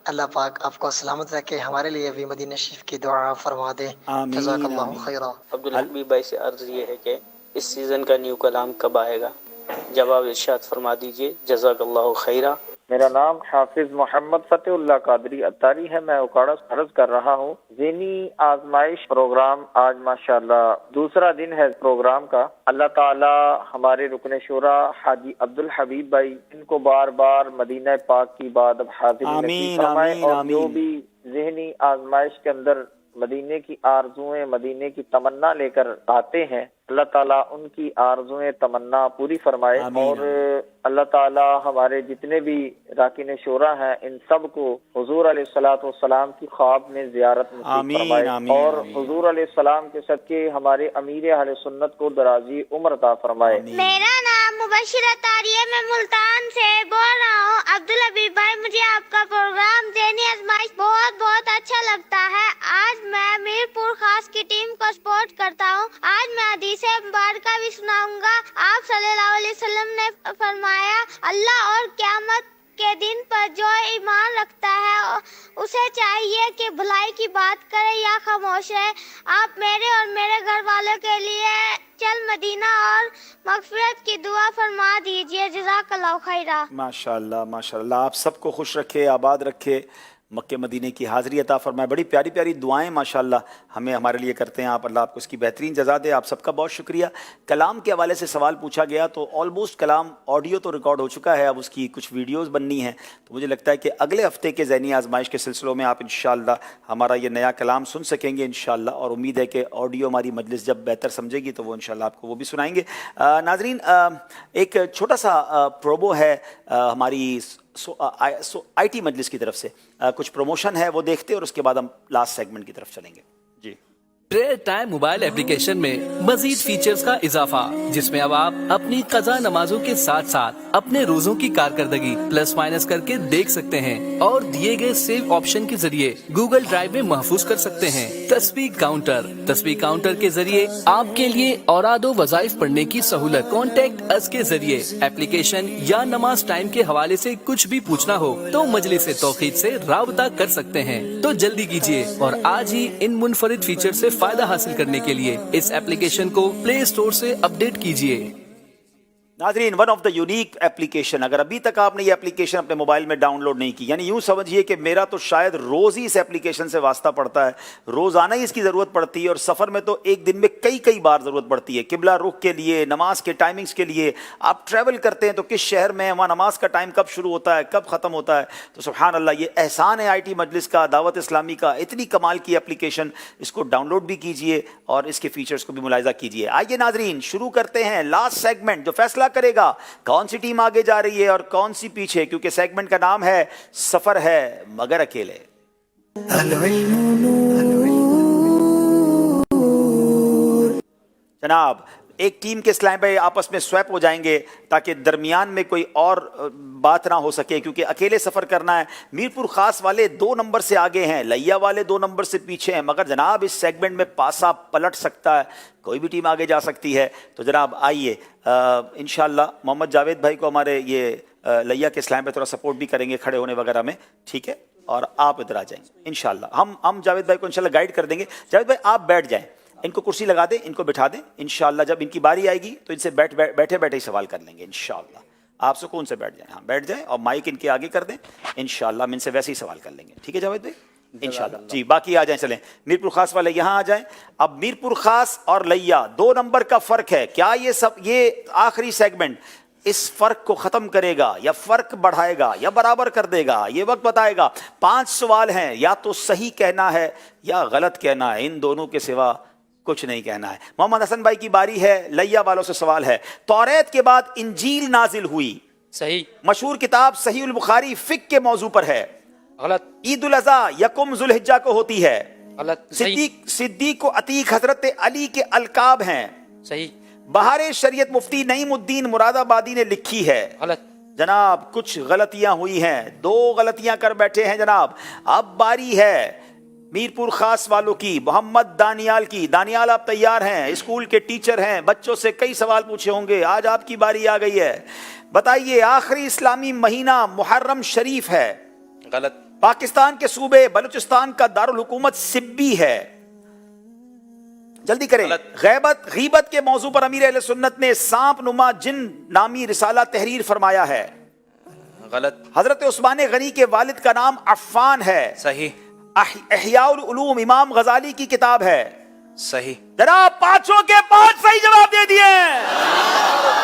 اللہ پاک آپ کو سلامت رکھے، ہمارے لیے بھی مدینہ شریف کی دعا فرما دے، جزاک اللہ خیرہ۔ عبدالحبیب بھائی سے عرض یہ ہے کہ اس سیزن کا نیو کلام کب آئے گا، جواب ارشاد فرما دیجئے، جزاک اللہ خیرہ۔ میرا نام حافظ محمد فتح اللہ قادری اتاری ہے، میں اوکاڑا سے عرض کر رہا ہوں۔ ذہنی آزمائش پروگرام آج ماشاءاللہ دوسرا دن ہے پروگرام کا۔ اللہ تعالی ہمارے رکن شورا حاجی عبدالحبیب بھائی ان کو بار بار مدینہ پاک کی بات اب حاضر نصیب فرمائے، اور جو بھی ذہنی آزمائش کے اندر مدینے کی آرزوئیں مدینے کی تمنا لے کر آتے ہیں، اللہ تعالیٰ ان کی آرزوئیں تمنا پوری فرمائے، اور اللہ تعالیٰ ہمارے جتنے بھی راکین شورا ہیں ان سب کو حضور علیہ الصلوۃ والسلام کی خواب میں زیارت نصیب فرمائے، اور حضور علیہ السلام کے صدقے ہمارے امیر اہل سنت کو درازی عمر عطا فرمائے۔ میرا نام مبشرہ طاری ہے، میں ملتان سے بول رہا ہوں۔ عبدالحبیب بھائی، مجھے آپ کا پروگرام ذہنی آزمائش بہت اچھا لگتا ہے۔ آج میں میر پور خاص کی ٹیم کو سپورٹ کرتا ہوں۔ آج میں حدیث مبارکہ بھی سناؤں گا۔ آپ صلی اللہ علیہ وسلم نے فرمایا، اللہ اور قیامت کے دن پر جو ایمان رکھتا ہے اسے چاہیے کہ بھلائی کی بات کرے یا خاموش رہے۔ آپ میرے اور میرے گھر والوں کے لیے چل مدینہ اور مغفرت کی دعا فرما دیجئے۔ جزاک اللہ خیرہ۔ ماشاءاللہ ماشاءاللہ، آپ سب کو خوش رکھے، آباد رکھے، مکہ مدینے کی حاضری عطا فرمائے۔ بڑی پیاری پیاری دعائیں ماشاءاللہ ہمیں ہمارے لیے کرتے ہیں آپ، اللہ آپ کو اس کی بہترین جزا دے۔ آپ سب کا بہت شکریہ۔ کلام کے حوالے سے سوال پوچھا گیا تو آلموسٹ کلام آڈیو تو ریکارڈ ہو چکا ہے، اب اس کی کچھ ویڈیوز بننی ہیں، تو مجھے لگتا ہے کہ اگلے ہفتے کے ذہنی آزمائش کے سلسلوں میں آپ انشاءاللہ ہمارا یہ نیا کلام سن سکیں گے انشاءاللہ، اور امید ہے کہ آڈیو ہماری مجلس جب بہتر سمجھے گی تو وہ انشاءاللہ آپ کو وہ بھی سنائیں گے۔ ناظرین، ایک چھوٹا سا پرومو ہے ہماری آئی ٹی مجلس کی طرف سے، کچھ پروموشن ہے وہ دیکھتے اور اس کے بعد ہم لاسٹ سیگمنٹ کی طرف چلیں گے۔ جی، پریئر ٹائم موبائل ایپلیکیشن میں مزید فیچرز کا اضافہ، جس میں اب آپ اپنی قضا نمازوں کے ساتھ ساتھ اپنے روزوں کی کارکردگی پلس مائنس کر کے دیکھ سکتے ہیں، اور دیے گئے سیو آپشن کے ذریعے گوگل ڈرائیو میں محفوظ کر سکتے ہیں۔ تسبیح کاؤنٹر کے ذریعے آپ کے لیے اوراد و وظائف پڑھنے کی سہولت۔ کانٹیکٹ اس کے ذریعے ایپلیکیشن یا نماز ٹائم کے حوالے سے کچھ بھی پوچھنا ہو تو مجلس توقید سے رابطہ کر سکتے ہیں۔ تو جلدی کیجیے اور آج ہی ان منفرد فیچر سے فائدہ حاصل کرنے کے لیے اس ایپلیکیشن کو پلے اسٹور سے اپڈیٹ کیجیے۔ ناظرین، one of the unique application, اگر ابھی تک آپ نے یہ ایپلیکیشن اپنے موبائل میں ڈاؤن لوڈ نہیں کی، یعنی یوں سمجھیے کہ میرا تو شاید روز ہی اس ایپلیکیشن سے واسطہ پڑتا ہے، روزانہ ہی اس کی ضرورت پڑتی ہے، اور سفر میں تو ایک دن میں کئی بار ضرورت پڑتی ہے، قبلہ رخ کے لیے، نماز کے ٹائمنگز کے لیے۔ آپ ٹریول کرتے ہیں تو کس شہر میں وہاں نماز کا ٹائم کب شروع ہوتا ہے کب ختم ہوتا ہے، تو سبحان اللہ یہ احسان ہے آئی ٹی مجلس کا، دعوت اسلامی کا، اتنی کمال کی ایپلیکیشن، اس کو ڈاؤن لوڈ بھی کیجیے اور اس کے فیچرز کو بھی ملاحظہ کیجیے۔ آئیے ناظرین، شروع کرتے ہیں لاسٹ سیگمنٹ، جو فیصلہ کرے گا کون سی ٹیم آگے جا رہی ہے اور کون سی پیچھے، کیونکہ سیگمنٹ کا نام ہے سفر ہے مگر اکیلے۔ جناب، ایک ٹیم کے اسلام بھائی آپس میں سویپ ہو جائیں گے تاکہ درمیان میں کوئی اور بات نہ ہو سکے، کیونکہ اکیلے سفر کرنا ہے۔ میر پور خاص والے 2 نمبر سے آگے ہیں، لیا والے 2 نمبر سے پیچھے ہیں، مگر جناب اس سیگمنٹ میں پاسا پلٹ سکتا ہے، کوئی بھی ٹیم آگے جا سکتی ہے۔ تو جناب آئیے، انشاءاللہ محمد جاوید بھائی کو ہمارے یہ لیا کے اسلام پہ تھوڑا سپورٹ بھی کریں گے کھڑے ہونے وغیرہ میں، ٹھیک ہے، اور آپ ادھر آ جائیں گے انشاءاللہ۔ ہم جاوید بھائی کو انشاءاللہ گائیڈ کر دیں گے۔ جاوید بھائی آپ بیٹھ جائیں، ان کو کرسی لگا دیں، ان کو بٹھا دیں، انشاءاللہ جب ان کی باری آئے گی تو ان سے بیٹھے ہی سوال کر لیں گے انشاءاللہ۔ آپ سکون سے بیٹھ جائیں، ہاں بیٹھ جائیں، اور مائک ان کے آگے کر دیں، انشاءاللہ ہم ان سے ویسے ہی سوال کر لیں گے، ٹھیک ہے جاوید بھائی؟ انشاءاللہ۔ جی باقی آ جائیں، چلیں میر پور خاص والے یہاں آ جائیں۔ اب میر پور خاص اور لیا 2 نمبر کا فرق ہے، کیا یہ آخری سیگمنٹ اس فرق کو ختم کرے گا یا فرق بڑھائے گا یا برابر کر دے گا، یہ وقت بتائے گا۔ 5 سوال ہیں، یا تو صحیح کہنا ہے یا غلط کہنا ہے، ان دونوں کے سوا کچھ نہیں کہنا ہے۔ محمد حسن بھائی کی باری ہے، لیا والوں سے سوال ہے۔ توریت کے بعد انجیل نازل ہوئی، صحیح۔ مشہور کتاب صحیح البخاری فقہ کے موضوع پر ہے، غلط۔ عید الاضحیٰ 1 ذوالحجہ کو ہوتی ہے، غلط۔ صدیق و عتیق حضرت علی کے القاب ہیں، صحیح۔ بہار شریعت مفتی نعیم الدین مراد آبادی نے لکھی ہے، غلط۔ جناب کچھ غلطیاں ہوئی ہیں، 2 غلطیاں کر بیٹھے ہیں جناب۔ اب باری ہے میر پور خاص والوں کی، محمد دانیال کی۔ دانیال آپ تیار ہیں، اسکول کے ٹیچر ہیں، بچوں سے کئی سوال پوچھے ہوں گے، آج آپ کی باری آ گئی ہے۔ بتائیے آخری اسلامی مہینہ محرم شریف ہے، غلط۔ پاکستان کے صوبے بلوچستان کا دارالحکومت سبی ہے، جلدی کریں۔ غیبت کے موضوع پر امیر اہل سنت نے سانپ نما جن نامی رسالہ تحریر فرمایا ہے، غلط۔ حضرت عثمان غنی کے والد کا نام عفان ہے، صحیح۔ احیاء العلوم امام غزالی کی کتاب ہے، صحیح۔ جناب 5 کے 5 صحیح جواب دے دیے۔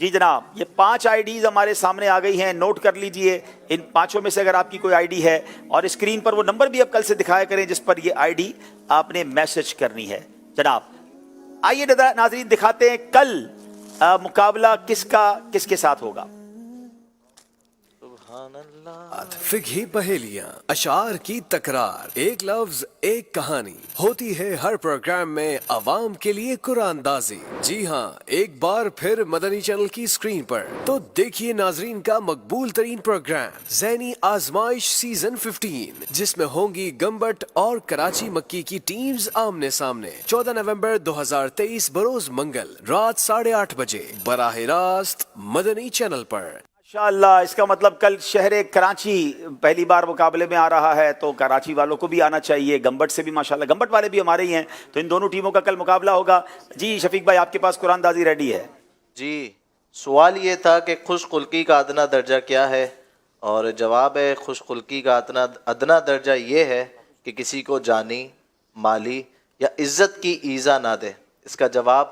جی جناب، یہ 5 آئی-ڈیز ہمارے سامنے آ گئی ہیں، نوٹ کر لیجئے. ان 5 میں سے اگر آپ کی کوئی آئی-ڈی ہے، اور اسکرین پر وہ نمبر بھی اب کل سے دکھایا کریں جس پر یہ آئی-ڈی آپ نے میسج کرنی ہے. جناب آئیے ناظرین دکھاتے ہیں کل مقابلہ کس کے ساتھ ہوگا. فقہی پہیلیاں، اشعار کی تکرار، ایک لفظ ایک کہانی ہوتی ہے ہر پروگرام میں عوام کے لیے قرآن دازی. جی ہاں، ایک بار پھر مدنی چینل کی اسکرین پر تو دیکھیے ناظرین کا مقبول ترین پروگرام ذہنی آزمائش سیزن 15، جس میں ہوں گی گمبٹ اور کراچی مکی کی ٹیمز آمنے سامنے. 14 نومبر 2023 بروز منگل رات 8:30 بجے براہ راست مدنی چینل پر. ماشاءاللہ، اس کا مطلب کل شہر کراچی پہلی بار مقابلے میں آ رہا ہے، تو کراچی والوں کو بھی آنا چاہیے. گمبٹ سے بھی ماشاءاللہ، گمبٹ والے بھی ہمارے ہی ہیں، تو ان دونوں ٹیموں کا کل مقابلہ ہوگا. جی شفیق بھائی، آپ کے پاس قرآن دازی ریڈی ہے. جی، سوال یہ تھا کہ خوش خلقی کا ادنا درجہ کیا ہے، اور جواب ہے خوش خلقی کا ادنا درجہ یہ ہے کہ کسی کو جانی، مالی یا عزت کی ایذا نہ دے. اس کا جواب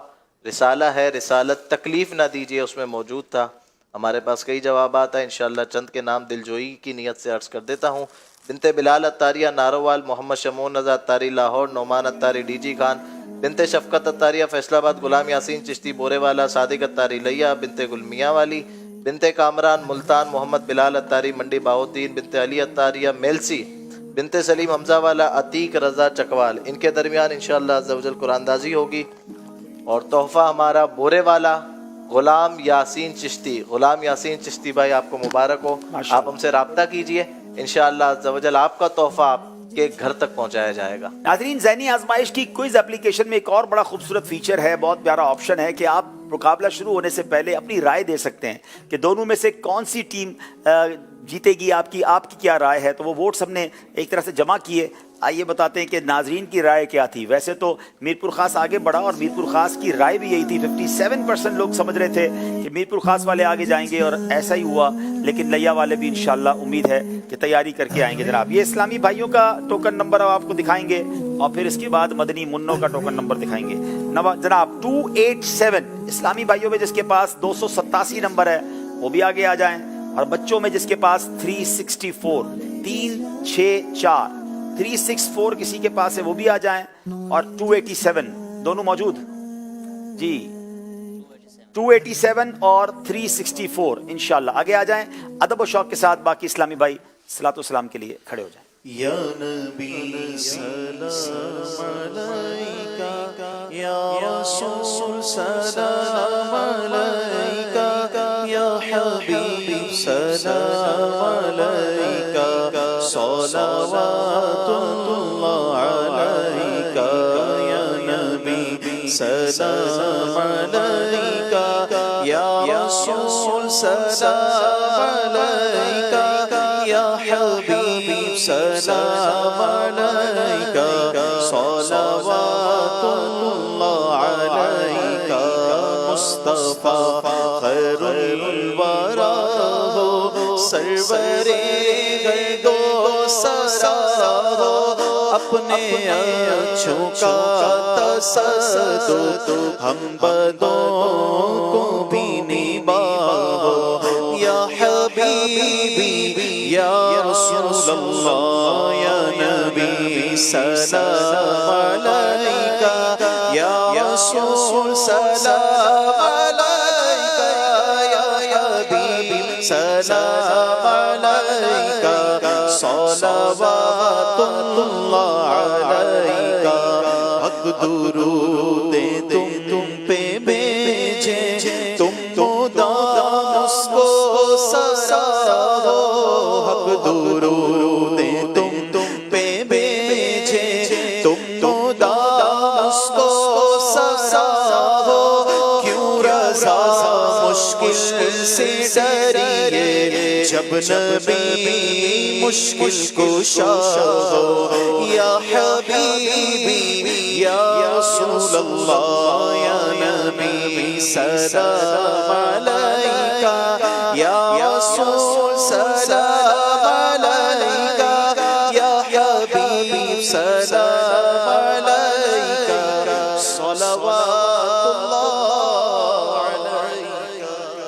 رسالہ ہے. رسالت تکلیف نہ دیجیے اس میں موجود تھا. ہمارے پاس کئی جوابات ہیں، انشاءاللہ چند کے نام دلجوئی کی نیت سے عرض کر دیتا ہوں. بنت بلال اتاریہ نارووال، محمد شمون رضا اتاری لاہور، نعمان اتاری ڈی جی خان، بنت شفقت اتاریہ فیصل آباد، غلام یاسین چشتی بورے والا، صادق اتاری لیا، بنت گلمیاں والی، بنت کامران ملتان، محمد بلال اتاری منڈی باؤدین، بنت علی اتاریہ میلسی، بنت سلیم حمزہ والا، عتیق رضا چکوال. ان کے درمیان انشاءاللہ عز و جل قرآن دازی ہوگی. اور تحفہ ہمارا بورے والا غلام یاسین چشتی. غلام یاسین چشتی بھائی، آپ کو مبارک ہو. آپ ہم سے رابطہ کیجئے، انشاءاللہ عز و جل آپ کا تحفہ آپ کے گھر تک پہنچایا جائے گا. ناظرین، ذہنی آزمائش کی کوئز اپلیکیشن میں ایک اور بڑا خوبصورت فیچر ہے، بہت پیارا آپشن ہے کہ آپ مقابلہ شروع ہونے سے پہلے اپنی رائے دے سکتے ہیں کہ دونوں میں سے کون سی ٹیم جیتے گی. آپ کی کیا رائے ہے؟ تو وہ ووٹس ہم نے ایک طرح سے جمع کیے. آئیے بتاتے ہیں کہ ناظرین کی رائے کیا تھی. ویسے تو میرپور خاص آگے بڑھا اور میرپور خاص کی رائے بھی یہی تھی. 57% لوگ سمجھ رہے تھے کہ میرپور خاص والے آگے جائیں گے، اور ایسا ہی ہوا. لیکن لیا والے بھی انشاءاللہ امید ہے کہ تیاری کر کے آئیں گے. جناب یہ اسلامی بھائیوں کا ٹوکن نمبر آپ کو دکھائیں گے، اور پھر اس کے بعد مدنی منوں کا ٹوکن نمبر دکھائیں گے. جناب 287 اسلامی بھائیوں میں جس کے پاس 287 نمبر ہے وہ بھی آگے آ جائیں، اور بچوں میں جس کے پاس 364 364 364 کسی کے پاس ہے وہ بھی آ جائیں، اور 287 دونوں موجود. جی 287 اور 364 انشاءاللہ آگے آ جائیں. ادب و شوق کے ساتھ باقی اسلامی بھائی صلاۃ و سلام کے لیے کھڑے ہو جائیں. یا نبی سلام علیکہ، یا رسول سلام علیکہ، یا حبیب سلام علیکہ، صلوات اللہ علیکہ، یا نبی سلام علیکہ، یا رسول سلام علیکہ، یا حبیب سلام علیکہ، صلوات اللہ علیکہ. مصطفیٰ خیر الورا ہو، سرور گرد و سرا ہو، اپنے اچھوں کا تصدق ہم بدوں کو بھی نبھاؤ. یا حبیبی یا رسول اللہ، یا نبی سلام علیکہ، یا رسول سلام علیکہ، یا حبیب سلام علیکہ، صلوات اللہ علیکہ. حق درود تم پہ بھیجے، تم مدام اس کو سرا ہو. حق درود تم پہ بھیجے، تم مدام اس کو سرا ہو. کیوں رضا مشکل سے ڈریے، جب نبی مشکل کشا ہو. یا حبیبی یا رسول اللہ، یا نبی سلام علیکہ، یا رسول سلام علیکہ، یا حبیب سلام علیکہ، صلوات اللہ علیکہ.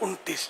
29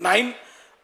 9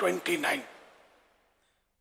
29।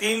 3